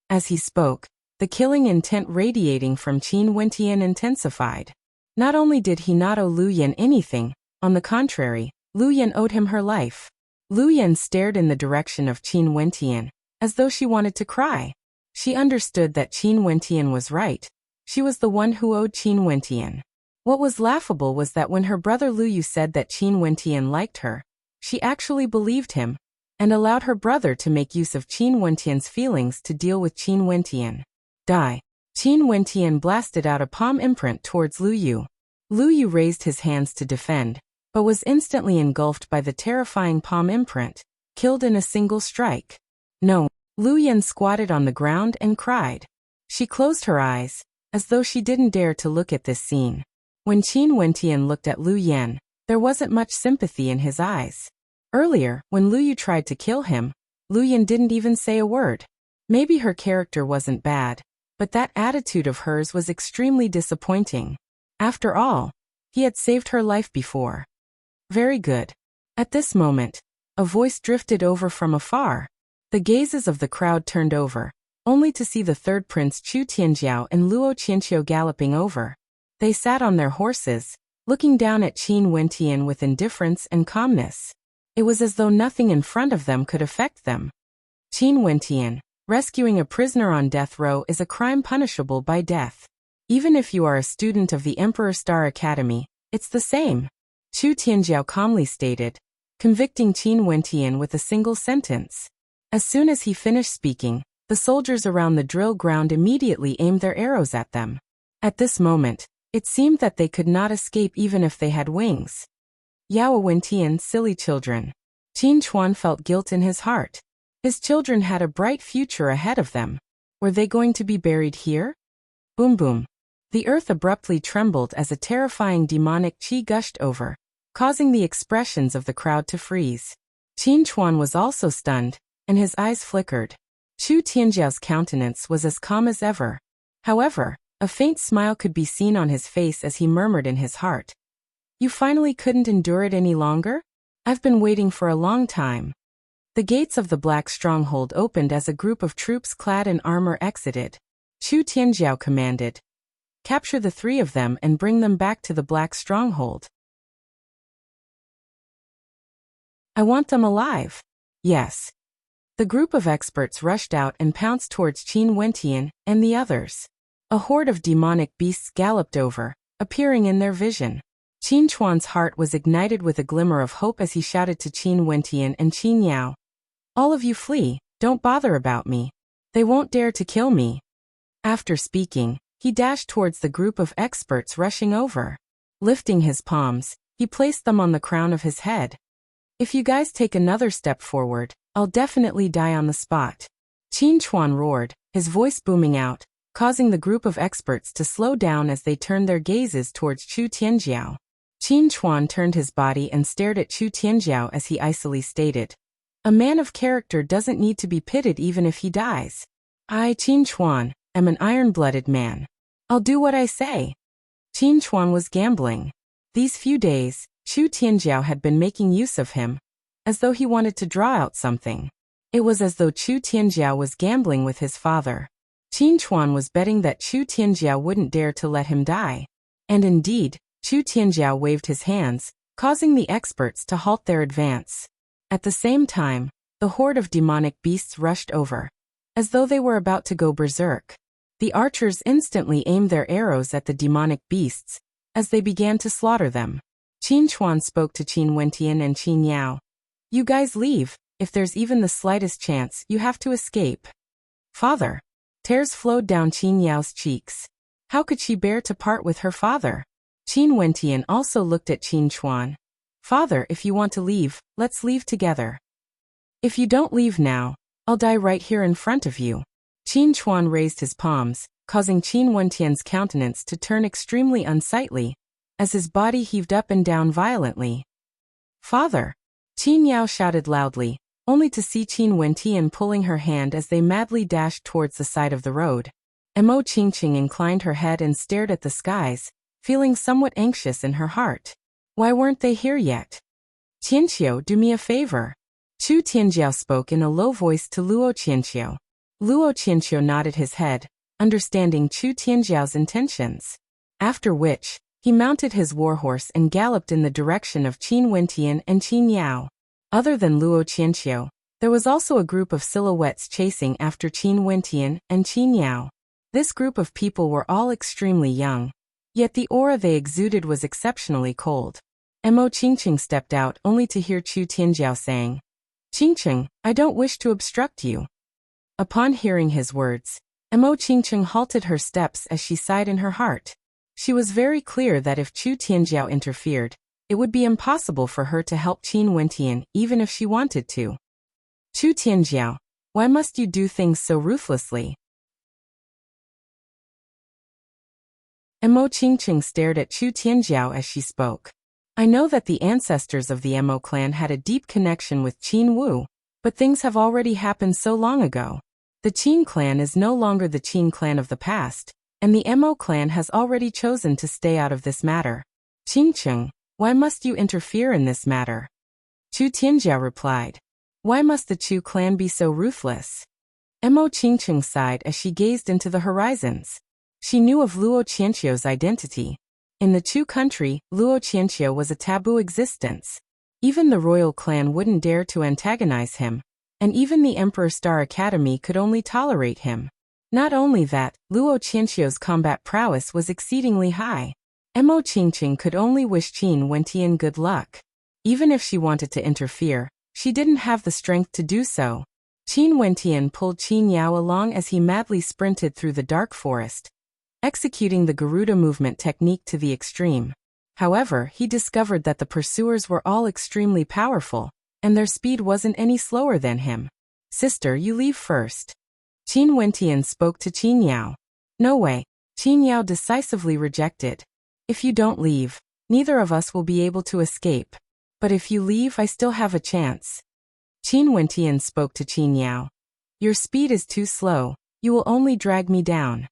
As he spoke, the killing intent radiating from Qin Wentian intensified. Not only did he not owe Lu Yan anything, on the contrary, Lu Yan owed him her life. Lu Yan stared in the direction of Qin Wentian, as though she wanted to cry. She understood that Qin Wentian was right. She was the one who owed Qin Wentian. What was laughable was that when her brother Lu Yu said that Qin Wentian liked her, she actually believed him, and allowed her brother to make use of Qin Wentian's feelings to deal with Qin Wentian. Die. Qin Wentian blasted out a palm imprint towards Lu Yu. Lu Yu raised his hands to defend, but was instantly engulfed by the terrifying palm imprint, killed in a single strike. No. Lu Yan squatted on the ground and cried. She closed her eyes, as though she didn't dare to look at this scene. When Qin Wentian looked at Lu Yan, there wasn't much sympathy in his eyes. Earlier, when Lu Yu tried to kill him, Lu Yan didn't even say a word. Maybe her character wasn't bad, but that attitude of hers was extremely disappointing. After all, he had saved her life before. Very good. At this moment, a voice drifted over from afar. The gazes of the crowd turned over, only to see the third prince Chu Tianjiao and Luo Qianqiu galloping over. They sat on their horses, looking down at Qin Wentian with indifference and calmness. It was as though nothing in front of them could affect them. Qin Wentian, rescuing a prisoner on death row is a crime punishable by death. Even if you are a student of the Emperor Star Academy, it's the same. Chu Tianjiao calmly stated, convicting Qin Wentian with a single sentence. As soon as he finished speaking, the soldiers around the drill ground immediately aimed their arrows at them. At this moment, it seemed that they could not escape even if they had wings. Yao Wentian, silly children. Qin Chuan felt guilt in his heart. His children had a bright future ahead of them. Were they going to be buried here? Boom boom. The earth abruptly trembled as a terrifying demonic qi gushed over, causing the expressions of the crowd to freeze. Qin Chuan was also stunned, and his eyes flickered. Chu Tianjiao's countenance was as calm as ever. However, a faint smile could be seen on his face as he murmured in his heart. You finally couldn't endure it any longer? I've been waiting for a long time. The gates of the Black Stronghold opened as a group of troops clad in armor exited. Chu Tianjiao commanded, capture the three of them and bring them back to the Black Stronghold. I want them alive. Yes. The group of experts rushed out and pounced towards Qin Wentian and the others. A horde of demonic beasts galloped over, appearing in their vision. Qin Chuan's heart was ignited with a glimmer of hope as he shouted to Qin Wentian and Qin Yao. All of you flee, don't bother about me. They won't dare to kill me. After speaking, he dashed towards the group of experts rushing over. Lifting his palms, he placed them on the crown of his head. If you guys take another step forward, I'll definitely die on the spot. Qin Chuan roared, his voice booming out, causing the group of experts to slow down as they turned their gazes towards Chu Tianjiao. Qin Chuan turned his body and stared at Chu Tianjiao as he icily stated, "A man of character doesn't need to be pitied even if he dies. I, Qin Chuan, am an iron-blooded man. I'll do what I say." Qin Chuan was gambling. These few days, Chu Tianjiao had been making use of him, as though he wanted to draw out something. It was as though Chu Tianjiao was gambling with his father. Qin Chuan was betting that Chu Tianjiao wouldn't dare to let him die. And indeed, Chu Tianjiao waved his hands, causing the experts to halt their advance. At the same time, the horde of demonic beasts rushed over, as though they were about to go berserk. The archers instantly aimed their arrows at the demonic beasts, as they began to slaughter them. Qin Chuan spoke to Qin Wentian and Qin Yao. "You guys leave, if there's even the slightest chance, you have to escape." "Father." Tears flowed down Qin Yao's cheeks. How could she bear to part with her father? Qin Wentian also looked at Qin Chuan. "Father, if you want to leave, let's leave together. If you don't leave now, I'll die right here in front of you." Qin Chuan raised his palms, causing Qin Wentian's countenance to turn extremely unsightly, as his body heaved up and down violently. "Father!" Qin Yao shouted loudly, only to see Qin Wentian pulling her hand as they madly dashed towards the side of the road. Mo Qingqing inclined her head and stared at the skies, feeling somewhat anxious in her heart. Why weren't they here yet? "Tianqiu, do me a favor." Chu Tianjiao spoke in a low voice to Luo Qianqiu. Luo Qianqiu nodded his head, understanding Chu Tianjiao's intentions. After which, he mounted his warhorse and galloped in the direction of Qin Wentian and Qin Yao. Other than Luo Qianqiu, there was also a group of silhouettes chasing after Qin Wentian and Qin Yao. This group of people were all extremely young, yet the aura they exuded was exceptionally cold. Mo Qingqing stepped out only to hear Chu Tianjiao saying, "Qingqing, I don't wish to obstruct you." Upon hearing his words, Mo Qingqing halted her steps as she sighed in her heart. She was very clear that if Chu Tianjiao interfered, it would be impossible for her to help Qin Wentian even if she wanted to. "Chu Tianjiao, why must you do things so ruthlessly?" Mo Qingqing stared at Chu Tianjiao as she spoke. "I know that the ancestors of the Mo clan had a deep connection with Qin Wu, but things have already happened so long ago. The Qin clan is no longer the Qin clan of the past, and the Mo clan has already chosen to stay out of this matter. Qingqing, why must you interfere in this matter?" Chu Tianjiao replied. "Why must the Chu clan be so ruthless?" Mo Qingqing sighed as she gazed into the horizons. She knew of Luo Qianqiu's identity. In the Chu country, Luo Qianqiu was a taboo existence. Even the royal clan wouldn't dare to antagonize him, and even the Emperor Star Academy could only tolerate him. Not only that, Luo Qianqiu's combat prowess was exceedingly high. Mo Qingqing could only wish Qin Wentian good luck. Even if she wanted to interfere, she didn't have the strength to do so. Qin Wentian pulled Qin Yao along as he madly sprinted through the dark forest, executing the Garuda movement technique to the extreme. However, he discovered that the pursuers were all extremely powerful, and their speed wasn't any slower than him. "Sister, you leave first." Qin Wentian spoke to Qin Yao. "No way." Qin Yao decisively rejected. "If you don't leave, neither of us will be able to escape. But if you leave, I still have a chance." Qin Wentian spoke to Qin Yao. "Your speed is too slow, you will only drag me down."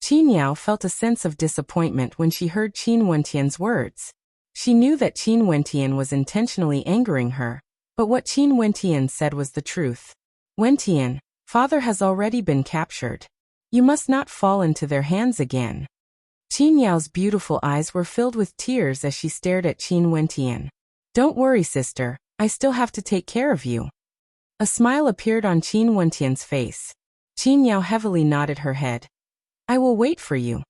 Qin Yao felt a sense of disappointment when she heard Qin Wentian's words. She knew that Qin Wentian was intentionally angering her, but what Qin Wentian said was the truth. "Wentian, father has already been captured. You must not fall into their hands again." Qin Yao's beautiful eyes were filled with tears as she stared at Qin Wentian. "Don't worry, sister, I still have to take care of you." A smile appeared on Qin Wentian's face. Qin Yao heavily nodded her head. "I will wait for you."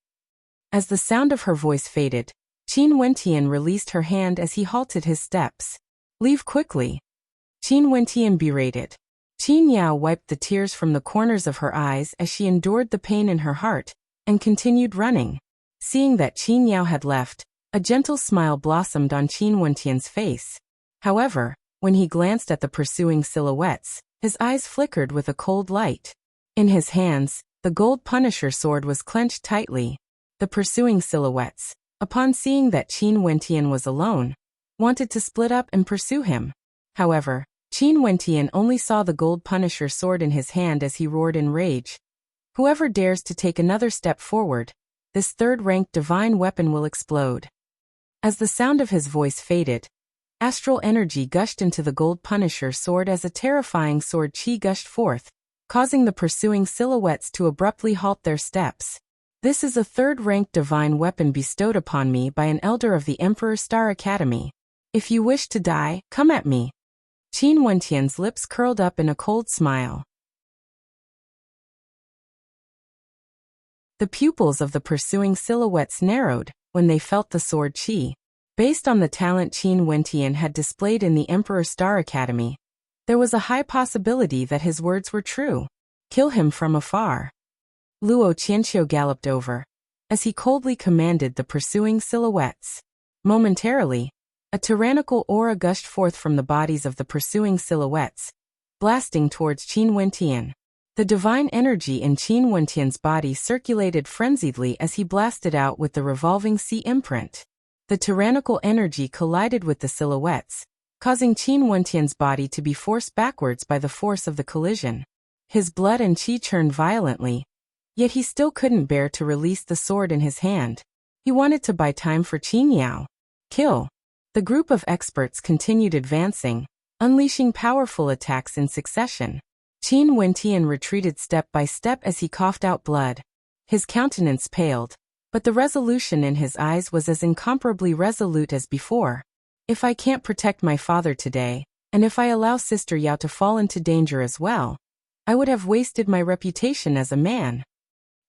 As the sound of her voice faded, Qin Wentian released her hand as he halted his steps. "Leave quickly." Qin Wentian berated. Qin Yao wiped the tears from the corners of her eyes as she endured the pain in her heart, and continued running. Seeing that Qin Yao had left, a gentle smile blossomed on Qin Wentian's face. However, when he glanced at the pursuing silhouettes, his eyes flickered with a cold light. In his hands, the gold Punisher sword was clenched tightly. The pursuing silhouettes, upon seeing that Qin Wentian was alone, wanted to split up and pursue him. However, Qin Wentian only saw the gold Punisher sword in his hand as he roared in rage. Whoever dares to take another step forward, this third-ranked divine weapon will explode. As the sound of his voice faded, astral energy gushed into the gold Punisher sword as a terrifying sword chi gushed forth, causing the pursuing silhouettes to abruptly halt their steps. This is a third-ranked divine weapon bestowed upon me by an elder of the Emperor Star Academy. If you wish to die, come at me. Qin Wentian's lips curled up in a cold smile. The pupils of the pursuing silhouettes narrowed when they felt the sword chi. Based on the talent Qin Wentian had displayed in the Emperor Star Academy, there was a high possibility that his words were true. Kill him from afar. Luo Qianxiu galloped over, as he coldly commanded the pursuing silhouettes. Momentarily, a tyrannical aura gushed forth from the bodies of the pursuing silhouettes, blasting towards Qin Wentian. The divine energy in Qin Wentian's body circulated frenziedly as he blasted out with the revolving sea imprint. The tyrannical energy collided with the silhouettes, causing Qin Wentian's body to be forced backwards by the force of the collision. His blood and qi churned violently, yet he still couldn't bear to release the sword in his hand. He wanted to buy time for Qin Yao. Kill. The group of experts continued advancing, unleashing powerful attacks in succession. Qin Wentian retreated step by step as he coughed out blood. His countenance paled, but the resolution in his eyes was as incomparably resolute as before. If I can't protect my father today, and if I allow Sister Yao to fall into danger as well, I would have wasted my reputation as a man.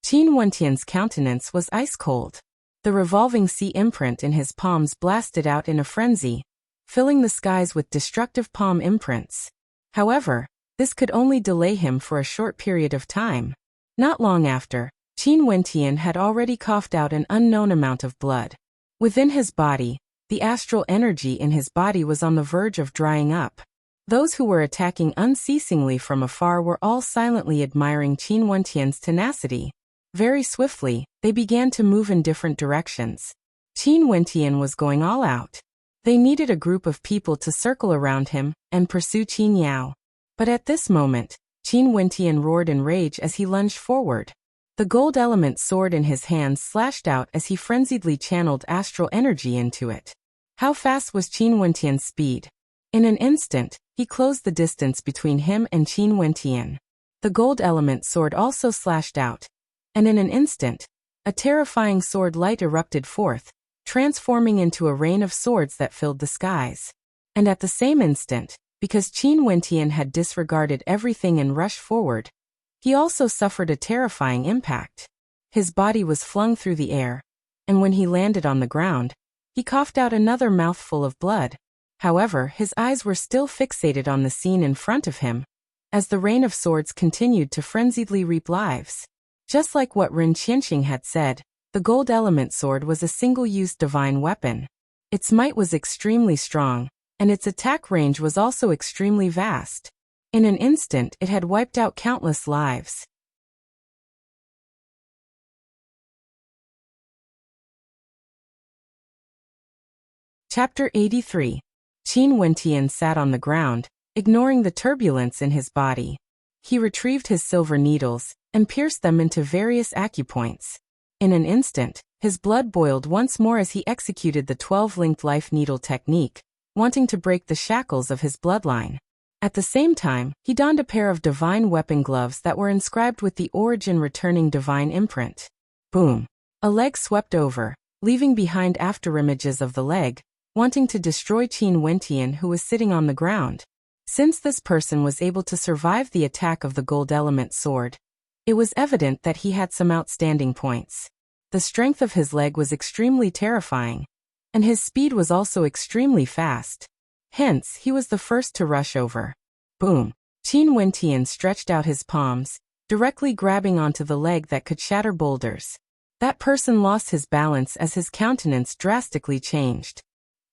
Qin Wentian's countenance was ice-cold. The revolving sea imprint in his palms blasted out in a frenzy, filling the skies with destructive palm imprints. However, this could only delay him for a short period of time. Not long after, Qin Wentian had already coughed out an unknown amount of blood. Within his body, the astral energy in his body was on the verge of drying up. Those who were attacking unceasingly from afar were all silently admiring Qin Wentian's tenacity. Very swiftly, they began to move in different directions. Qin Wentian was going all out. They needed a group of people to circle around him and pursue Qin Yao. But at this moment, Qin Wentian roared in rage as he lunged forward. The gold element sword in his hands slashed out as he frenziedly channeled astral energy into it. How fast was Qin Wentian's speed? In an instant, he closed the distance between him and Qin Wentian. The gold element sword also slashed out, and in an instant, a terrifying sword light erupted forth, transforming into a rain of swords that filled the skies. And at the same instant, because Qin Wentian had disregarded everything and rushed forward, he also suffered a terrifying impact. His body was flung through the air, and when he landed on the ground, he coughed out another mouthful of blood. However, his eyes were still fixated on the scene in front of him, as the rain of swords continued to frenziedly reap lives. Just like what Ren Qianxing had said, the gold element sword was a single-use divine weapon. Its might was extremely strong, and its attack range was also extremely vast. In an instant, it had wiped out countless lives. Chapter 83. Qin Wentian sat on the ground, ignoring the turbulence in his body. He retrieved his silver needles and pierced them into various acupoints. In an instant, his blood boiled once more as he executed the 12-linked life needle technique, wanting to break the shackles of his bloodline. At the same time, he donned a pair of divine weapon gloves that were inscribed with the origin returning divine imprint. Boom! A leg swept over, leaving behind afterimages of the leg, wanting to destroy Qin Wentian, who was sitting on the ground. Since this person was able to survive the attack of the gold element sword, it was evident that he had some outstanding points. The strength of his leg was extremely terrifying, and his speed was also extremely fast. Hence, he was the first to rush over. Boom! Qin Wentian stretched out his palms, directly grabbing onto the leg that could shatter boulders. That person lost his balance as his countenance drastically changed.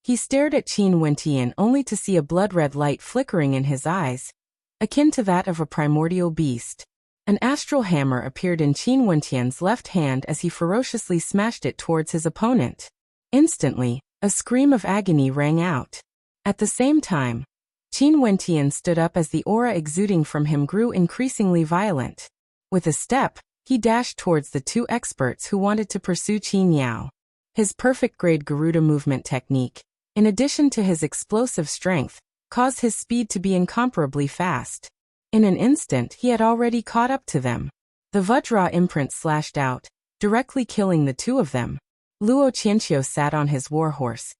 He stared at Qin Wentian only to see a blood-red light flickering in his eyes, akin to that of a primordial beast. An astral hammer appeared in Qin Wentian's left hand as he ferociously smashed it towards his opponent. Instantly, a scream of agony rang out. At the same time, Qin Wentian stood up as the aura exuding from him grew increasingly violent. With a step, he dashed towards the two experts who wanted to pursue Qin Yao. His perfect-grade Garuda movement technique, in addition to his explosive strength, caused his speed to be incomparably fast. In an instant he had already caught up to them. The Vajra imprint slashed out, directly killing the two of them. Luo Qianqiu sat on his warhorse,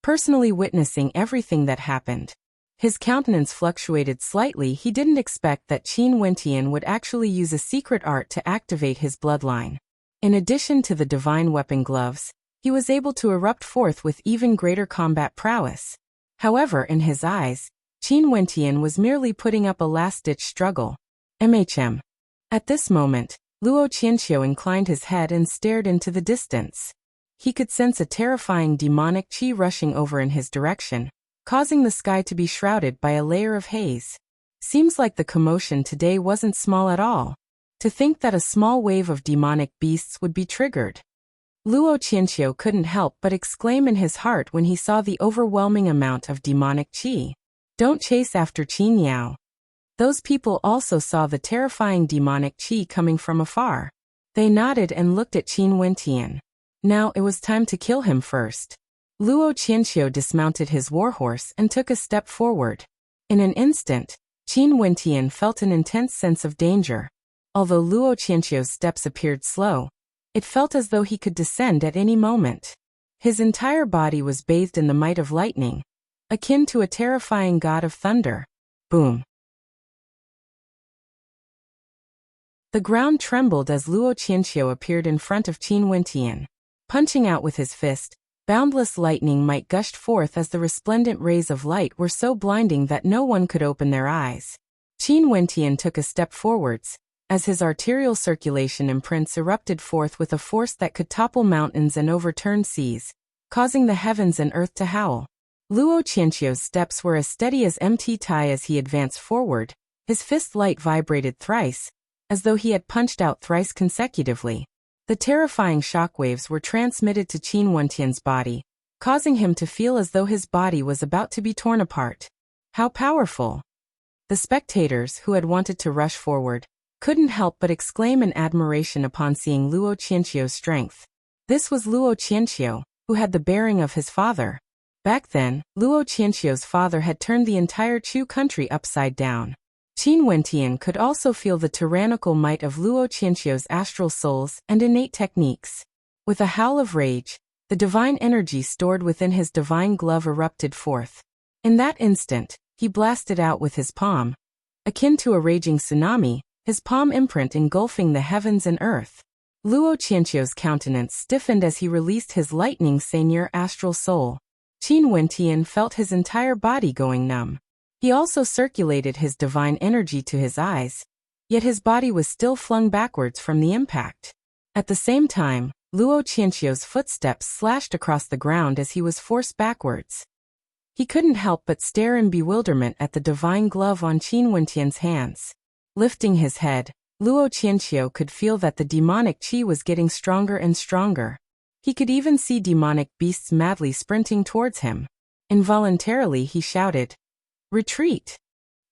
personally witnessing everything that happened. His countenance fluctuated slightly. He didn't expect that Qin Wentian would actually use a secret art to activate his bloodline. In addition to the divine weapon gloves, he was able to erupt forth with even greater combat prowess. However, in his eyes, Qin Wentian was merely putting up a last-ditch struggle. At this moment, Luo Qianqiu inclined his head and stared into the distance. He could sense a terrifying demonic qi rushing over in his direction, causing the sky to be shrouded by a layer of haze. Seems like the commotion today wasn't small at all. To think that a small wave of demonic beasts would be triggered. Luo Qianqiu couldn't help but exclaim in his heart when he saw the overwhelming amount of demonic qi. Don't chase after Qin Yao. Those people also saw the terrifying demonic qi coming from afar. They nodded and looked at Qin Wentian. Now it was time to kill him first. Luo Qianqiu dismounted his warhorse and took a step forward. In an instant, Qin Wentian felt an intense sense of danger. Although Luo Qianqiu's steps appeared slow, it felt as though he could descend at any moment. His entire body was bathed in the might of lightning, akin to a terrifying god of thunder. Boom. The ground trembled as Luo Qianqiu appeared in front of Qin Wentian. Punching out with his fist, boundless lightning might gushed forth as the resplendent rays of light were so blinding that no one could open their eyes. Qin Wentian took a step forwards, as his arterial circulation imprints erupted forth with a force that could topple mountains and overturn seas, causing the heavens and earth to howl. Luo Qianqiu's steps were as steady as empty tai as he advanced forward. His fist light vibrated thrice, as though he had punched out thrice consecutively. The terrifying shockwaves were transmitted to Qin Wentian's body, causing him to feel as though his body was about to be torn apart. How powerful! The spectators, who had wanted to rush forward, couldn't help but exclaim in admiration upon seeing Luo Qianqiu's strength. This was Luo Qianqiu, who had the bearing of his father. Back then, Luo Qianqiu's father had turned the entire Chu country upside down. Qin Wentian could also feel the tyrannical might of Luo Qianqiu's astral souls and innate techniques. With a howl of rage, the divine energy stored within his divine glove erupted forth. In that instant, he blasted out with his palm. Akin to a raging tsunami, his palm imprint engulfing the heavens and earth. Luo Qianqiu's countenance stiffened as he released his lightning seigneur astral soul. Qin Wentian felt his entire body going numb. He also circulated his divine energy to his eyes, yet his body was still flung backwards from the impact. At the same time, Luo Qianqiu's footsteps slashed across the ground as he was forced backwards. He couldn't help but stare in bewilderment at the divine glove on Qin Wentian's hands. Lifting his head, Luo Qianqiu could feel that the demonic qi was getting stronger and stronger. He could even see demonic beasts madly sprinting towards him. Involuntarily he shouted, "Retreat!"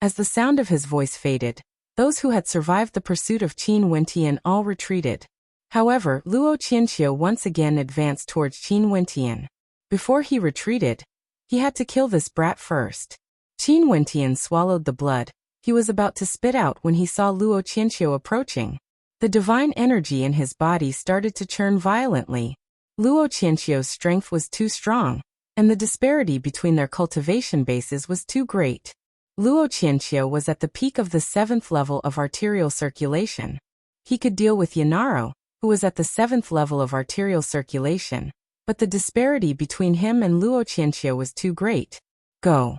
As the sound of his voice faded, those who had survived the pursuit of Qin Wentian all retreated. However, Luo Qianqiu once again advanced towards Qin Wentian. Before he retreated, he had to kill this brat first. Qin Wentian swallowed the blood he was about to spit out when he saw Luo Qianqiu approaching. The divine energy in his body started to churn violently. Luo Qianqiu's strength was too strong, and the disparity between their cultivation bases was too great. Luo Qianqiu was at the peak of the 7th level of arterial circulation. He could deal with Yanaro, who was at the 7th level of arterial circulation, but the disparity between him and Luo Qianqiu was too great. Go.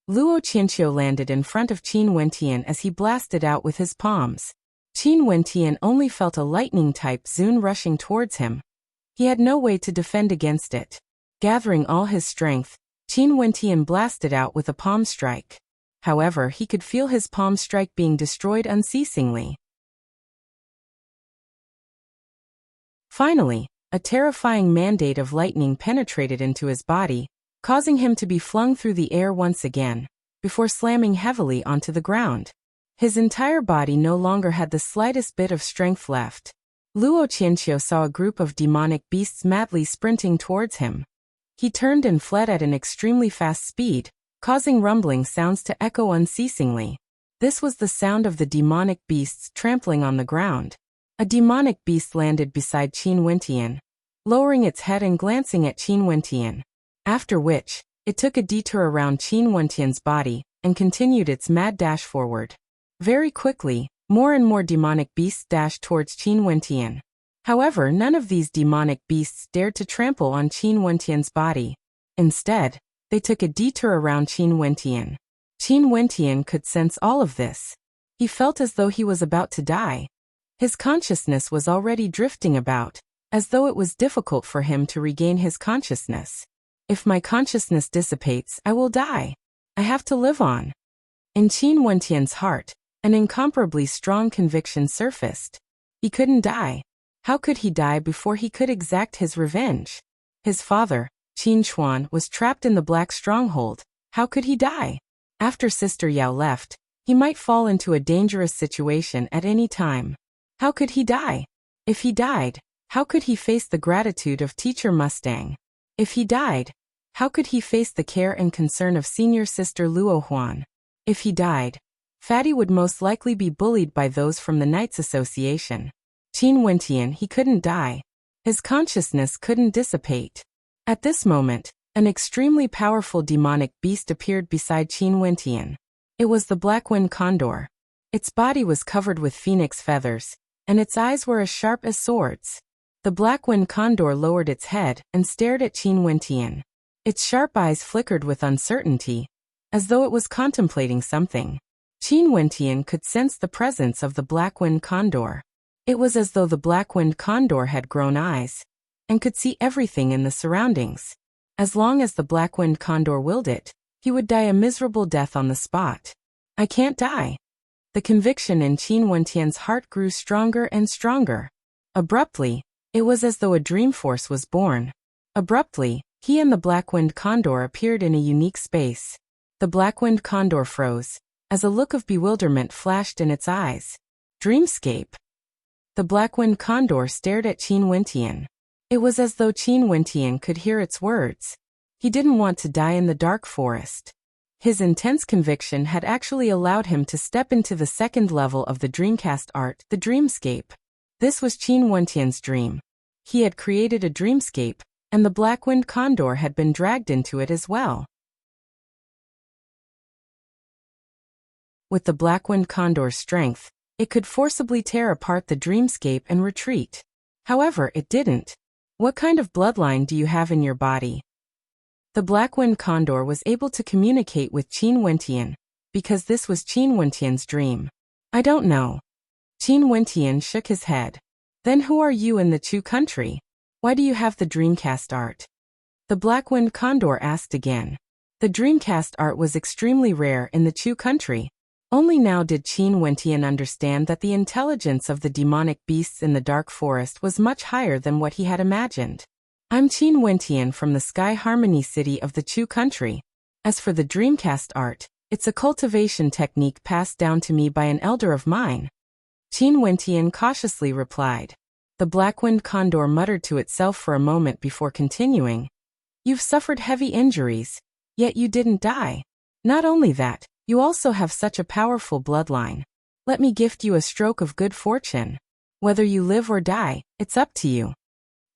Luo Qianqiu landed in front of Qin Wentian as he blasted out with his palms. Qin Wentian only felt a lightning-type Zun rushing towards him. He had no way to defend against it. Gathering all his strength, Qin Wentian blasted out with a palm strike. However, he could feel his palm strike being destroyed unceasingly. Finally, a terrifying mandate of lightning penetrated into his body, causing him to be flung through the air once again, before slamming heavily onto the ground. His entire body no longer had the slightest bit of strength left. Luo Qianqiu saw a group of demonic beasts madly sprinting towards him. He turned and fled at an extremely fast speed, causing rumbling sounds to echo unceasingly. This was the sound of the demonic beasts trampling on the ground. A demonic beast landed beside Qin Wentian, lowering its head and glancing at Qin Wentian. After which, it took a detour around Qin Wentian's body and continued its mad dash forward. Very quickly, more and more demonic beasts dashed towards Qin Wentian. However, none of these demonic beasts dared to trample on Qin Wentian's body. Instead, they took a detour around Qin Wentian. Qin Wentian could sense all of this. He felt as though he was about to die. His consciousness was already drifting about, as though it was difficult for him to regain his consciousness. If my consciousness dissipates, I will die. I have to live on. In Qin Wentian's heart, an incomparably strong conviction surfaced. He couldn't die. How could he die before he could exact his revenge? His father, Qin Chuan, was trapped in the Black Stronghold. How could he die? After Sister Yao left, he might fall into a dangerous situation at any time. How could he die? If he died, how could he face the gratitude of Teacher Mustang? If he died, how could he face the care and concern of senior sister Luo Huan? If he died, Fatty would most likely be bullied by those from the Knights Association. Qin Wentian, he couldn't die. His consciousness couldn't dissipate. At this moment, an extremely powerful demonic beast appeared beside Qin Wentian. It was the Black Wind Condor. Its body was covered with phoenix feathers, and its eyes were as sharp as swords. The Black Wind Condor lowered its head and stared at Qin Wentian. Its sharp eyes flickered with uncertainty, as though it was contemplating something. Qin Wentian could sense the presence of the Black Wind Condor. It was as though the Black Wind Condor had grown eyes, and could see everything in the surroundings. As long as the Black Wind Condor willed it, he would die a miserable death on the spot. I can't die. The conviction in Qin Wentian's heart grew stronger and stronger. Abruptly, it was as though a dream force was born. Abruptly, he and the Black Wind Condor appeared in a unique space. The Black Wind Condor froze, as a look of bewilderment flashed in its eyes. Dreamscape. The Black Wind Condor stared at Qin Wentian. It was as though Qin Wentian could hear its words. He didn't want to die in the dark forest. His intense conviction had actually allowed him to step into the second level of the Dreamcast art, the Dreamscape. This was Qin Wentian's dream. He had created a dreamscape, and the Black Wind Condor had been dragged into it as well. With the Black Wind Condor's strength, it could forcibly tear apart the dreamscape and retreat. However, it didn't. What kind of bloodline do you have in your body? The Black Wind Condor was able to communicate with Qin Wentian, because this was Qin Wentian's dream. I don't know. Qin Wentian shook his head. Then who are you in the Chu country? Why do you have the Dreamcast art? The Black Wind Condor asked again. The Dreamcast art was extremely rare in the Chu country. Only now did Qin Wentian understand that the intelligence of the demonic beasts in the dark forest was much higher than what he had imagined. I'm Qin Wentian from the Sky Harmony city of the Chu country. As for the Dreamcast art, it's a cultivation technique passed down to me by an elder of mine. Qin Wentian cautiously replied. The Black Wind Condor muttered to itself for a moment before continuing. You've suffered heavy injuries, yet you didn't die. Not only that, you also have such a powerful bloodline. Let me gift you a stroke of good fortune. Whether you live or die, it's up to you.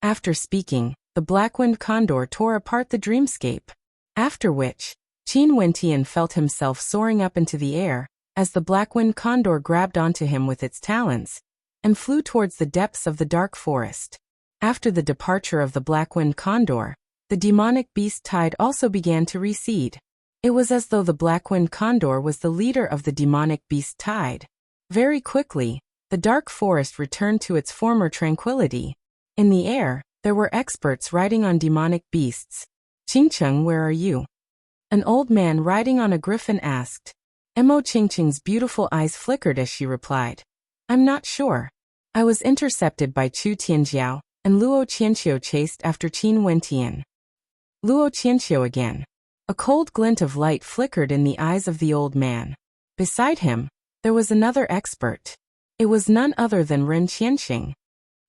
After speaking, the Black Wind Condor tore apart the dreamscape. After which, Qin Wentian felt himself soaring up into the air, as the Black Wind Condor grabbed onto him with its talons, and flew towards the depths of the dark forest. After the departure of the Black Wind Condor, the demonic beast tide also began to recede. It was as though the black-winged condor was the leader of the demonic beast tide. Very quickly, the dark forest returned to its former tranquility. In the air, there were experts riding on demonic beasts. Qingcheng, where are you? An old man riding on a griffin asked. Mo Qingcheng's beautiful eyes flickered as she replied. I'm not sure. I was intercepted by Chu Tianjiao, and Luo Qianqiu chased after Qin Wentian. Luo Qianqiu again. A cold glint of light flickered in the eyes of the old man. Beside him, there was another expert. It was none other than Ren Qianxing.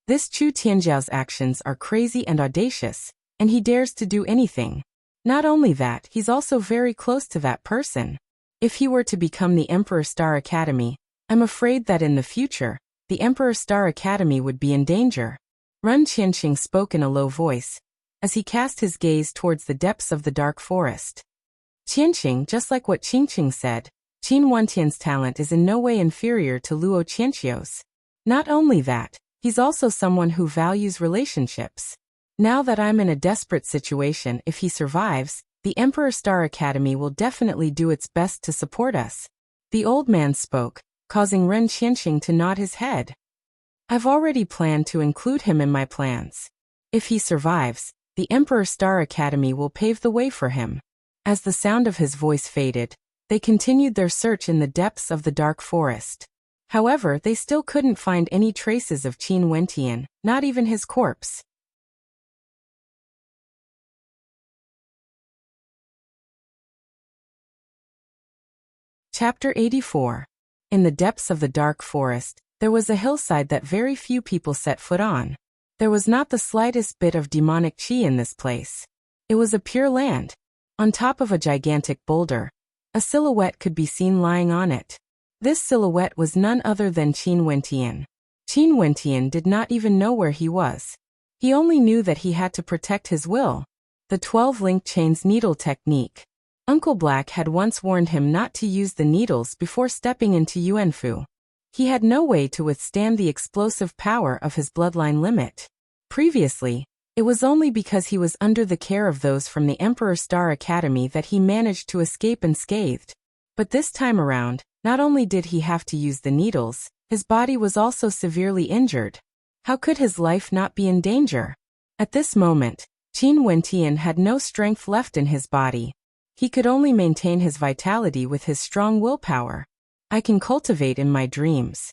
This Chu Tianjiao's actions are crazy and audacious, and he dares to do anything. Not only that, he's also very close to that person. If he were to become the Emperor Star Academy, I'm afraid that in the future, the Emperor Star Academy would be in danger. Ren Qianxing spoke in a low voice, as he cast his gaze towards the depths of the dark forest. Qianxing, just like what Qingqing said, Qin Wentian's talent is in no way inferior to Luo Qianqiu's. Not only that, he's also someone who values relationships. Now that I'm in a desperate situation, if he survives, the Emperor Star Academy will definitely do its best to support us. The old man spoke, causing Ren Qianxing to nod his head. I've already planned to include him in my plans. If he survives, the Emperor Star Academy will pave the way for him. As the sound of his voice faded, they continued their search in the depths of the dark forest. However, they still couldn't find any traces of Qin Wentian, not even his corpse. Chapter 84. In the depths of the dark forest, there was a hillside that very few people set foot on. There was not the slightest bit of demonic qi in this place. It was a pure land. On top of a gigantic boulder, a silhouette could be seen lying on it. This silhouette was none other than Qin Wentian. Qin Wentian did not even know where he was. He only knew that he had to protect his will. The 12 link chains needle technique. Uncle Black had once warned him not to use the needles before stepping into Yuanfu. He had no way to withstand the explosive power of his bloodline limit. Previously, it was only because he was under the care of those from the Emperor Star Academy that he managed to escape unscathed. But this time around, not only did he have to use the needles, his body was also severely injured. How could his life not be in danger? At this moment, Qin Wentian had no strength left in his body. He could only maintain his vitality with his strong willpower. I can cultivate in my dreams.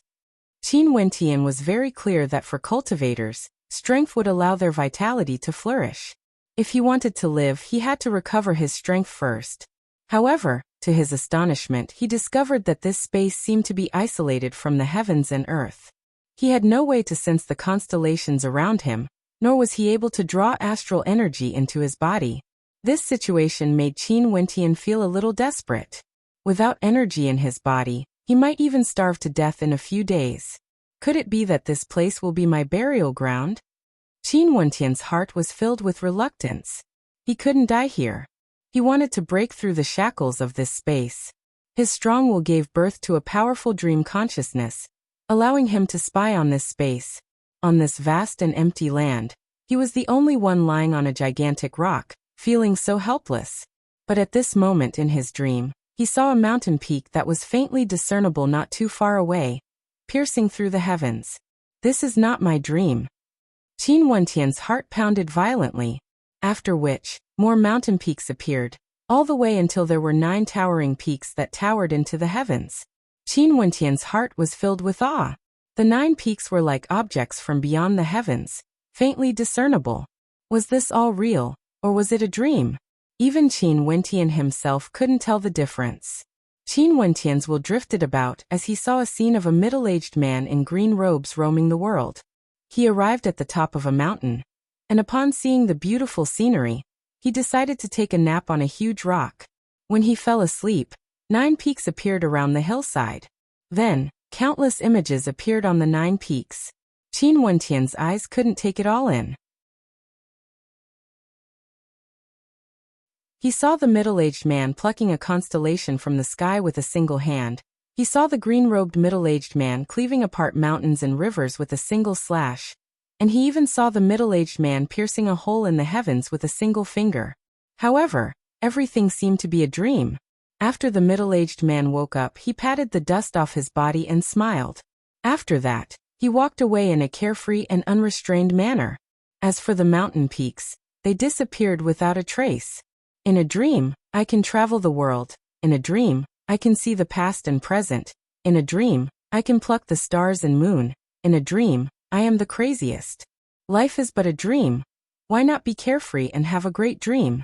Qin Wentian was very clear that for cultivators, strength would allow their vitality to flourish. If he wanted to live, he had to recover his strength first. However, to his astonishment, he discovered that this space seemed to be isolated from the heavens and earth. He had no way to sense the constellations around him, nor was he able to draw astral energy into his body. This situation made Qin Wentian feel a little desperate. Without energy in his body, he might even starve to death in a few days. Could it be that this place will be my burial ground? Qin Wentian's heart was filled with reluctance. He couldn't die here. He wanted to break through the shackles of this space. His strong will gave birth to a powerful dream consciousness, allowing him to spy on this space. On this vast and empty land, he was the only one lying on a gigantic rock, feeling so helpless. But at this moment in his dream, he saw a mountain peak that was faintly discernible not too far away, piercing through the heavens. This is not my dream. Qin Wentian's heart pounded violently, after which, more mountain peaks appeared, all the way until there were 9 towering peaks that towered into the heavens. Qin Wentian's heart was filled with awe. The 9 peaks were like objects from beyond the heavens, faintly discernible. Was this all real, or was it a dream? Even Qin Wentian himself couldn't tell the difference. Qin Wentian's will drifted about as he saw a scene of a middle-aged man in green robes roaming the world. He arrived at the top of a mountain, and upon seeing the beautiful scenery, he decided to take a nap on a huge rock. When he fell asleep, 9 peaks appeared around the hillside. Then, countless images appeared on the 9 peaks. Qin Wentian's eyes couldn't take it all in. He saw the middle-aged man plucking a constellation from the sky with a single hand. He saw the green-robed middle-aged man cleaving apart mountains and rivers with a single slash. And he even saw the middle-aged man piercing a hole in the heavens with a single finger. However, Everything seemed to be a dream. After the middle-aged man woke up, he patted the dust off his body and smiled. After that, he walked away in a carefree and unrestrained manner. As for the mountain peaks, they disappeared without a trace. In a dream, I can travel the world. In a dream, I can see the past and present. In a dream, I can pluck the stars and moon. In a dream, I am the craziest. Life is but a dream. Why not be carefree and have a great dream?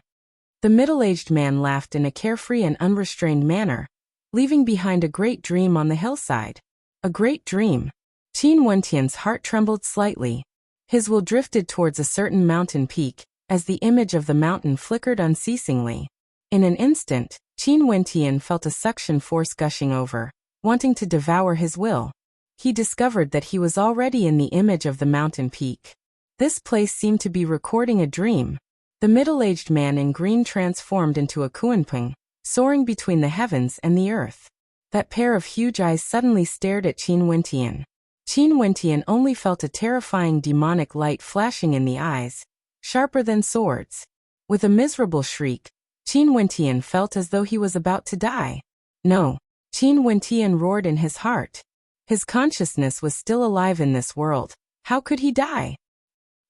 The middle-aged man laughed in a carefree and unrestrained manner, leaving behind a great dream on the hillside. A great dream. Qin Wentian's heart trembled slightly. His will drifted towards a certain mountain peak, as the image of the mountain flickered unceasingly. In an instant, Qin Wentian felt a suction force gushing over, wanting to devour his will. He discovered that he was already in the image of the mountain peak. This place seemed to be recording a dream. The middle-aged man in green transformed into a Kuanping, soaring between the heavens and the earth. That pair of huge eyes suddenly stared at Qin Wentian. Qin Wentian only felt a terrifying demonic light flashing in the eyes, sharper than swords. With a miserable shriek, Qin Wentian felt as though he was about to die. No, Qin Wentian roared in his heart. His consciousness was still alive in this world. How could he die?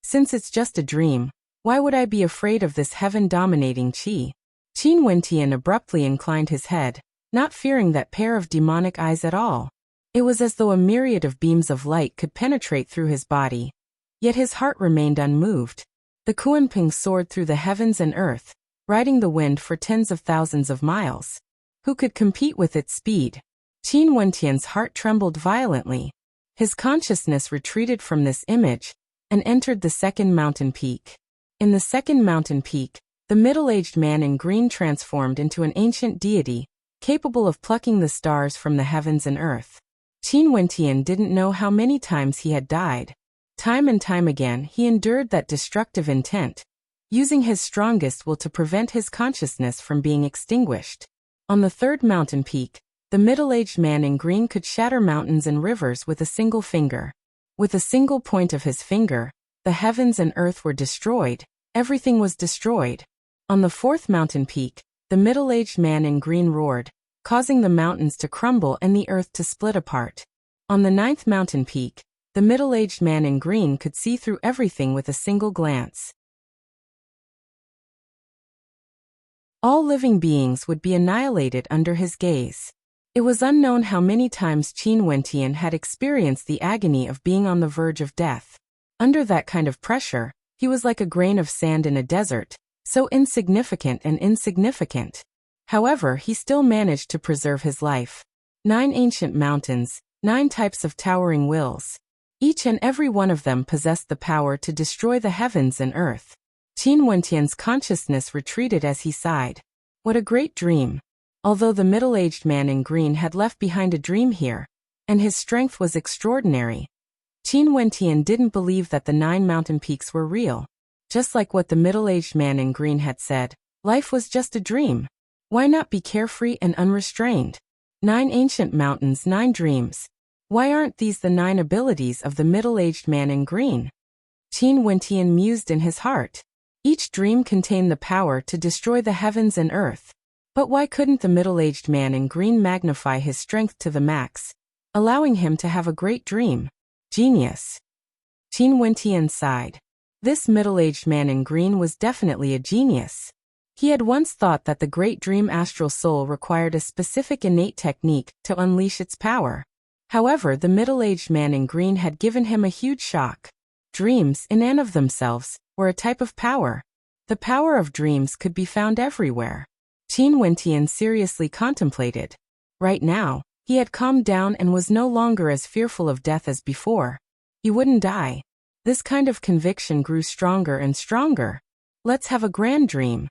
Since it's just a dream, why would I be afraid of this heaven-dominating qi? Qin Wentian abruptly inclined his head, not fearing that pair of demonic eyes at all. It was as though a myriad of beams of light could penetrate through his body. Yet his heart remained unmoved. The Kuanping soared through the heavens and earth, riding the wind for tens of thousands of miles. Who could compete with its speed? Qin Wentian's heart trembled violently. His consciousness retreated from this image and entered the second mountain peak. In the second mountain peak, the middle-aged man in green transformed into an ancient deity, capable of plucking the stars from the heavens and earth. Qin Wentian didn't know how many times he had died. Time and time again he endured that destructive intent, using his strongest will to prevent his consciousness from being extinguished. On the third mountain peak, the middle-aged man in green could shatter mountains and rivers with a single finger. With a single point of his finger, the heavens and earth were destroyed. Everything was destroyed. On the fourth mountain peak, the middle-aged man in green roared, causing the mountains to crumble and the earth to split apart. On the ninth mountain peak, the middle-aged man in green could see through everything with a single glance. All living beings would be annihilated under his gaze. It was unknown how many times Qin Wentian had experienced the agony of being on the verge of death. Under that kind of pressure, he was like a grain of sand in a desert, so insignificant and insignificant. However, he still managed to preserve his life. 9 ancient mountains, 9 types of towering wills. Each and every one of them possessed the power to destroy the heavens and earth. Qin Wentian's consciousness retreated as he sighed. What a great dream! Although the middle-aged man in green had left behind a dream here, and his strength was extraordinary, Qin Wentian didn't believe that the 9 mountain peaks were real. Just like what the middle-aged man in green had said, life was just a dream. Why not be carefree and unrestrained? 9 ancient mountains, 9 dreams. Why aren't these the 9 abilities of the middle-aged man in green? Qin Wentian mused in his heart. Each dream contained the power to destroy the heavens and earth. But why couldn't the middle-aged man in green magnify his strength to the max, allowing him to have a great dream? Genius. Qin Wentian sighed. This middle-aged man in green was definitely a genius. He had once thought that the great dream astral soul required a specific innate technique to unleash its power. However, the middle-aged man in green had given him a huge shock. Dreams, in and of themselves, were a type of power. The power of dreams could be found everywhere. Qin Wentian seriously contemplated. Right now, he had calmed down and was no longer as fearful of death as before. He wouldn't die. This kind of conviction grew stronger and stronger. Let's have a grand dream.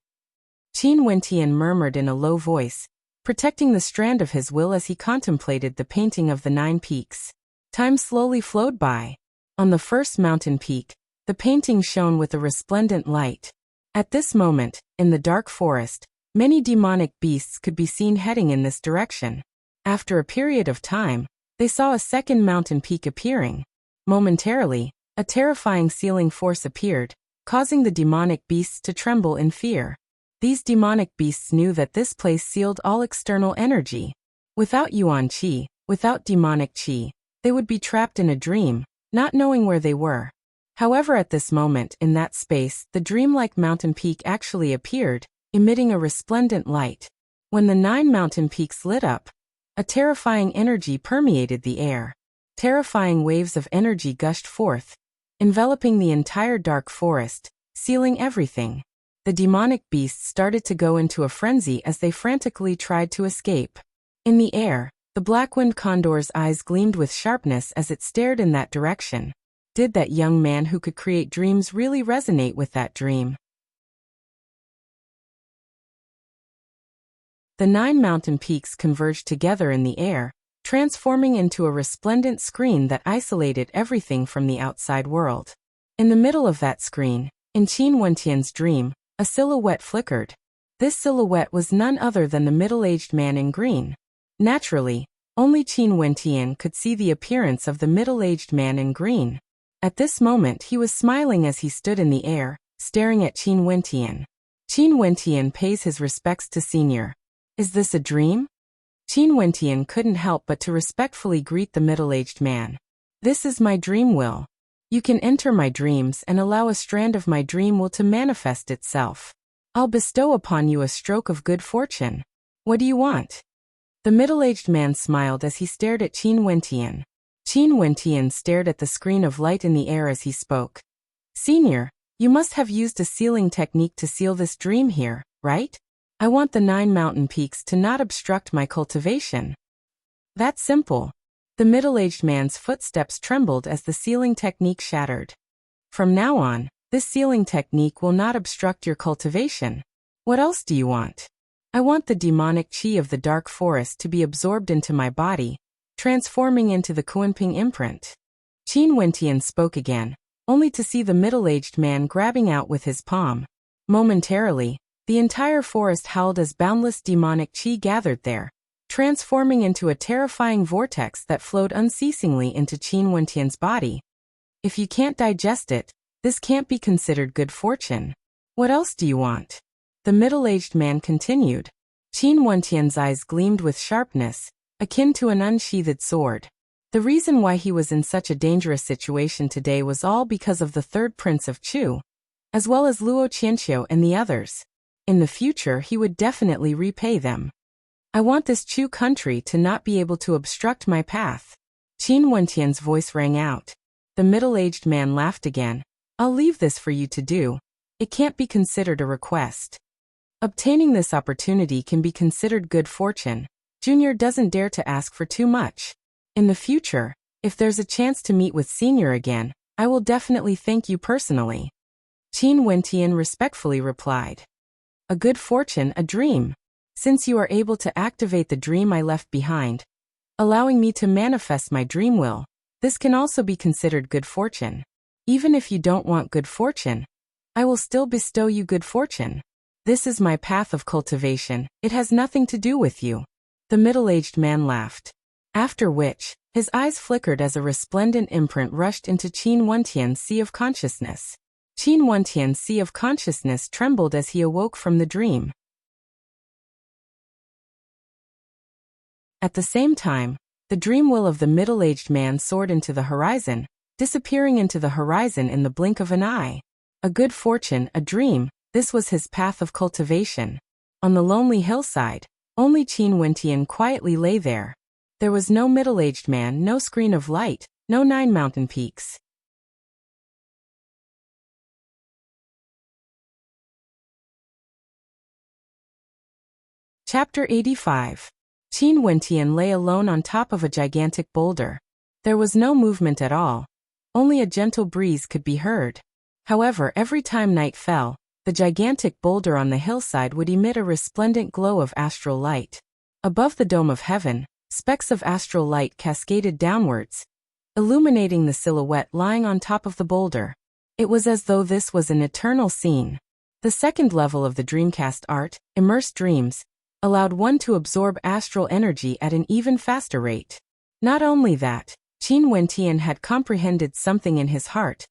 Qin Wentian murmured in a low voice, protecting the strand of his will as he contemplated the painting of the 9 peaks. Time slowly flowed by. On the first mountain peak, the painting shone with a resplendent light. At this moment, in the dark forest, many demonic beasts could be seen heading in this direction. After a period of time, they saw a second mountain peak appearing. Momentarily, a terrifying sealing force appeared, causing the demonic beasts to tremble in fear. These demonic beasts knew that this place sealed all external energy. Without yuan qi, without demonic qi, they would be trapped in a dream, not knowing where they were. However, at this moment, in that space, the dreamlike mountain peak actually appeared, emitting a resplendent light. When the 9 mountain peaks lit up, a terrifying energy permeated the air. Terrifying waves of energy gushed forth, enveloping the entire dark forest, sealing everything. The demonic beasts started to go into a frenzy as they frantically tried to escape. In the air, the black-winged condor's eyes gleamed with sharpness as it stared in that direction. Did that young man who could create dreams really resonate with that dream? The 9 mountain peaks converged together in the air, transforming into a resplendent screen that isolated everything from the outside world. In the middle of that screen, in Qin Wentian's dream, a silhouette flickered. This silhouette was none other than the middle-aged man in green. Naturally, only Qin Wentian could see the appearance of the middle-aged man in green. At this moment he was smiling as he stood in the air, staring at Qin Wentian. Qin Wentian pays his respects to Senior. Is this a dream? Qin Wentian couldn't help but to respectfully greet the middle-aged man. This is my dream will. You can enter my dreams and allow a strand of my dream will to manifest itself. I'll bestow upon you a stroke of good fortune. What do you want? The middle-aged man smiled as he stared at Qin Wentian. Qin Wentian stared at the screen of light in the air as he spoke. Senior, you must have used a sealing technique to seal this dream here, right? I want the 9 mountain peaks to not obstruct my cultivation. That's simple. The middle-aged man's footsteps trembled as the sealing technique shattered. From now on, this sealing technique will not obstruct your cultivation. What else do you want? I want the demonic qi of the dark forest to be absorbed into my body, transforming into the Kunping imprint. Qin Wentian spoke again, only to see the middle-aged man grabbing out with his palm. Momentarily, the entire forest howled as boundless demonic qi gathered there, transforming into a terrifying vortex that flowed unceasingly into Qin Wentian's body. If you can't digest it, this can't be considered good fortune. What else do you want? The middle-aged man continued. Qin Wentian's eyes gleamed with sharpness, akin to an unsheathed sword. The reason why he was in such a dangerous situation today was all because of the third prince of Chu, as well as Luo Qianqiu and the others. In the future he would definitely repay them. I want this Chu country to not be able to obstruct my path. Qin Wentian's voice rang out. The middle-aged man laughed again. I'll leave this for you to do. It can't be considered a request. Obtaining this opportunity can be considered good fortune. Junior doesn't dare to ask for too much. In the future, if there's a chance to meet with Senior again, I will definitely thank you personally. Qin Wentian respectfully replied. A good fortune, a dream. Since you are able to activate the dream I left behind, allowing me to manifest my dream will, this can also be considered good fortune. Even if you don't want good fortune, I will still bestow you good fortune. This is my path of cultivation, it has nothing to do with you. The middle-aged man laughed. After which, his eyes flickered as a resplendent imprint rushed into Qin Wentian's sea of consciousness. Qin Wentian's sea of consciousness trembled as he awoke from the dream. At the same time, the dream will of the middle-aged man soared into the horizon, disappearing into the horizon in the blink of an eye. A good fortune, a dream, this was his path of cultivation. On the lonely hillside, only Qin Wentian quietly lay there. There was no middle-aged man, no screen of light, no 9 mountain peaks. Chapter 85. Qin Wentian lay alone on top of a gigantic boulder. There was no movement at all. Only a gentle breeze could be heard. However, every time night fell, the gigantic boulder on the hillside would emit a resplendent glow of astral light. Above the dome of heaven, specks of astral light cascaded downwards, illuminating the silhouette lying on top of the boulder. It was as though this was an eternal scene. The second level of the Dreamcast art, Immersed Dreams, allowed one to absorb astral energy at an even faster rate. Not only that, Qin Wentian had comprehended something in his heart,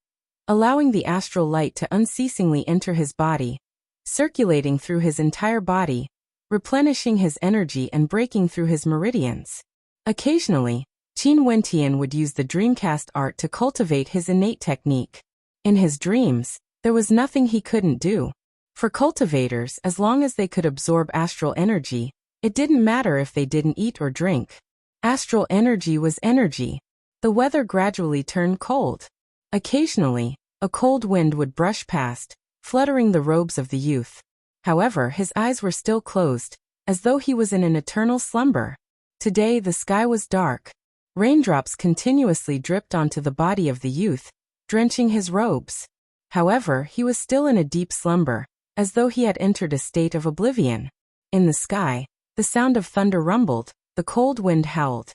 allowing the astral light to unceasingly enter his body, circulating through his entire body, replenishing his energy and breaking through his meridians. Occasionally, Qin Wentian would use the Dreamcast art to cultivate his innate technique. In his dreams, there was nothing he couldn't do. For cultivators, as long as they could absorb astral energy, it didn't matter if they didn't eat or drink. Astral energy was energy. The weather gradually turned cold. Occasionally, a cold wind would brush past, fluttering the robes of the youth. However, his eyes were still closed, as though he was in an eternal slumber. Today the sky was dark. Raindrops continuously dripped onto the body of the youth, drenching his robes. However, he was still in a deep slumber, as though he had entered a state of oblivion. In the sky, the sound of thunder rumbled, the cold wind howled,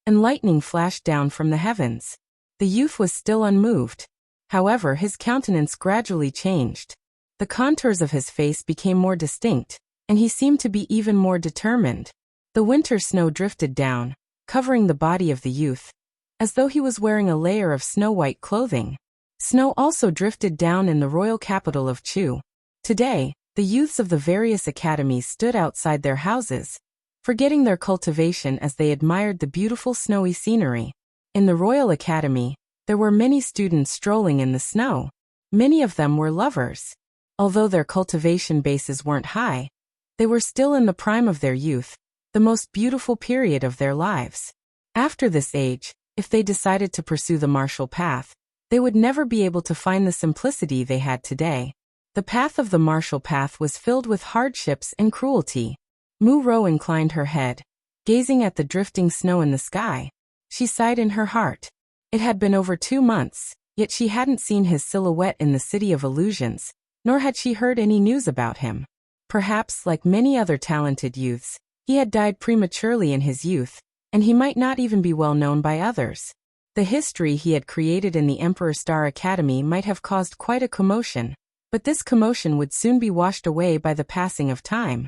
and lightning flashed down from the heavens. The youth was still unmoved. However, his countenance gradually changed. The contours of his face became more distinct, and he seemed to be even more determined. The winter snow drifted down, covering the body of the youth, as though he was wearing a layer of snow-white clothing. Snow also drifted down in the royal capital of Chu. Today, the youths of the various academies stood outside their houses, forgetting their cultivation as they admired the beautiful snowy scenery. In the Royal Academy, there were many students strolling in the snow. Many of them were lovers. Although their cultivation bases weren't high, they were still in the prime of their youth, the most beautiful period of their lives. After this age, if they decided to pursue the martial path, they would never be able to find the simplicity they had today. The path of the martial path was filled with hardships and cruelty. Mu Rou inclined her head, gazing at the drifting snow in the sky. She sighed in her heart. It had been over 2 months, yet she hadn't seen his silhouette in the City of Illusions, nor had she heard any news about him. Perhaps, like many other talented youths, he had died prematurely in his youth, and he might not even be well known by others. The history he had created in the Emperor Star Academy might have caused quite a commotion, but this commotion would soon be washed away by the passing of time.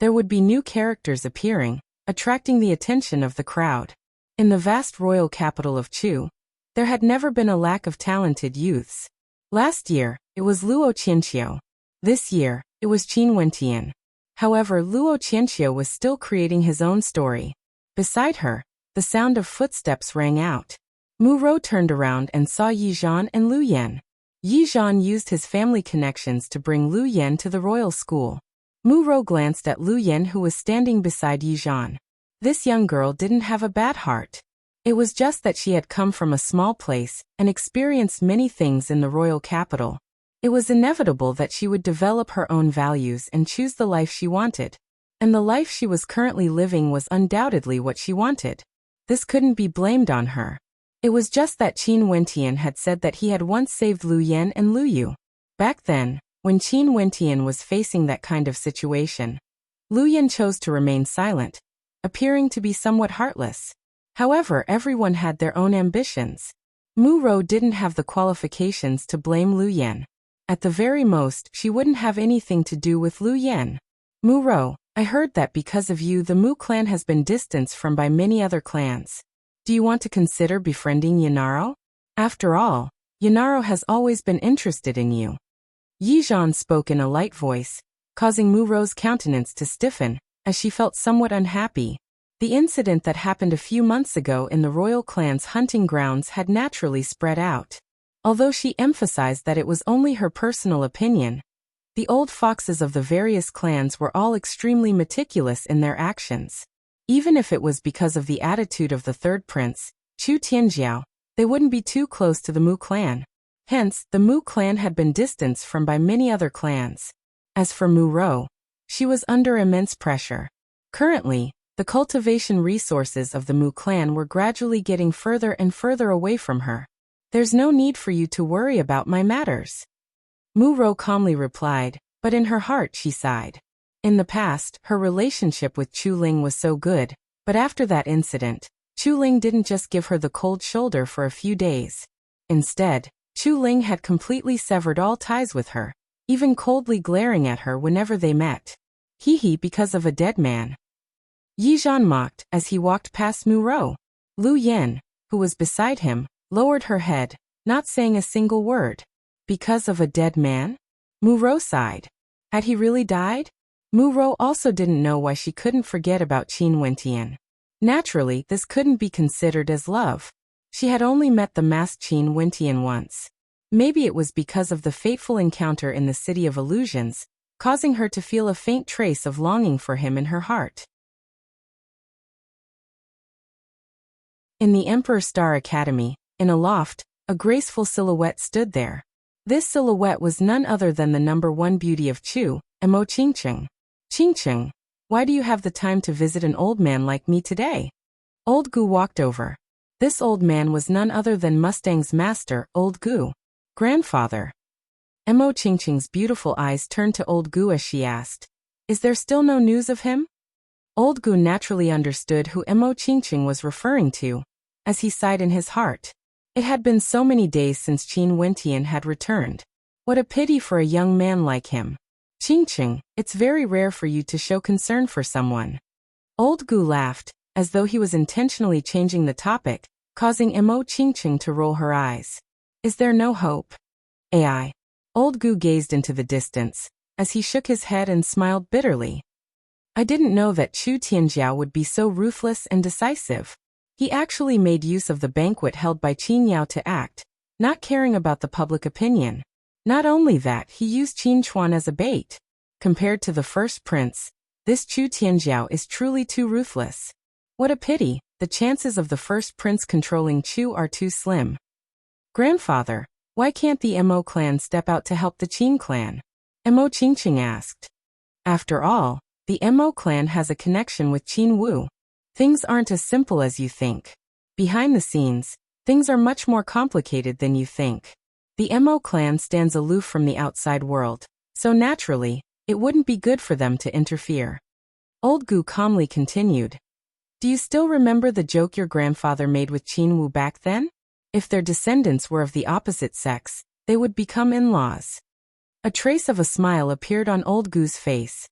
There would be new characters appearing, attracting the attention of the crowd. In the vast royal capital of Chu, there had never been a lack of talented youths. Last year, it was Luo Qianqiu. This year, it was Qin Wentian. However, Luo Qianqiu was still creating his own story. Beside her, the sound of footsteps rang out. Mu Rou turned around and saw Yi Zhan and Lu Yan. Yi Zhan used his family connections to bring Lu Yan to the royal school. Mu Rou glanced at Lu Yan, who was standing beside Yi Zhan. This young girl didn't have a bad heart. It was just that she had come from a small place and experienced many things in the royal capital. It was inevitable that she would develop her own values and choose the life she wanted. And the life she was currently living was undoubtedly what she wanted. This couldn't be blamed on her. It was just that Qin Wentian had said that he had once saved Lu Yan and Lu Yu. Back then, when Qin Wentian was facing that kind of situation, Lu Yan chose to remain silent, appearing to be somewhat heartless. However, everyone had their own ambitions. Mu Rou didn't have the qualifications to blame Lu Yan. At the very most, she wouldn't have anything to do with Lu Yan. Mu Rou, I heard that because of you the Mu clan has been distanced from by many other clans. Do you want to consider befriending Yanaro? After all, Yanaro has always been interested in you. Yi Zhan spoke in a light voice, causing Mu Rou's countenance to stiffen, as she felt somewhat unhappy. The incident that happened a few months ago in the royal clan's hunting grounds had naturally spread out. Although she emphasized that it was only her personal opinion, the old foxes of the various clans were all extremely meticulous in their actions. Even if it was because of the attitude of the third prince, Chu Tianjiao, they wouldn't be too close to the Mu clan. Hence, the Mu clan had been distanced from by many other clans. As for Mu Rou, she was under immense pressure. Currently, the cultivation resources of the Mu clan were gradually getting further and further away from her. There's no need for you to worry about my matters. Mu Rou calmly replied, but in her heart she sighed. In the past, her relationship with Chu Ling was so good, but after that incident, Chu Ling didn't just give her the cold shoulder for a few days. Instead, Chu Ling had completely severed all ties with her, even coldly glaring at her whenever they met. Hee because of a dead man. Yi Zhan mocked as he walked past Mu Rou. Lu Yan, who was beside him, lowered her head, not saying a single word. Because of a dead man? Muro sighed. Had he really died? Muro also didn't know why she couldn't forget about Qin Wentian. Naturally, this couldn't be considered as love. She had only met the masked Qin Wentian once. Maybe it was because of the fateful encounter in the City of Illusions, causing her to feel a faint trace of longing for him in her heart. In the Emperor Star Academy, in a loft, a graceful silhouette stood there. This silhouette was none other than the #1 beauty of Chu, Emo Qingqing. Qingqing, why do you have the time to visit an old man like me today? Old Gu walked over. This old man was none other than Mustang's master, Old Gu. Grandfather. Emo Qingqing's beautiful eyes turned to Old Gu as she asked, "Is there still no news of him?" Old Gu naturally understood who Emo Qingqing was referring to, as he sighed in his heart. It had been so many days since Qin Wentian had returned. What a pity for a young man like him. Qingqing, it's very rare for you to show concern for someone. Old Gu laughed, as though he was intentionally changing the topic, causing Emo Qingqing to roll her eyes. Is there no hope? AI. Old Gu gazed into the distance, as he shook his head and smiled bitterly. I didn't know that Chu Tianjiao would be so ruthless and decisive. He actually made use of the banquet held by Qin Yao to act, not caring about the public opinion. Not only that, he used Qin Chuan as a bait. Compared to the first prince, this Chu Tianjiao is truly too ruthless. What a pity, the chances of the first prince controlling Chu are too slim. Grandfather, why can't the Mo clan step out to help the Qin clan? Mo Qingqing asked. After all, the Mo clan has a connection with Qin Wu. Things aren't as simple as you think. Behind the scenes, things are much more complicated than you think. The Mo clan stands aloof from the outside world, so naturally, it wouldn't be good for them to interfere. Old Gu calmly continued. Do you still remember the joke your grandfather made with Qin Wu back then? If their descendants were of the opposite sex, they would become in-laws. A trace of a smile appeared on Old Gu's face.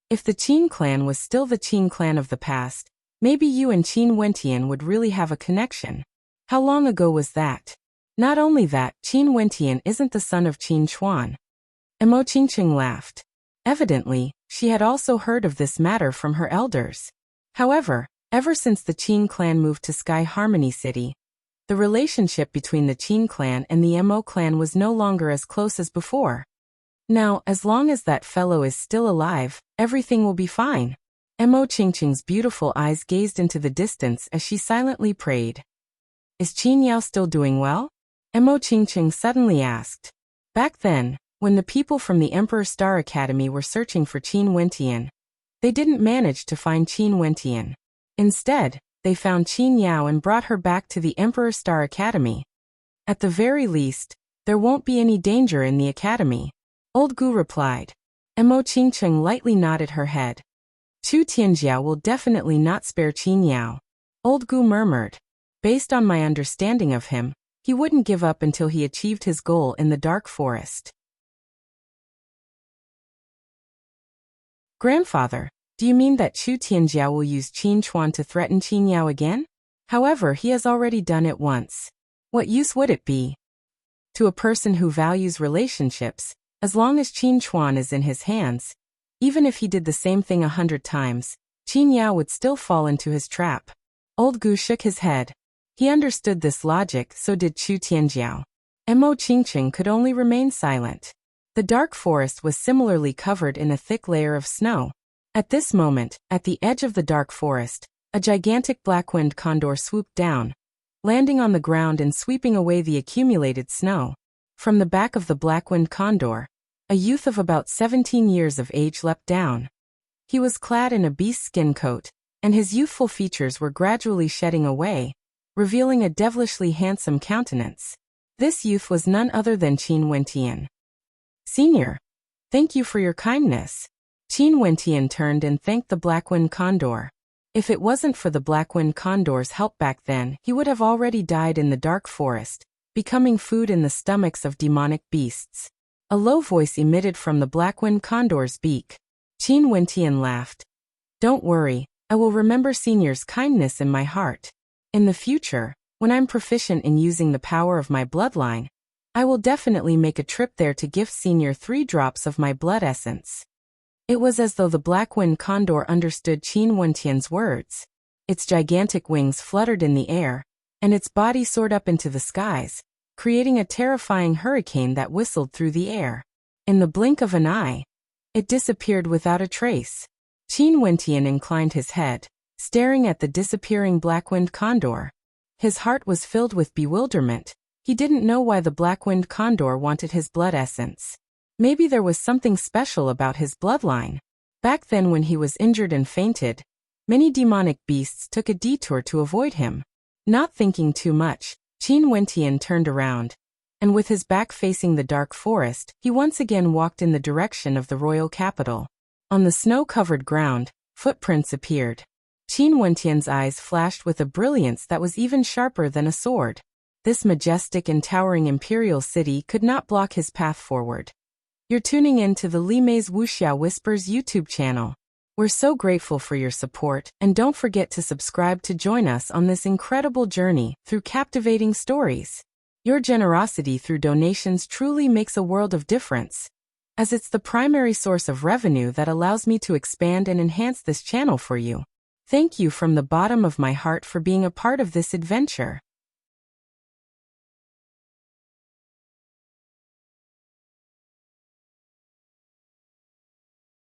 If the Qin clan was still the Qin clan of the past, maybe you and Qin Wentian would really have a connection. How long ago was that? Not only that, Qin Wentian isn't the son of Qin Chuan. Mo Qingqing laughed. Evidently, she had also heard of this matter from her elders. However, ever since the Qin clan moved to Sky Harmony City, the relationship between the Qin clan and the Mo clan was no longer as close as before. Now, as long as that fellow is still alive, everything will be fine. Mo Qingqing's beautiful eyes gazed into the distance as she silently prayed. Is Qin Yao still doing well? Mo Qingqing suddenly asked. Back then, when the people from the Emperor Star Academy were searching for Qin Wentian, they didn't manage to find Qin Wentian. Instead, they found Qin Yao and brought her back to the Emperor Star Academy. At the very least, there won't be any danger in the academy. Old Gu replied. Mo Qingqing lightly nodded her head. Chu Tianjiao will definitely not spare Qin Yao. Old Gu murmured. Based on my understanding of him, he wouldn't give up until he achieved his goal in the dark forest. Grandfather, do you mean that Chu Tianjiao will use Qin Chuan to threaten Qin Yao again? However, he has already done it once. What use would it be? To a person who values relationships, as long as Qin Chuan is in his hands, even if he did the same thing 100 times, Qin Yao would still fall into his trap. Old Gu shook his head. He understood this logic, so did Chu Tianjiao. Mo Qingqing could only remain silent. The dark forest was similarly covered in a thick layer of snow. At this moment, at the edge of the dark forest, a gigantic black-winged condor swooped down, landing on the ground and sweeping away the accumulated snow. From the back of the black-winged condor, a youth of about 17 years of age leapt down. He was clad in a beast skin coat, and his youthful features were gradually shedding away, revealing a devilishly handsome countenance. This youth was none other than Qin Wentian. Senior, thank you for your kindness. Qin Wentian turned and thanked the black-winged condor. If it wasn't for the black-winged condor's help back then, he would have already died in the dark forest, becoming food in the stomachs of demonic beasts. A low voice emitted from the black-winged condor's beak. Qin Wentian laughed. Don't worry, I will remember Senior's kindness in my heart. In the future, when I'm proficient in using the power of my bloodline, I will definitely make a trip there to gift Senior 3 drops of my blood essence. It was as though the black-winged condor understood Qin Wentian's words. Its gigantic wings fluttered in the air, and its body soared up into the skies, creating a terrifying hurricane that whistled through the air. In the blink of an eye, it disappeared without a trace. Qin Wentian inclined his head, staring at the disappearing black-winged condor. His heart was filled with bewilderment. He didn't know why the black-winged condor wanted his blood essence. Maybe there was something special about his bloodline. Back then when he was injured and fainted, many demonic beasts took a detour to avoid him. Not thinking too much, Qin Wentian turned around, and with his back facing the dark forest, he once again walked in the direction of the royal capital. On the snow-covered ground, footprints appeared. Qin Wentian's eyes flashed with a brilliance that was even sharper than a sword. This majestic and towering imperial city could not block his path forward. You're tuning in to the Li Mei's Wuxia Whispers YouTube channel. We're so grateful for your support, and don't forget to subscribe to join us on this incredible journey through captivating stories. Your generosity through donations truly makes a world of difference, as it's the primary source of revenue that allows me to expand and enhance this channel for you. Thank you from the bottom of my heart for being a part of this adventure.